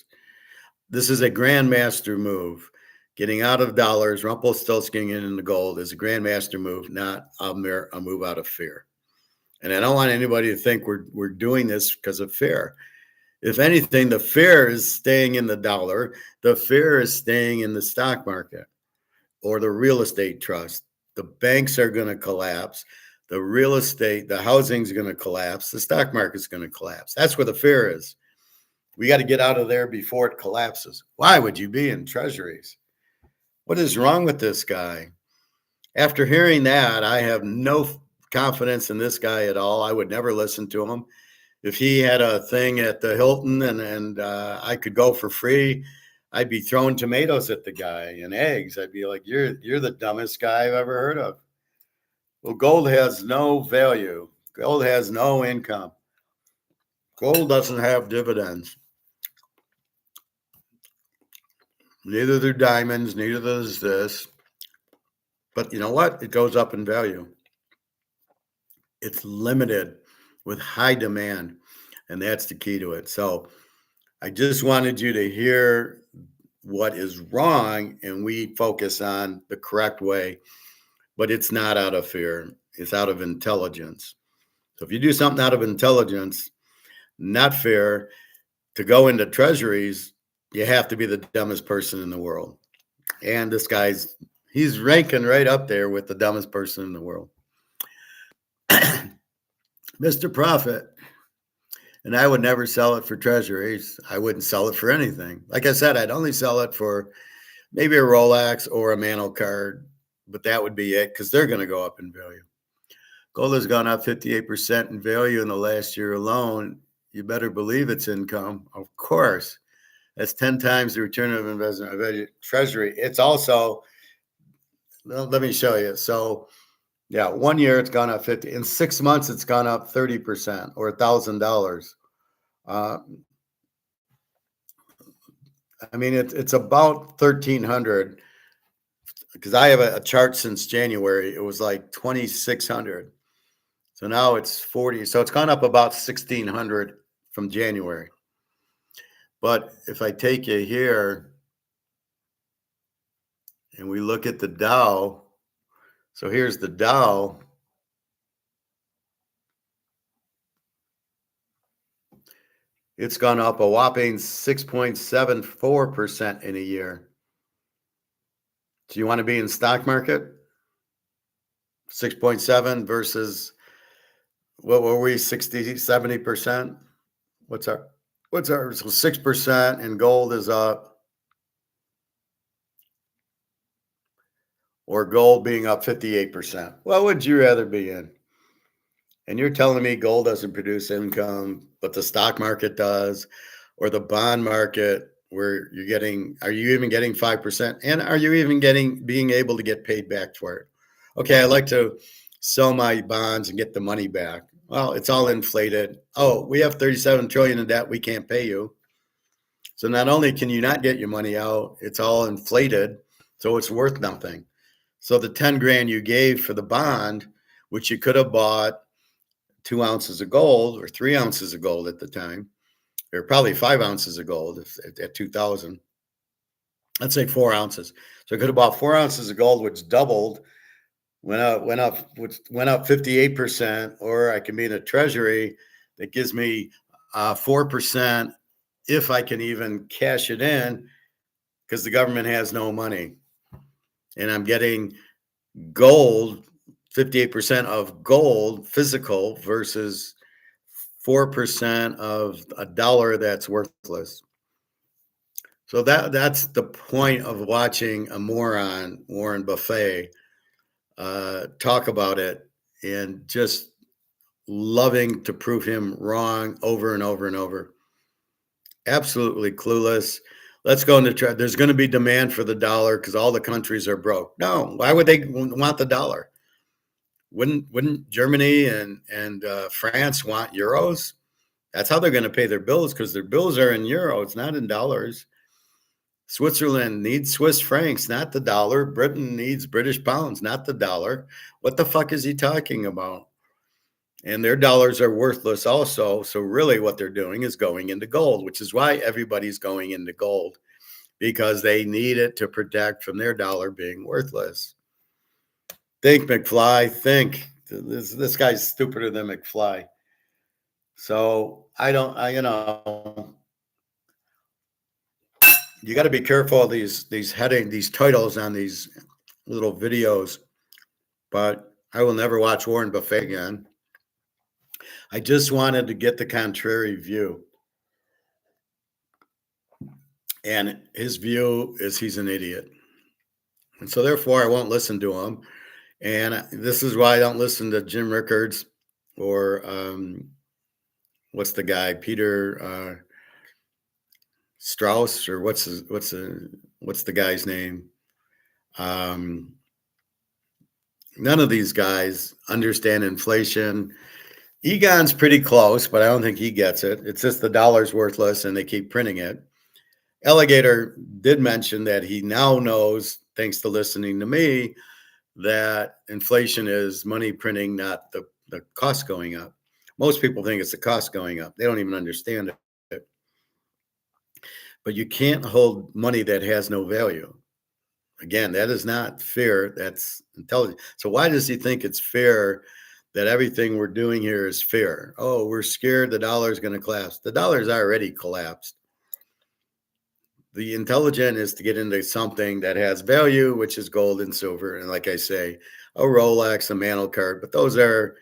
S1: This is a grandmaster move. Getting out of dollars, Rumpelstiltskin into gold is a grandmaster move, not a move out of fear. And I don't want anybody to think we're doing this because of fear. If anything, the fear is staying in the dollar. The fear is staying in the stock market or the real estate trust. The banks are going to collapse. The real estate, the housing's going to collapse. The stock market's going to collapse. That's where the fear is. We got to get out of there before it collapses. Why would you be in treasuries? What is wrong with this guy? After hearing that, I have no confidence in this guy at all. I would never listen to him. If he had a thing at the Hilton and I could go for free, I'd be throwing tomatoes at the guy and eggs. I'd be like, you're the dumbest guy I've ever heard of. Well, gold has no value. Gold has no income. Gold doesn't have dividends. Neither do diamonds, neither does this. But you know what? It goes up in value. It's limited with high demand, and that's the key to it. So I just wanted you to hear what is wrong, and we focus on the correct way, but it's not out of fear. It's out of intelligence. So if you do something out of intelligence, not fear, to go into treasuries, you have to be the dumbest person in the world. And this he's ranking right up there with the dumbest person in the world. Mr. Profit. And I would never sell it for treasuries. I wouldn't sell it for anything. Like I said, I'd only sell it for maybe a Rolex or a Mantle card, but that would be it because they're going to go up in value. Gold has gone up 58% in value in the last year alone. You better believe it's income. Of course. That's 10 times the return of investment treasury. It's also, well, let me show you. So, yeah, 1 year it's gone up 50. In 6 months, it's gone up 30% or $1,000. I mean, it's about 1,300 because I have a chart since January. It was like 2,600. So now it's 40. So it's gone up about 1,600 from January. But if I take you here and we look at the Dow, so here's the Dow. It's gone up a whopping 6.74% in a year. So you want to be in stock market? 6.7 versus what were we, 60, 70%? What's our so 6% and gold is up, or gold being up 58%. What would you rather be in? And you're telling me gold doesn't produce income, but the stock market does, or the bond market where you're getting, are you even getting 5%? And are you even being able to get paid back for it? Okay, I like to sell my bonds and get the money back. Well, it's all inflated. Oh, we have 37 trillion in debt. We can't pay you. So not only can you not get your money out, it's all inflated. So it's worth nothing. So the 10 grand you gave for the bond, which you could have bought 2 ounces of gold or 3 ounces of gold at the time, or probably 5 ounces of gold at 2000. Let's say 4 ounces. So I could have bought 4 ounces of gold, which doubled, went up 58%, or I can be in a treasury that gives me 4% if I can even cash it in because the government has no money. And I'm getting gold, 58% of gold physical versus 4% of a dollar that's worthless. So that's the point of watching a moron, Warren Buffett, talk about it and just loving to prove him wrong over and over and over. Absolutely clueless. Let's go into there's going to be demand for the dollar because all the countries are broke. No, why would they want the dollar? Wouldn't Germany and France want euros? That's how they're going to pay their bills because their bills are in euros, not in dollars. Switzerland needs Swiss francs, not the dollar. Britain needs British pounds, not the dollar. What the fuck is he talking about? And their dollars are worthless also. So really what they're doing is going into gold, which is why everybody's going into gold, because they need it to protect from their dollar being worthless. Think, McFly, think. This guy's stupider than McFly. So you got to be careful of these titles on these little videos. But I will never watch Warren Buffett again. I just wanted to get the contrary view. And his view is he's an idiot. And so therefore I won't listen to him. And this is why I don't listen to Jim Rickards or what's the guy, Peter Strauss, or what's the guy's name? None of these guys understand inflation. Egon's pretty close, but I don't think he gets it. It's just the dollar's worthless and they keep printing it. Alligator did mention that he now knows, thanks to listening to me, that inflation is money printing, not the cost going up. Most people think it's the cost going up. They don't even understand it. But you can't hold money that has no value. Again, that is not fair. That's intelligent. So why does he think it's fair that everything we're doing here is fair? Oh, we're scared the dollar is going to collapse. The dollar's already collapsed. The intelligent is to get into something that has value, which is gold and silver. And like I say, a Rolex, a mantle card, but those are,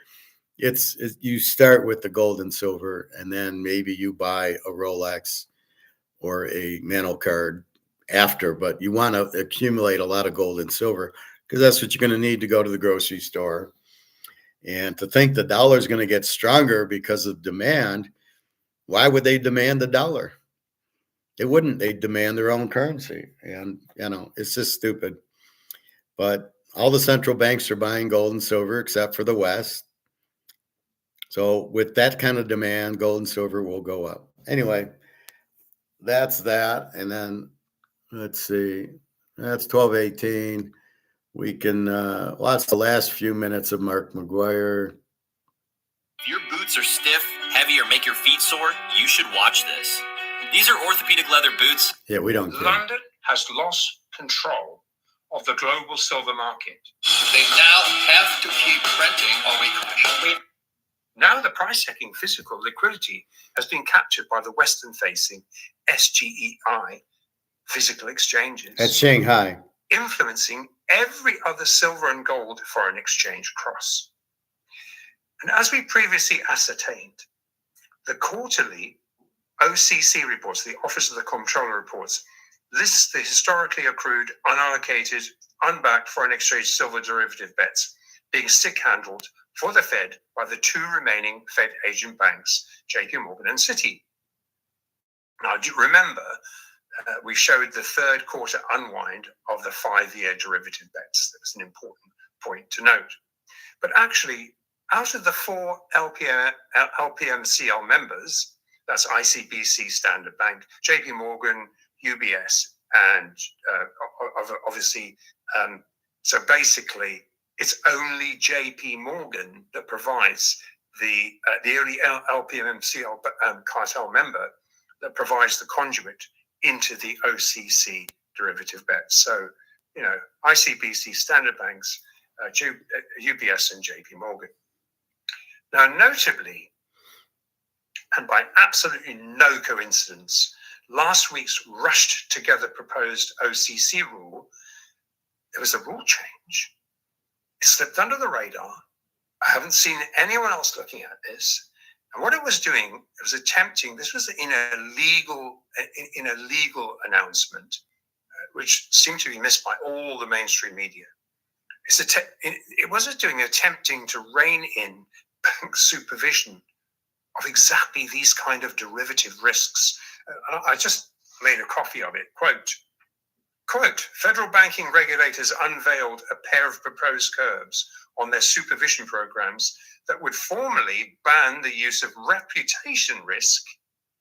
S1: you start with the gold and silver, and then maybe you buy a Rolex or a mantle card after, but you want to accumulate a lot of gold and silver because that's what you're going to need to go to the grocery store. And to think the dollar is going to get stronger because of demand, why would they demand the dollar? They wouldn't. They demand their own currency. And, it's just stupid. But all the central banks are buying gold and silver except for the West. So with that kind of demand, gold and silver will go up. Anyway, that's that. And then let's see, that's 12:18. We can watch the last few minutes of Mark McGuire.
S4: If your boots are stiff, heavy, or make your feet sore, you should watch this. These are orthopedic leather boots.
S1: Yeah, we don't care.
S3: London has lost control of the global silver market.
S2: They now have to keep printing or we crash.
S3: Now the price-setting physical liquidity has been captured by the Western-facing SGEI, physical exchanges.
S1: At Shanghai.
S3: Influencing every other silver and gold foreign exchange cross. And as we previously ascertained, the quarterly OCC reports, the Office of the Comptroller reports, lists the historically accrued, unallocated, unbacked foreign exchange silver derivative bets being stick-handled for the Fed by the two remaining Fed agent banks, JP Morgan and Citi. Now, do you remember, we showed the third quarter unwind of the 5-year derivative bets. That was an important point to note. But actually, out of the 4 LPMCL members, that's ICBC, Standard Bank, JP Morgan, UBS, and obviously, so basically, it's only JP Morgan that provides the only LPMCL cartel member that provides the conduit into the OCC derivative bets. So, ICBC, Standard Banks, UBS, and JP Morgan. Now, notably, and by absolutely no coincidence, last week's rushed together proposed OCC rule, there was a rule change. It slipped under the radar. I haven't seen anyone else looking at this. And what it was doing, it was attempting, this was in a legal announcement, which seemed to be missed by all the mainstream media. It was attempting to rein in bank supervision of exactly these kind of derivative risks. I just made a copy of it. Quote, federal banking regulators unveiled a pair of proposed curbs on their supervision programs that would formally ban the use of reputation risk.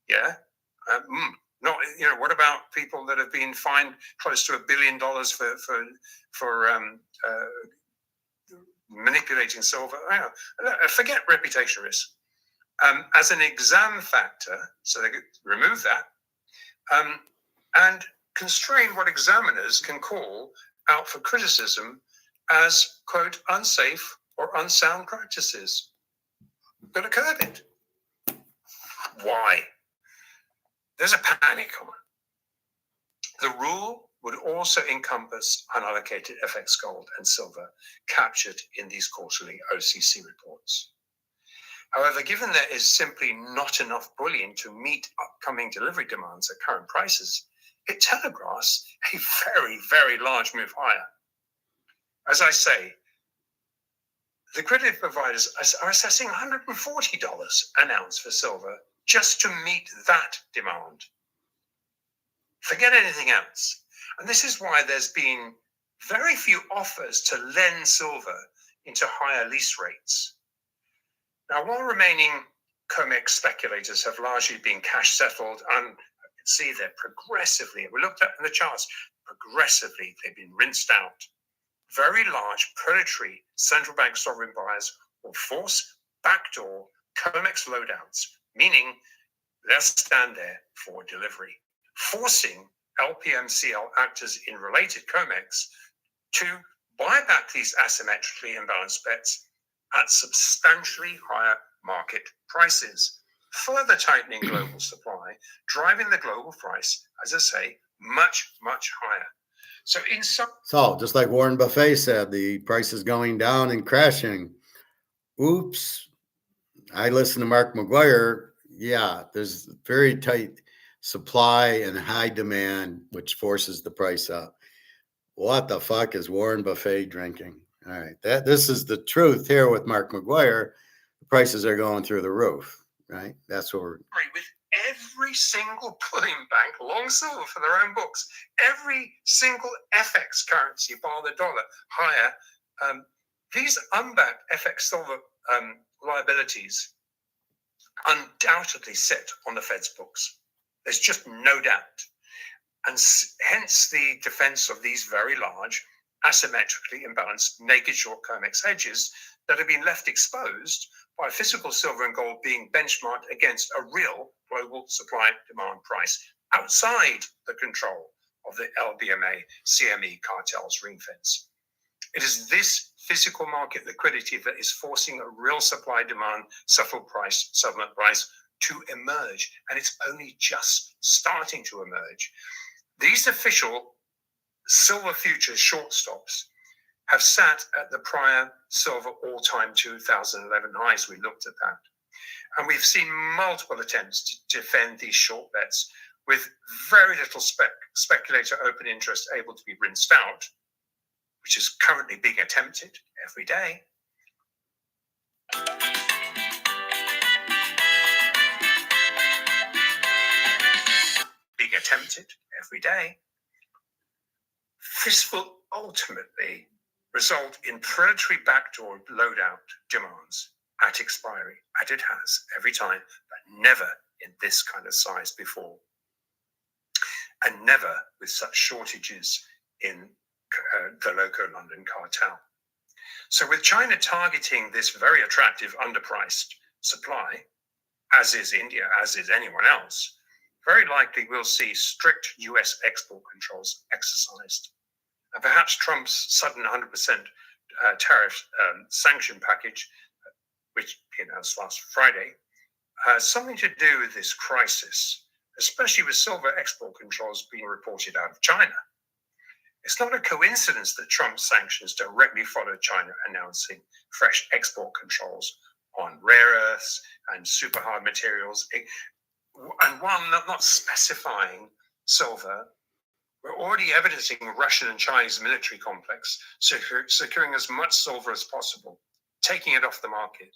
S3: Yeah. What about people that have been fined close to $1 billion for manipulating silver? Forget reputation risk. As an exam factor, so they could remove that, and constrain what examiners can call out for criticism as, quote, unsafe or unsound practices. Going to curb it. Why? There's a panic on. The rule would also encompass unallocated FX gold and silver captured in these quarterly OCC reports. However, given there is simply not enough bullion to meet upcoming delivery demands at current prices, it telegraphs a very, very large move higher. As I say, liquidity providers are assessing $140 an ounce for silver just to meet that demand. Forget anything else. And this is why there's been very few offers to lend silver into higher lease rates. Now, while remaining COMEX speculators have largely been cash settled, and you can see they're progressively, we looked at in the charts, progressively they've been rinsed out. Very large predatory central bank sovereign buyers will force backdoor COMEX loadouts, meaning they'll stand there for delivery, forcing LPMCL actors in related COMEX to buy back these asymmetrically imbalanced bets at substantially higher market prices, further tightening global supply, driving the global price, as I say, much, much higher. So
S1: just like Warren Buffett said, the price is going down and crashing. Oops. I listen to Mark McGuire. Yeah, there's very tight supply and high demand, which forces the price up. What the fuck is Warren Buffett drinking? All right, this is the truth here with Mark McGuire. The prices are going through the roof, right? That's what we're...
S3: With every single bullion bank long silver for their own books, every single FX currency, bar the dollar, higher. These unbacked FX silver liabilities undoubtedly sit on the Fed's books. There's just no doubt. And hence the defense of these very large, asymmetrically imbalanced, naked short COMEX hedges that have been left exposed by physical silver and gold being benchmarked against a real global supply-demand price outside the control of the LBMA CME cartel's ring fence. It is this physical market liquidity that is forcing a real supply-demand settlement price to emerge, and it's only just starting to emerge. These official silver futures short stops have sat at the prior silver all-time 2011 highs. We looked at that. And we've seen multiple attempts to defend these short bets with very little speculator open interest able to be rinsed out, which is currently being attempted every day. Being attempted every day. This will ultimately result in predatory backdoor loadout demands at expiry, as it has every time, but never in this kind of size before, and never with such shortages in the local London cartel. So with China targeting this very attractive underpriced supply, as is India, as is anyone else, very likely we'll see strict US export controls exercised. And perhaps Trump's sudden 100% tariff sanction package, which he announced last Friday, has something to do with this crisis, especially with silver export controls being reported out of China. It's not a coincidence that Trump's sanctions directly followed China announcing fresh export controls on rare earths and super hard materials, and while not specifying silver, we're already evidencing Russian and Chinese military complex securing as much silver as possible, taking it off the market.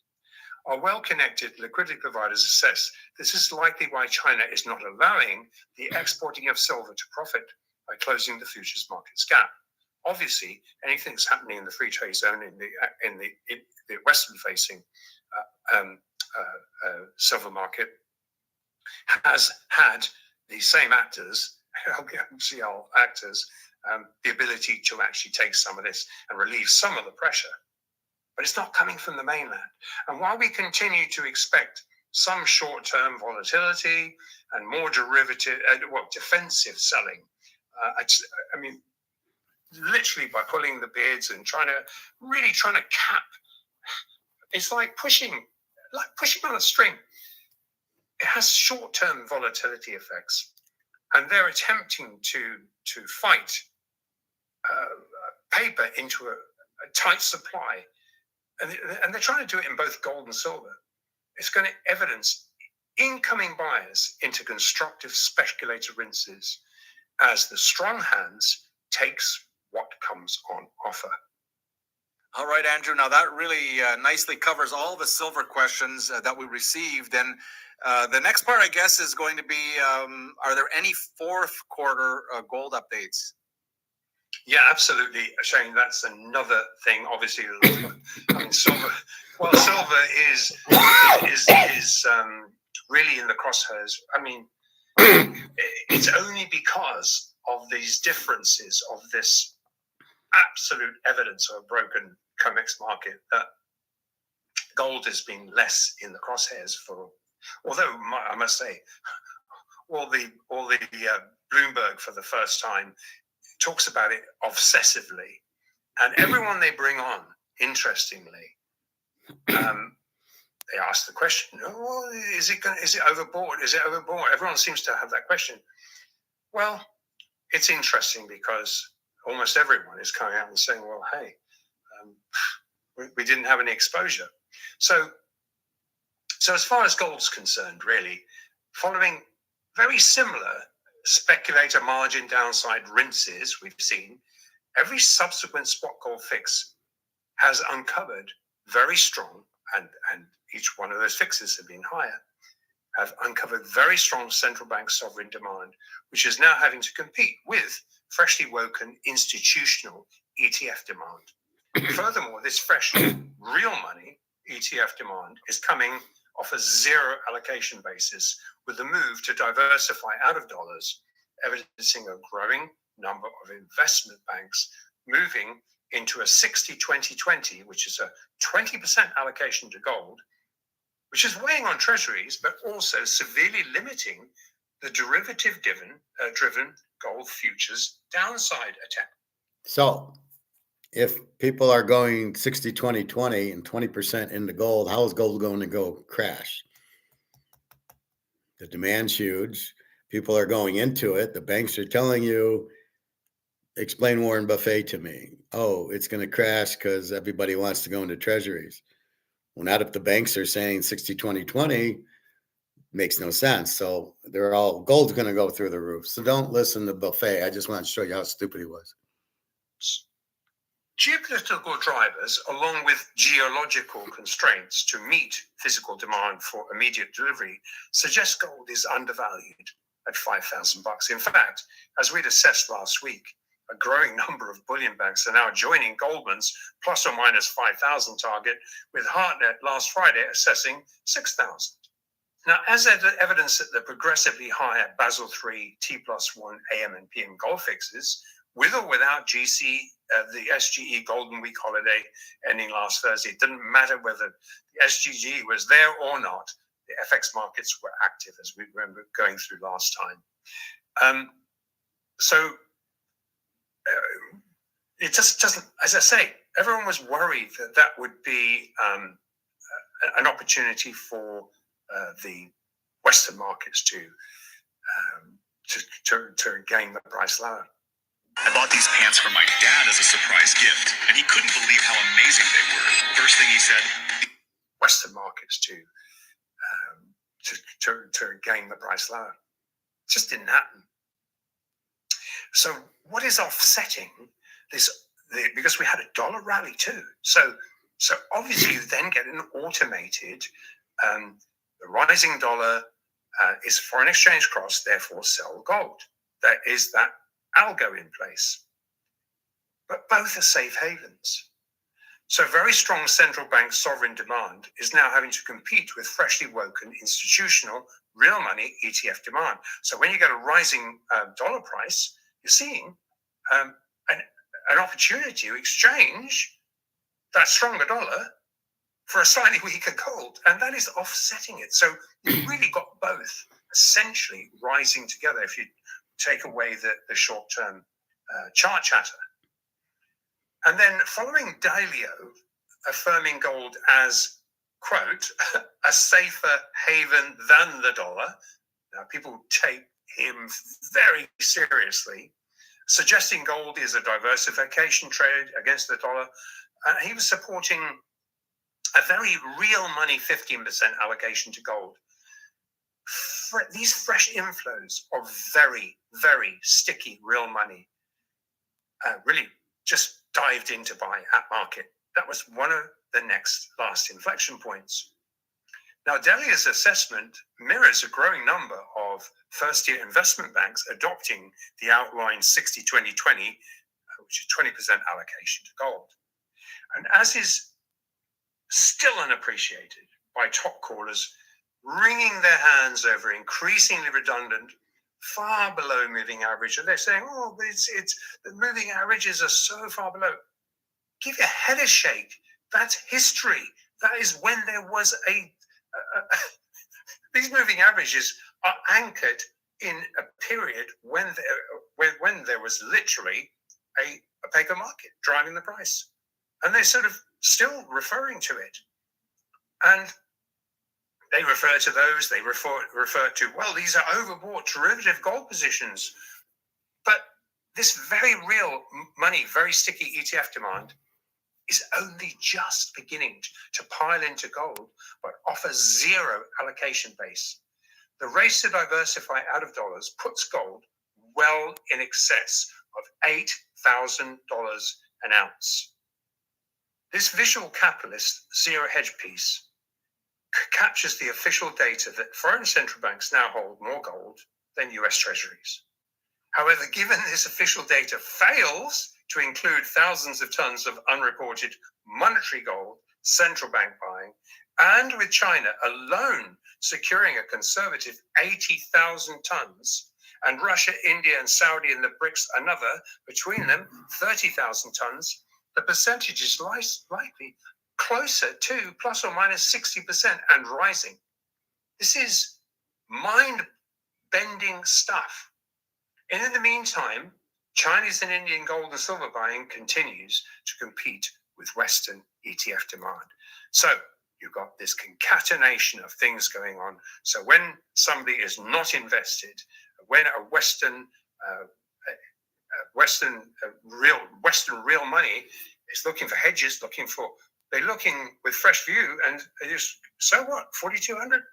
S3: Our well-connected liquidity providers assess this is likely why China is not allowing the exporting of silver to profit by closing the futures markets gap. Obviously, anything that's happening in the free trade zone in the Western-facing silver market has had the same actors, LGMCL actors, the ability to actually take some of this and relieve some of the pressure. But it's not coming from the mainland. And while we continue to expect some short-term volatility and more defensive selling, I mean, literally by pulling the bids and trying to cap, it's like pushing on a string. It has short-term volatility effects, and they're attempting to fight paper into a tight supply, and they're trying to do it in both gold and silver. It's going to evidence incoming buyers into constructive speculator rinses as the strong hands takes what comes on offer.
S5: All right, Andrew. Now that really nicely covers all the silver questions that we received. And the next part, I guess, is going to be, are there any fourth quarter gold updates?
S3: Yeah, absolutely, Shane. That's another thing. Obviously, I mean, silver. Well, silver is really in the crosshairs. I mean, it's only because of these differences of this absolute evidence of a broken COMEX market that gold has been less in the crosshairs for. Although I must say, all the Bloomberg for the first time talks about it obsessively, and everyone they bring on, interestingly, they ask the question, "Oh, is it overbought? Is it overbought?" Everyone seems to have that question. Well, it's interesting because almost everyone is coming out and saying, "Well, hey, we didn't have any exposure." So as far as gold's concerned, really, following very similar speculator margin downside rinses we've seen, every subsequent spot gold fix has uncovered very strong, and each one of those fixes have been higher, have uncovered very strong central bank sovereign demand, which is now having to compete with freshly woken institutional ETF demand. Furthermore, this fresh real money ETF demand is coming off a zero allocation basis, with the move to diversify out of dollars, evidencing a growing number of investment banks moving into a 60-20-20, which is a 20% allocation to gold, which is weighing on treasuries, but also severely limiting the derivative-driven gold futures downside attack.
S1: So if people are going 60-20-20 and 20% into gold, how is gold going to go crash? The demand's huge. People are going into it. The banks are telling you, explain Warren Buffett to me. Oh, it's going to crash because everybody wants to go into treasuries. Well, not if the banks are saying 60-20-20, makes no sense. So gold's going to go through the roof. So don't listen to Buffett. I just want to show you how stupid he was.
S3: Geopolitical drivers, along with geological constraints to meet physical demand for immediate delivery, suggest gold is undervalued at $5,000. In fact, as we'd assessed last week, a growing number of bullion banks are now joining Goldman's plus or minus 5,000 target, with Hartnett last Friday assessing 6,000. Now, as evidence that the progressively higher Basel III T+1 AM and PM gold fixes, with or without the SGE Golden Week holiday ending last Thursday, it didn't matter whether the SGG was there or not. The FX markets were active, as we remember going through last time. It just doesn't, as I say, everyone was worried that that would be an opportunity for the Western markets to gain the price lower.
S6: I bought these pants for my dad as a surprise gift, and he couldn't believe how amazing they were. First thing he said,
S3: Western markets to gain the price lower. It just didn't happen. So what is offsetting this? Because we had a dollar rally too. So obviously you then get an automated, the rising dollar is foreign exchange cross, therefore sell gold. There is that algo in place. But both are safe havens. So very strong central bank sovereign demand is now having to compete with freshly woken institutional real money ETF demand. So when you get a rising dollar price, you're seeing an opportunity to exchange that stronger dollar for a slightly weaker gold, and that is offsetting it. So you've really got both essentially rising together if you take away the short-term chart chatter. And then following Dalio affirming gold as, quote, a safer haven than the dollar. Now, people take him very seriously, suggesting gold is a diversification trade against the dollar. He was supporting a very real money 15% allocation to gold. These fresh inflows of very, very sticky real money really just dived into buy at market. That was one of the last inflection points. Now, Delia's assessment mirrors a growing number of first-year investment banks adopting the outlined 60-20-20, which is 20% allocation to gold. And as is still unappreciated by top callers, wringing their hands over increasingly redundant, far below moving average, and they're saying, "Oh, but it's the moving averages are so far below." Give your head a shake. That's history. That is when there was these moving averages are anchored in a period when there was literally a paper market driving the price, and they're sort of still referring to it, and they refer to those. They refer to, well, these are overbought derivative gold positions, but this very real money, very sticky ETF demand is only just beginning to pile into gold, but offers zero allocation base. The race to diversify out of dollars puts gold well in excess of $8,000 an ounce. This visual capitalist zero hedge piece captures the official data that foreign central banks now hold more gold than US treasuries. However, given this official data fails to include thousands of tons of unreported monetary gold, central bank buying, and with China alone securing a conservative 80,000 tons, and Russia, India, and Saudi and the BRICS another, between them 30,000 tons, the percentage is likely closer to plus or minus 60% and rising. This is mind-bending stuff. And in the meantime, Chinese and Indian gold and silver buying continues to compete with Western ETF demand. So you've got this concatenation of things going on. So when somebody is not invested, when a Western real money is looking for hedges, they're looking with fresh view, and they just, so what, 4,200?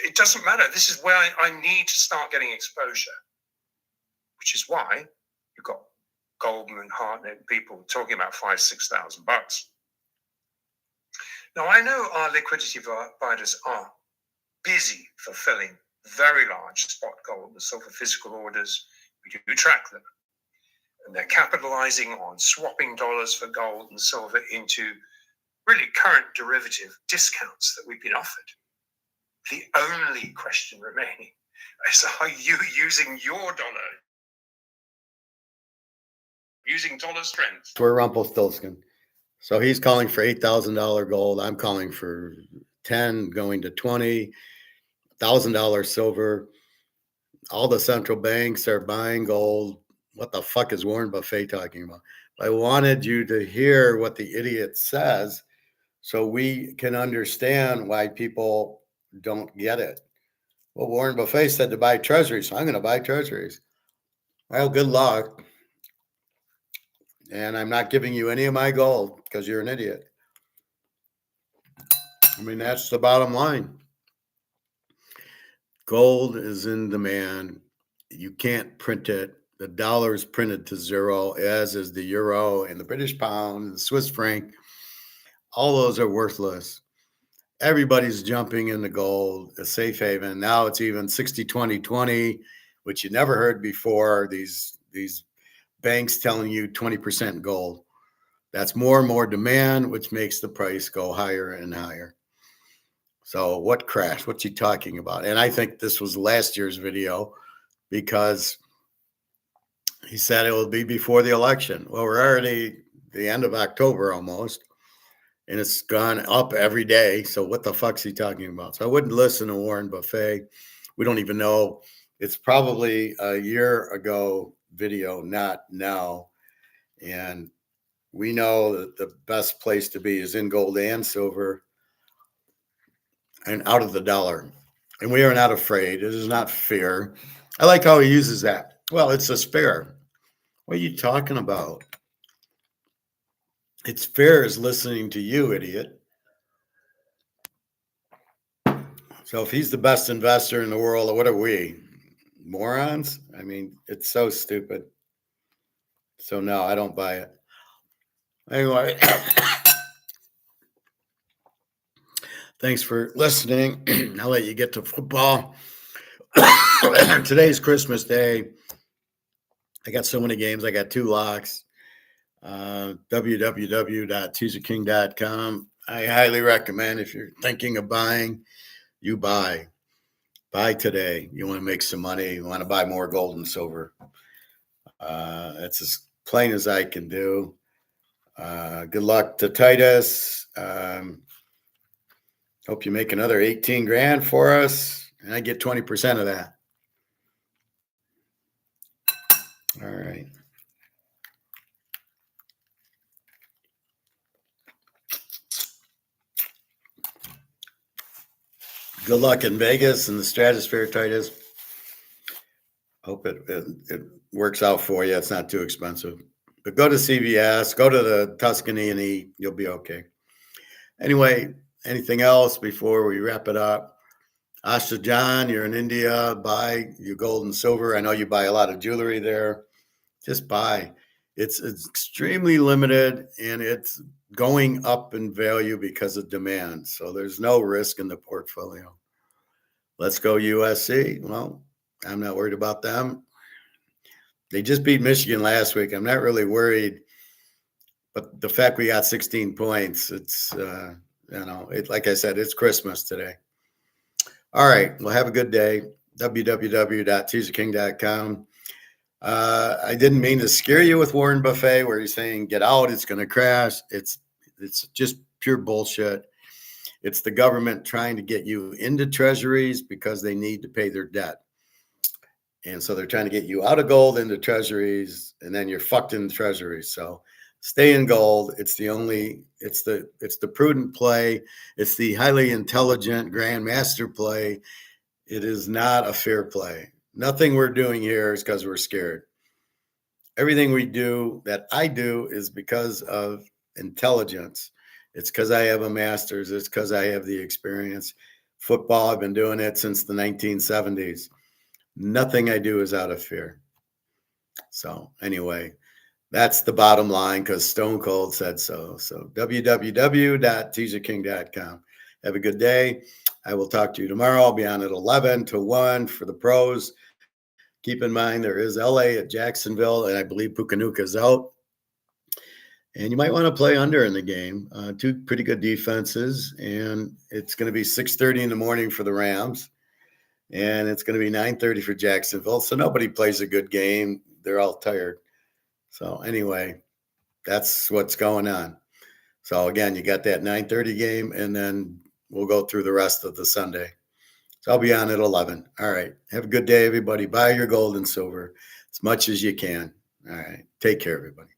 S3: It doesn't matter. This is where I need to start getting exposure, which is why you've got Goldman, Hartnett, people talking about $5,000-6,000. Now, I know our liquidity providers are busy fulfilling very large spot gold and silver physical orders. We do track them. And they're capitalizing on swapping dollars for gold and silver into really current derivative discounts that we've been offered. The only question remaining is, are you using your dollar, using dollar strength?
S1: We're Rumpelstiltskin. So he's calling for $8,000 gold. I'm calling for 10 going to 20, $1,000 silver. All the central banks are buying gold. What the fuck is Warren Buffett talking about? I wanted you to hear what the idiot says so we can understand why people don't get it. Well, Warren Buffett said to buy treasuries, so I'm going to buy treasuries. Well, good luck. And I'm not giving you any of my gold because you're an idiot. I mean, that's the bottom line. Gold is in demand. You can't print it. The dollar is printed to zero, as is the euro and the British pound and the Swiss franc. All those are worthless. Everybody's jumping into gold, a safe haven. Now it's even 60-20-20, which you never heard before. These banks telling you 20% gold. That's more and more demand, which makes the price go higher and higher. So what crashed? What's he talking about? And I think this was last year's video because he said it will be before the election. Well, we're already the end of October almost, and it's gone up every day. So what the fuck's he talking about? So I wouldn't listen to Warren Buffett. We don't even know. It's probably a year ago video, not now. And we know that the best place to be is in gold and silver and out of the dollar. And we are not afraid. It is not fear. I like how he uses that. Well, it's a fear. What are you talking about? It's fear is listening to you, idiot. So if he's the best investor in the world, what are we? Morons? I mean, it's so stupid. So no, I don't buy it. Anyway, thanks for listening. I'll let you get to football. Today's Christmas Day. I got so many games. I got 2 locks. www.teaserking.com. I highly recommend if you're thinking of buying, you buy. Buy today. You want to make some money. You want to buy more gold and silver. It's as plain as I can do. Good luck to Titus. Hope you make another 18 grand for us. And I get 20% of that. All right. Good luck in Vegas and the Stratosphere, Titus. Hope it works out for you. It's not too expensive. But go to CVS, go to the Tuscany and eat. You'll be okay. Anyway, anything else before we wrap it up? Asha John, you're in India. Buy your gold and silver. I know you buy a lot of jewelry there. Just buy. It's extremely limited, and it's going up in value because of demand. So there's no risk in the portfolio. Let's go USC. Well, I'm not worried about them. They just beat Michigan last week. I'm not really worried. But the fact we got 16 points, it's, like I said, it's Christmas today. All right. Well, have a good day. www.teaserking.com. I didn't mean to scare you with Warren Buffett where he's saying, get out, it's going to crash. It's just pure bullshit. It's the government trying to get you into treasuries because they need to pay their debt. And so they're trying to get you out of gold into treasuries, and then you're fucked in treasuries. So stay in gold. It's the prudent play. It's the highly intelligent grandmaster play. It is not a fair play. Nothing we're doing here is because we're scared. Everything we do, that I do, is because of intelligence. It's because I have a master's. It's because I have the experience. Football, I've been doing it since the 1970s. Nothing I do is out of fear. So anyway, That's the bottom line because Stone Cold said so. So www.teaserking.com. Have a good day. I will talk to you tomorrow. I'll be on at 11 to 1 for the pros. Keep in mind there is LA at Jacksonville, and I believe Pukanuka's out. And you might want to play under in the game. Two pretty good defenses, and it's going to be 6:30 in the morning for the Rams, and it's going to be 9:30 for Jacksonville. So nobody plays a good game. They're all tired. So anyway, that's what's going on. So again, you got that 9:30 game, and then we'll go through the rest of the Sunday. So I'll be on at 11. All right. Have a good day, everybody. Buy your gold and silver as much as you can. All right. Take care, everybody.